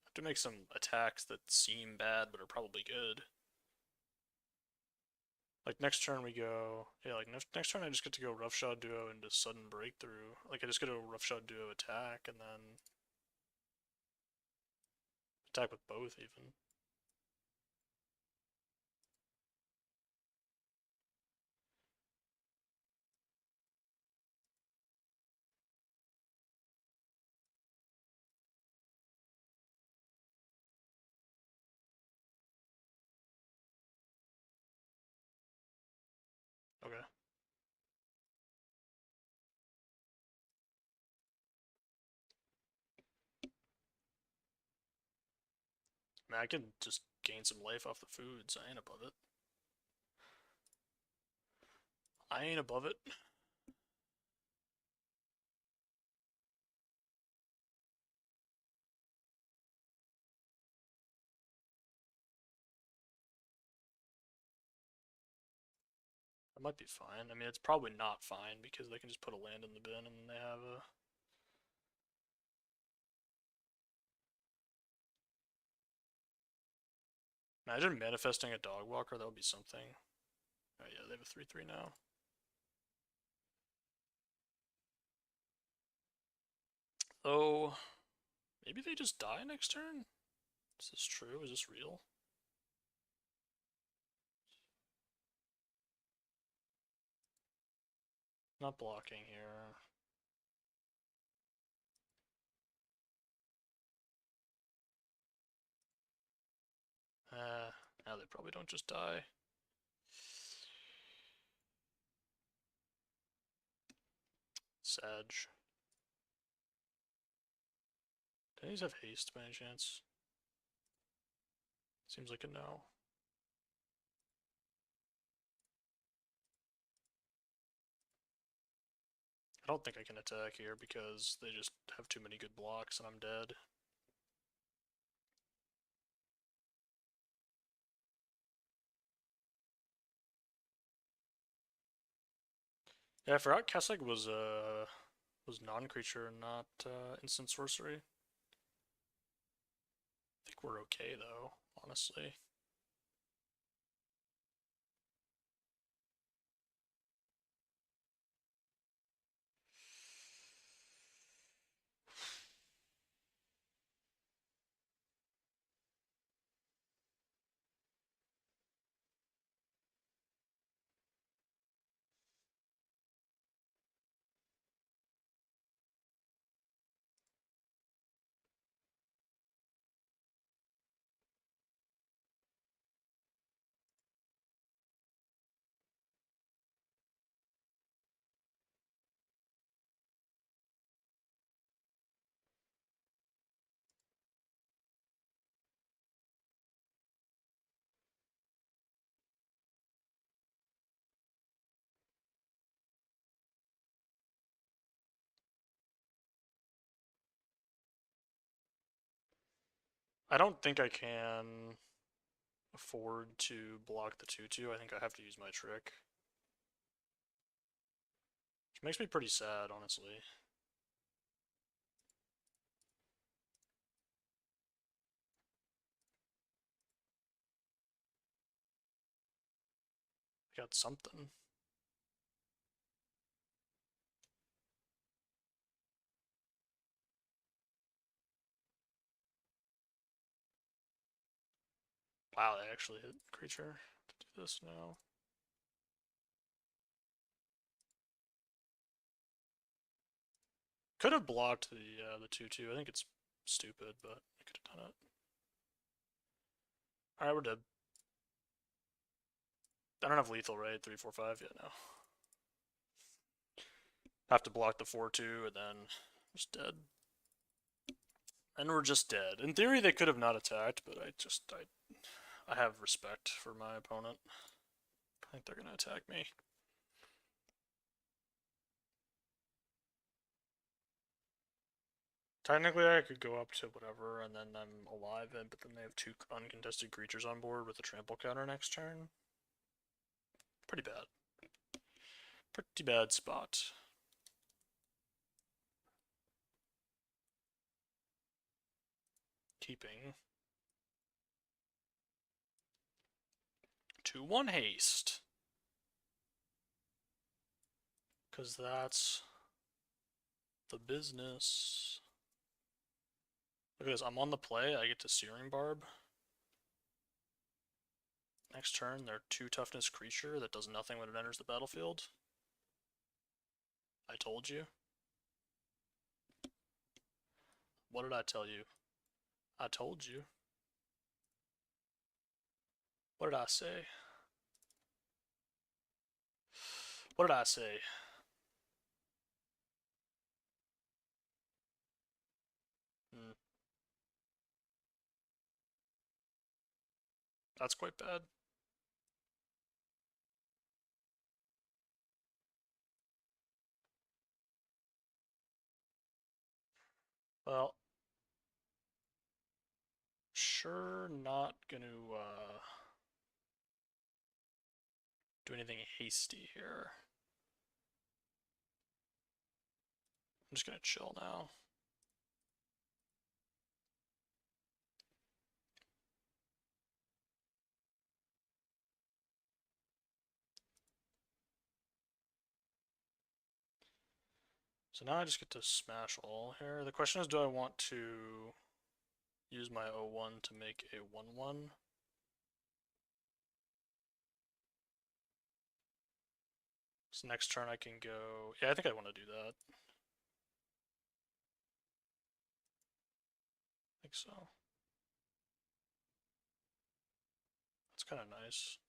[SPEAKER 1] I have to make some attacks that seem bad, but are probably good. Like, next turn we go... Yeah, like, next turn I just get to go Roughshod Duo into Sudden Breakthrough. Like, I just get a Roughshod Duo attack, and then... attack with both, even. Okay. I mean, I can just gain some life off the foods. I ain't above it. I ain't above it. That might be fine. I mean, it's probably not fine because they can just put a land in the bin and they have a... Imagine manifesting a dog walker, that would be something. Oh yeah, they have a 3-3 now. Oh, maybe they just die next turn? Is this true? Is this real? Not blocking here. Now they probably don't just die. Sedge. Do these have haste by any chance? Seems like a no. I don't think I can attack here because they just have too many good blocks and I'm dead. Yeah, I forgot Kessig was non-creature and not instant sorcery. I think we're okay though, honestly. I don't think I can afford to block the 2/2. I think I have to use my trick. Which makes me pretty sad, honestly. I got something. Wow, they actually hit creature to do this now. Could have blocked the 2/2. I think it's stupid, but I could have done it. Alright, we're dead. I don't have lethal, right? 3, 4, 5? Yeah, no. Have to block the 4/2 and then just dead. And we're just dead. In theory, they could have not attacked, but I have respect for my opponent. I think they're gonna attack me. Technically, I could go up to whatever, and then I'm alive, but then they have 2 uncontested creatures on board with a trample counter next turn. Pretty bad. Pretty bad spot. Keeping. 2/1 haste. Because that's the business. Look at this, I'm on the play, I get to Searing Barb. Next turn, they're 2 toughness creature that does nothing when it enters the battlefield. I told you. What did I tell you? I told you. What did I say? What did I say? That's quite bad. Well, sure not gonna do anything hasty here. I'm just gonna chill now. So now I just get to smash all here. The question is, do I want to use my 0/1 to make a 1/1? So next turn I can go... Yeah, I think I want to do that. I think so. That's kind of nice.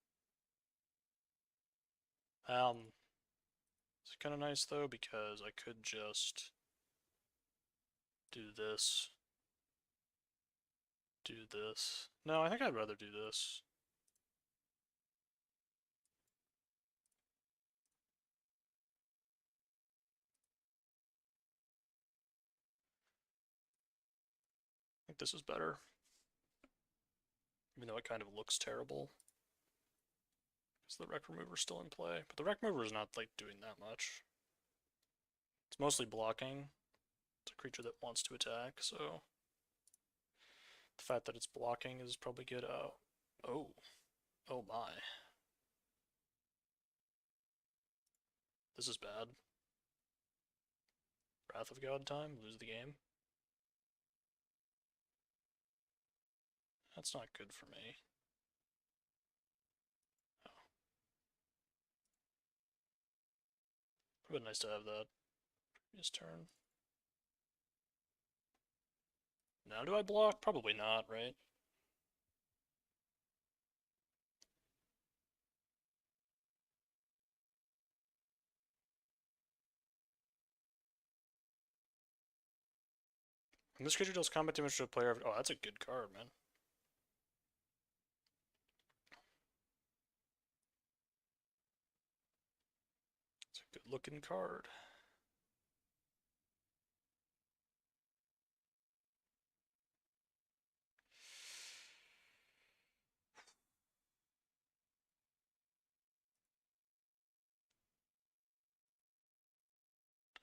[SPEAKER 1] It's kind of nice though because I could just do this. Do this. No, I think I'd rather do this. I think this is better. Even though it kind of looks terrible. Because the Wreck Remover's still in play. But the Wreck Remover is not like doing that much. It's mostly blocking. It's a creature that wants to attack, so the fact that it's blocking is probably good. Oh my. This is bad. Wrath of God time, lose the game. That's not good for me. Oh. Would have been nice to have that previous turn. Now do I block? Probably not, right? And this creature deals combat damage to a player. Oh, that's a good card, man. It's a good looking card.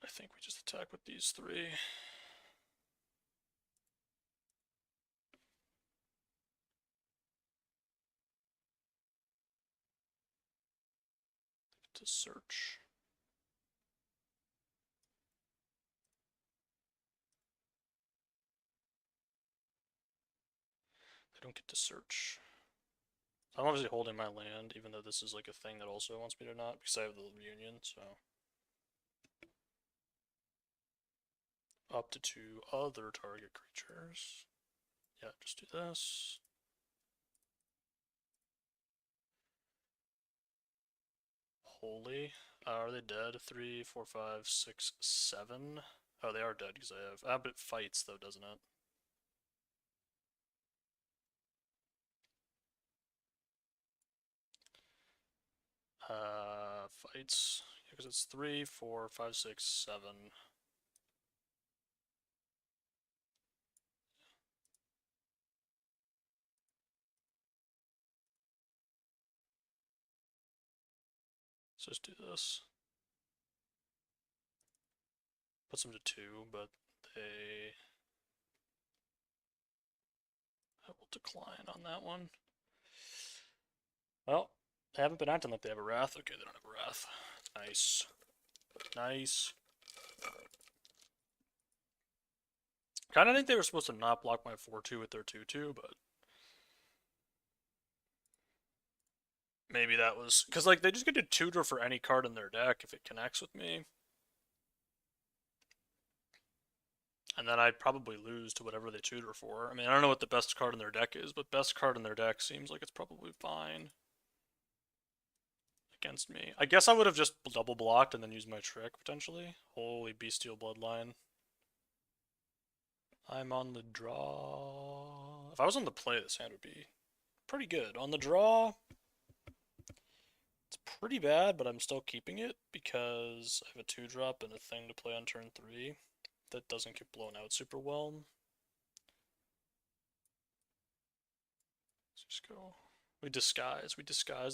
[SPEAKER 1] I think we just attack with these three. To search. They don't get to search. I'm obviously holding my land, even though this is like a thing that also wants me to not, because I have the reunion, so. Up to 2 other target creatures. Yeah, just do this. Holy. Are they dead? 3, 4, 5, 6, 7. Oh, they are dead because I have. Ah, but it fights though, doesn't it? Fights. Because it's 3, 4, 5, 6, 7. Let's just do this. Puts them to 2, but they. I will decline on that one. Well, they haven't been acting like they have a Wrath. Okay, they don't have a Wrath. Nice. Nice. Kind of think they were supposed to not block my 4-2 with their 2-2, but maybe that was because like they just get to tutor for any card in their deck if it connects with me, and then I'd probably lose to whatever they tutor for. I mean, I don't know what the best card in their deck is, but best card in their deck seems like it's probably fine against me. I guess I would have just double blocked and then used my trick potentially. Holy bestial bloodline. I'm on the draw. If I was on the play, this hand would be pretty good. On the draw, it's pretty bad, but I'm still keeping it because I have a 2-drop and a thing to play on turn 3 that doesn't get blown out super well. Let's just go. We disguise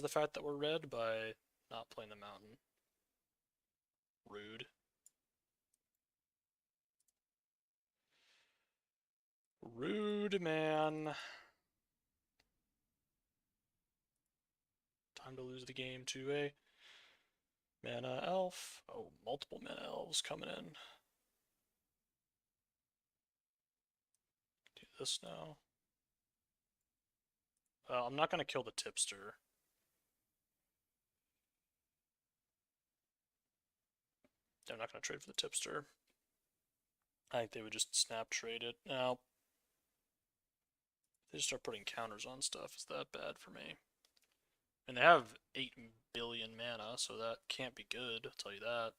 [SPEAKER 1] the fact that we're red by not playing the mountain. Rude. Rude, man. Time to lose the game to a mana elf. Oh, multiple mana elves coming in. Do this now. I'm not going to kill the tipster. They're not going to trade for the tipster. I think they would just snap trade it. Now, they just start putting counters on stuff. Is that bad for me? And they have 8 billion mana, so that can't be good, I'll tell you that.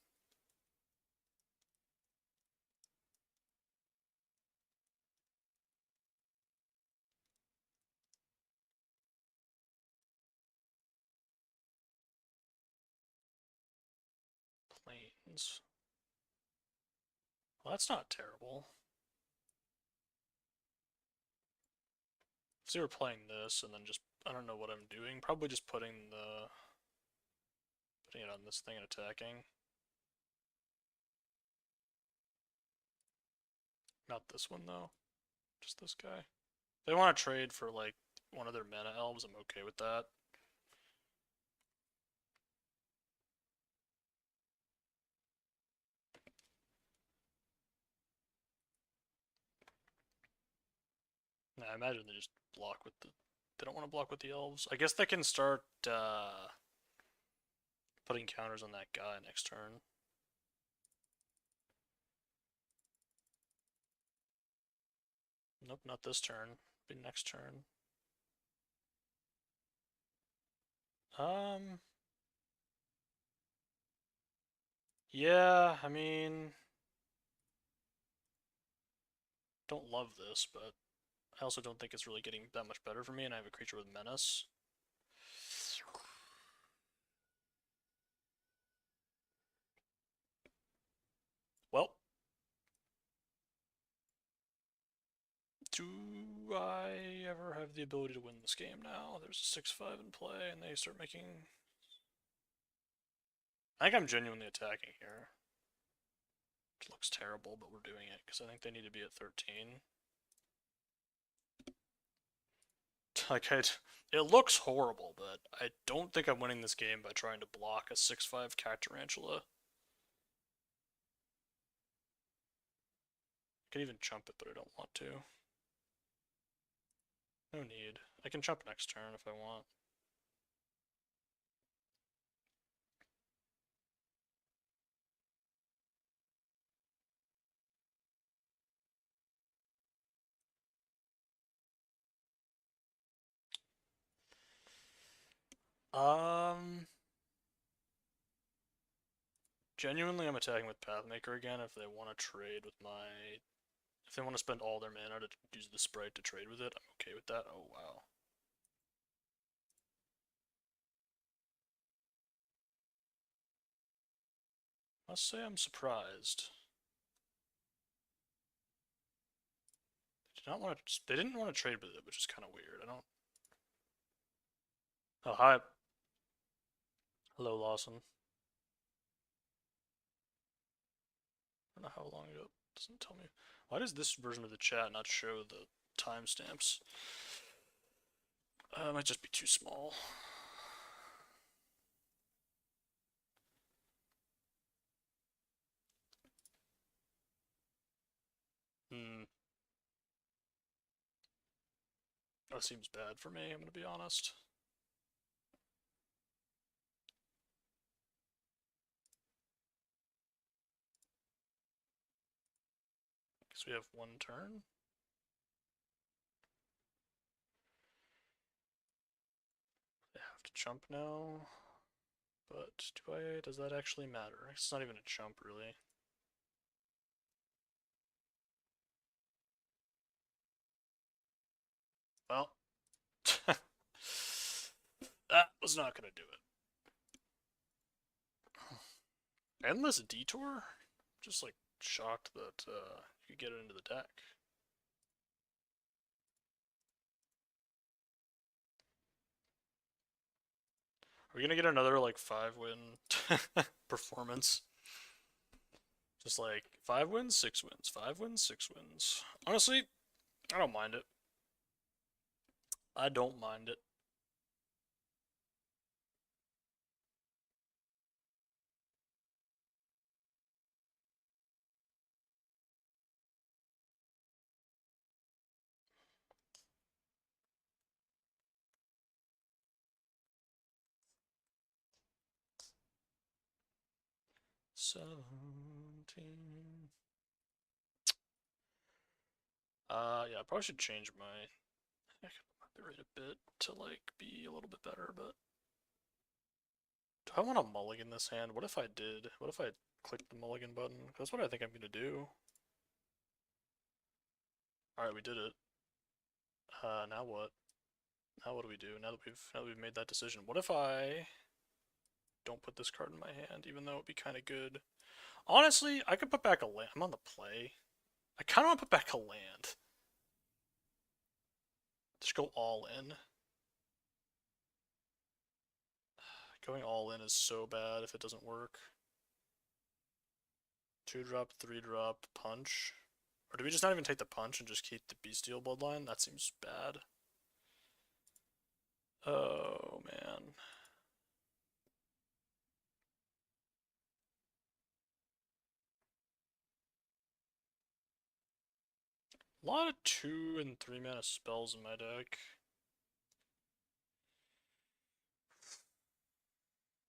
[SPEAKER 1] Planes. Well, that's not terrible. If they were playing this and then just, I don't know what I'm doing, probably just putting it on this thing and attacking. Not this one though, just this guy. If they want to trade for like one of their mana elves, I'm okay with that. I imagine they just block with the. They don't want to block with the elves. I guess they can start putting counters on that guy next turn. Nope, not this turn. Be next turn. Yeah, I mean, don't love this, but I also don't think it's really getting that much better for me, and I have a creature with menace. Well, do I ever have the ability to win this game now? There's a 6-5 in play, and they start making. I think I'm genuinely attacking here. It looks terrible, but we're doing it because I think they need to be at 13. Like, it looks horrible, but I don't think I'm winning this game by trying to block a 6-5 Cat Tarantula. I could even chump it, but I don't want to. No need. I can chump next turn if I want. Genuinely, I'm attacking with Pathmaker again if they want to trade with my. If they want to spend all their mana to use the sprite to trade with it, I'm okay with that. Oh, wow. Must say I'm surprised. They didn't want to trade with it, which is kind of weird. I don't. Oh, hi. Hello, Lawson. I don't know how long ago. It doesn't tell me. Why does this version of the chat not show the timestamps? It might just be too small. Hmm. That seems bad for me, I'm gonna be honest. Because we have one turn. They have to chump now. But does that actually matter? It's not even a chump, really. Well, that was not gonna do it. Endless Detour? Just like shocked that you could get it into the deck. Are we gonna get another like 5-win performance? Just like 5 wins, 6 wins, 5 wins, 6 wins. Honestly, I don't mind it. I don't mind it. Yeah, I probably should change my rate a bit to like be a little bit better, but Do I want to mulligan this hand? What if I did? What if I clicked the mulligan button? That's what I think I'm gonna do. Alright, we did it. Now what? Now what do we do? Now that we've made that decision. What if I don't put this card in my hand, even though it'd be kind of good? Honestly, I could put back a land. I'm on the play. I kind of want to put back a land. Just go all in. Going all in is so bad if it doesn't work. 2-drop, 3-drop, punch. Or do we just not even take the punch and just keep the Bestial Bloodline? That seems bad. Oh, man. A lot of 2 and 3 mana spells in my deck.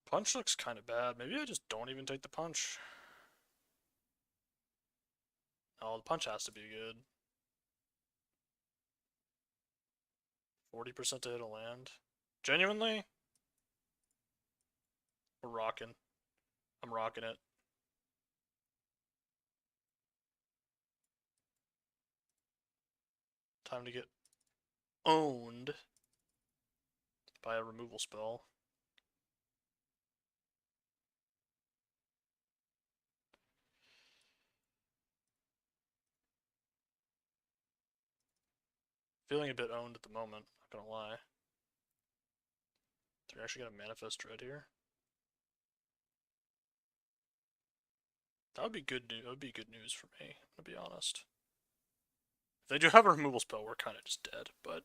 [SPEAKER 1] Punch looks kind of bad. Maybe I just don't even take the punch. Oh, the punch has to be good. 40% to hit a land. Genuinely? We're rocking. I'm rocking it. Time to get owned by a removal spell. Feeling a bit owned at the moment, not gonna lie. They're actually gonna manifest Dread here. That would be good news. That would be good news for me, to be honest. If they do have a removal spell, we're kind of just dead, but...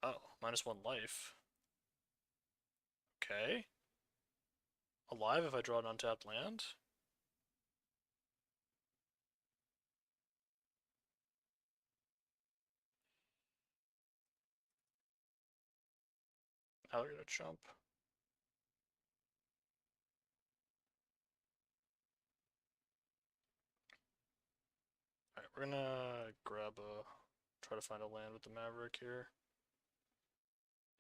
[SPEAKER 1] Oh, -1 life. Okay. Alive if I draw an untapped land? Now they're gonna jump. Alright, we're gonna try to find a land with the Maverick here.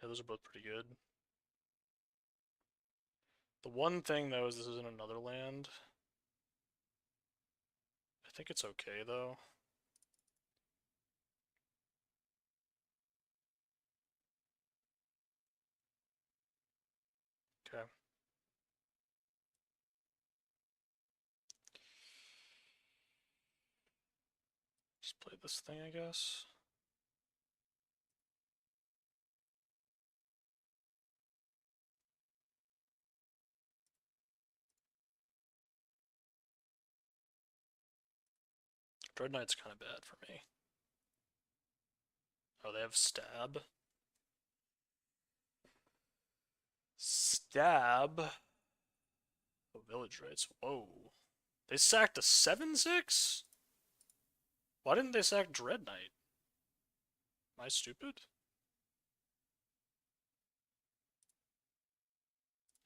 [SPEAKER 1] Yeah, those are both pretty good. The one thing though is this isn't another land. I think it's okay though. Okay. Just play this thing, I guess. Dread Knight's kind of bad for me. Oh, they have stab. Stab. Oh, village rights. Whoa. They sacked a 7/6? Why didn't they sack Dread Knight? Am I stupid?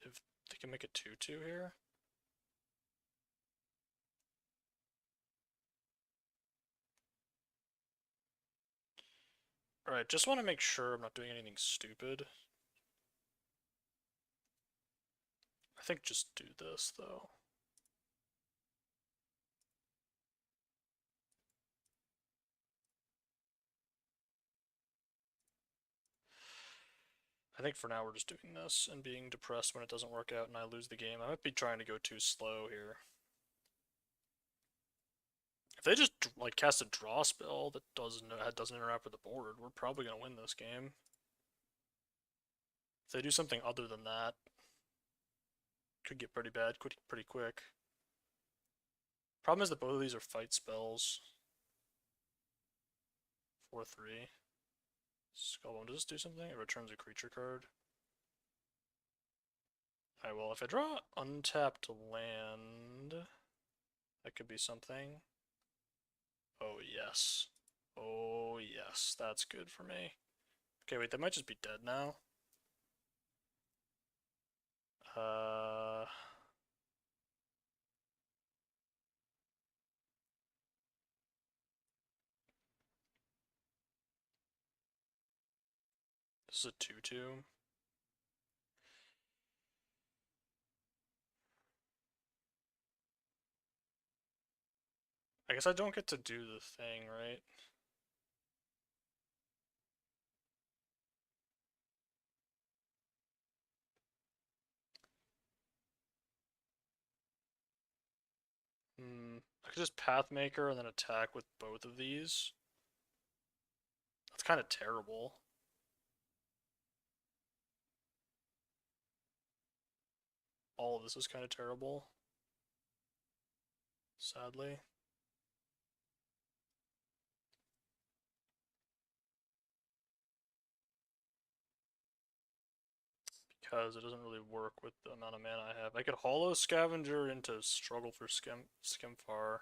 [SPEAKER 1] If they can make a 2/2 here? Alright, just want to make sure I'm not doing anything stupid. I think just do this, though. I think for now we're just doing this and being depressed when it doesn't work out and I lose the game. I might be trying to go too slow here. If they just like cast a draw spell that doesn't interact with the board, we're probably gonna win this game. If they do something other than that, could get pretty bad pretty quick. Problem is that both of these are fight spells. 4/3. Skullbone, does this do something? It returns a creature card. Alright, well, if I draw untapped land, that could be something. Oh, yes. Oh, yes. That's good for me. Okay, wait, they might just be dead now. This is a 2/2. I guess I don't get to do the thing, right? I could just Pathmaker and then attack with both of these. That's kind of terrible. All of this is kind of terrible. Sadly. Because it doesn't really work with the amount of mana I have. I could Hollow Scavenger into Struggle for Skimfar.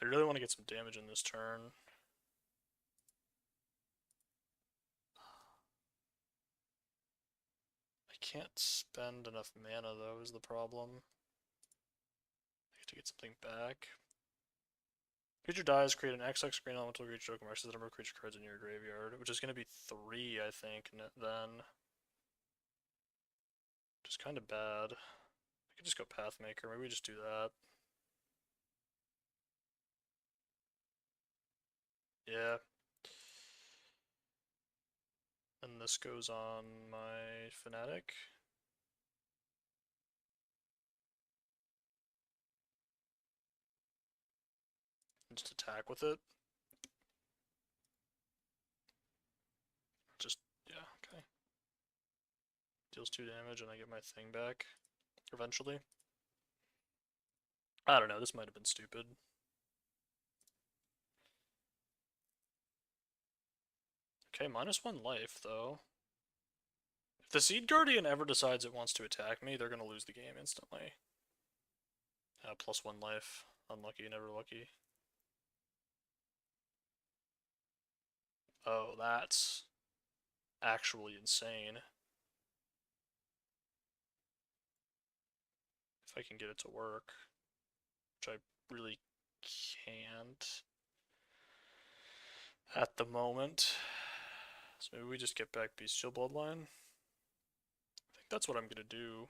[SPEAKER 1] I really want to get some damage in this turn. I can't spend enough mana though, is the problem. I get to get something back. Creature dies, create an XX green elemental creature token, marks the number of creature cards in your graveyard, which is going to be 3, I think, then. Which is kind of bad. I could just go Pathmaker, maybe we just do that. Yeah. And this goes on my Fnatic. And just attack with it. Just, yeah, okay. Deals 2 damage and I get my thing back. Eventually. I don't know, this might have been stupid. Okay, -1 life, though. If the Seed Guardian ever decides it wants to attack me, they're gonna lose the game instantly. +1 life. Unlucky, never lucky. Oh, that's actually insane. If I can get it to work. Which I really can't at the moment. So maybe we just get back Bestial Bloodline. I think that's what I'm gonna do.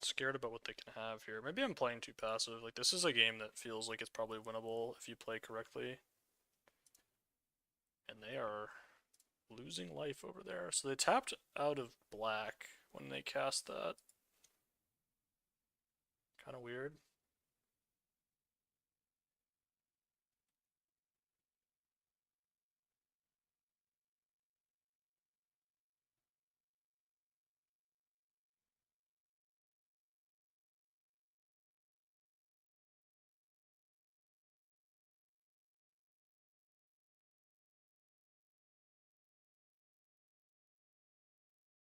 [SPEAKER 1] Scared about what they can have here. Maybe I'm playing too passive. Like, this is a game that feels like it's probably winnable if you play correctly. And they are losing life over there. So they tapped out of black when they cast that. Kind of weird.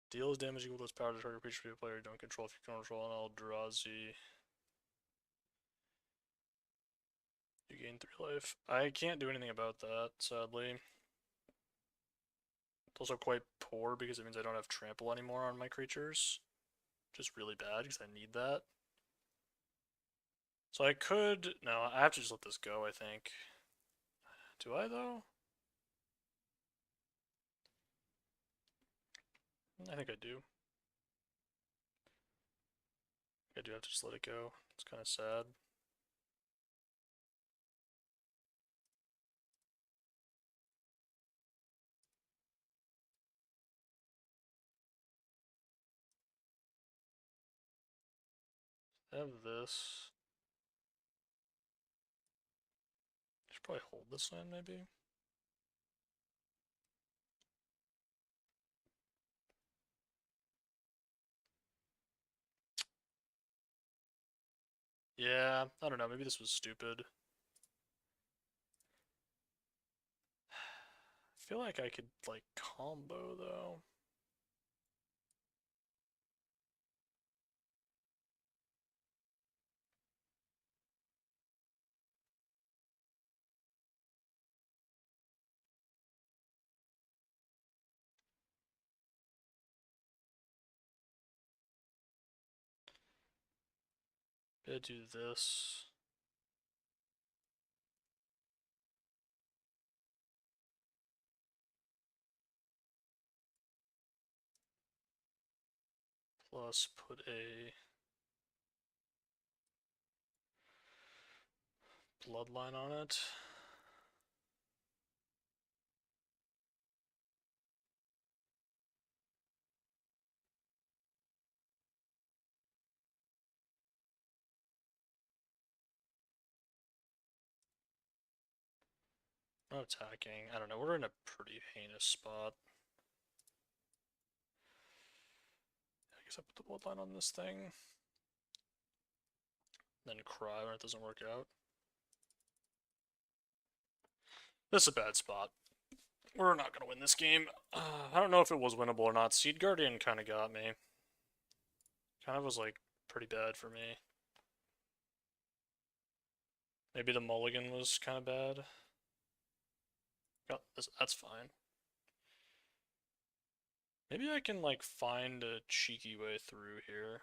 [SPEAKER 1] Deals damage equal to its power to target creature you player you don't control if you control an Eldrazi. You gain 3 life. I can't do anything about that, sadly. It's also quite poor because it means I don't have trample anymore on my creatures. Which is really bad because I need that. So I could... No, I have to just let this go, I think. Do I, though? I think I do. I do have to just let it go. It's kind of sad. I have this. I should probably hold this land, maybe. Yeah, I don't know. Maybe this was stupid. I feel like I could, like, combo, though. Gonna do this. plus put a bloodline on it. No attacking. I don't know. We're in a pretty heinous spot. I guess I put the bloodline on this thing. Then cry when it doesn't work out. This is a bad spot. We're not going to win this game. I don't know if it was winnable or not. Seed Guardian kind of got me. Kind of was like pretty bad for me. Maybe the mulligan was kind of bad. Got this, that's fine. Maybe I can like find a cheeky way through here.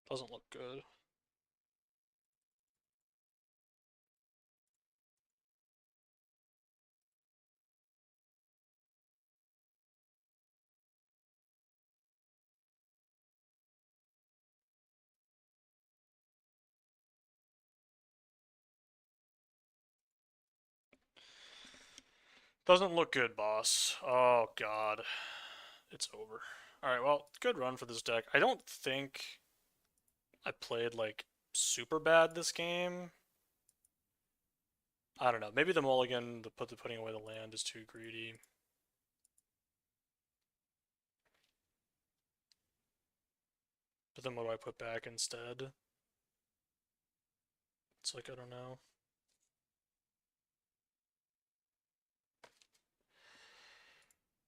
[SPEAKER 1] Doesn't look good. Doesn't look good, boss. Oh god. It's over. Alright, well, good run for this deck. I don't think I played like super bad this game. I don't know. Maybe the mulligan, putting away the land is too greedy. But then what do I put back instead? It's like, I don't know.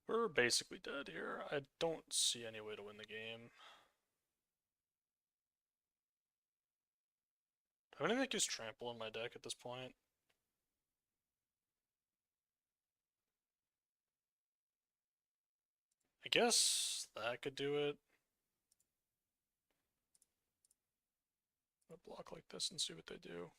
[SPEAKER 1] We're basically dead here. I don't see any way to win the game. Do I have anything that gives trample in my deck at this point? I guess that could do it. I'll block like this and see what they do.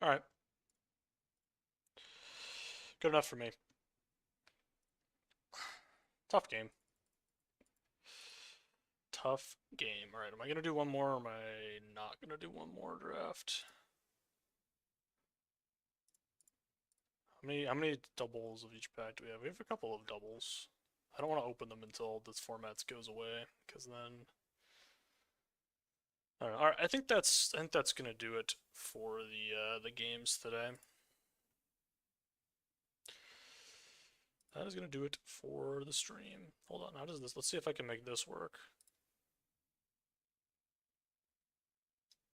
[SPEAKER 1] Alright. Good enough for me. Tough game. Tough game. Alright, am I gonna do one more or am I not gonna do one more draft? How many doubles of each pack do we have? We have a couple of doubles. I don't want to open them until this format goes away, because then I don't know. Alright, I think that's gonna do it for the games today. That is gonna do it for the stream. Hold on, how does this? Let's see if I can make this work.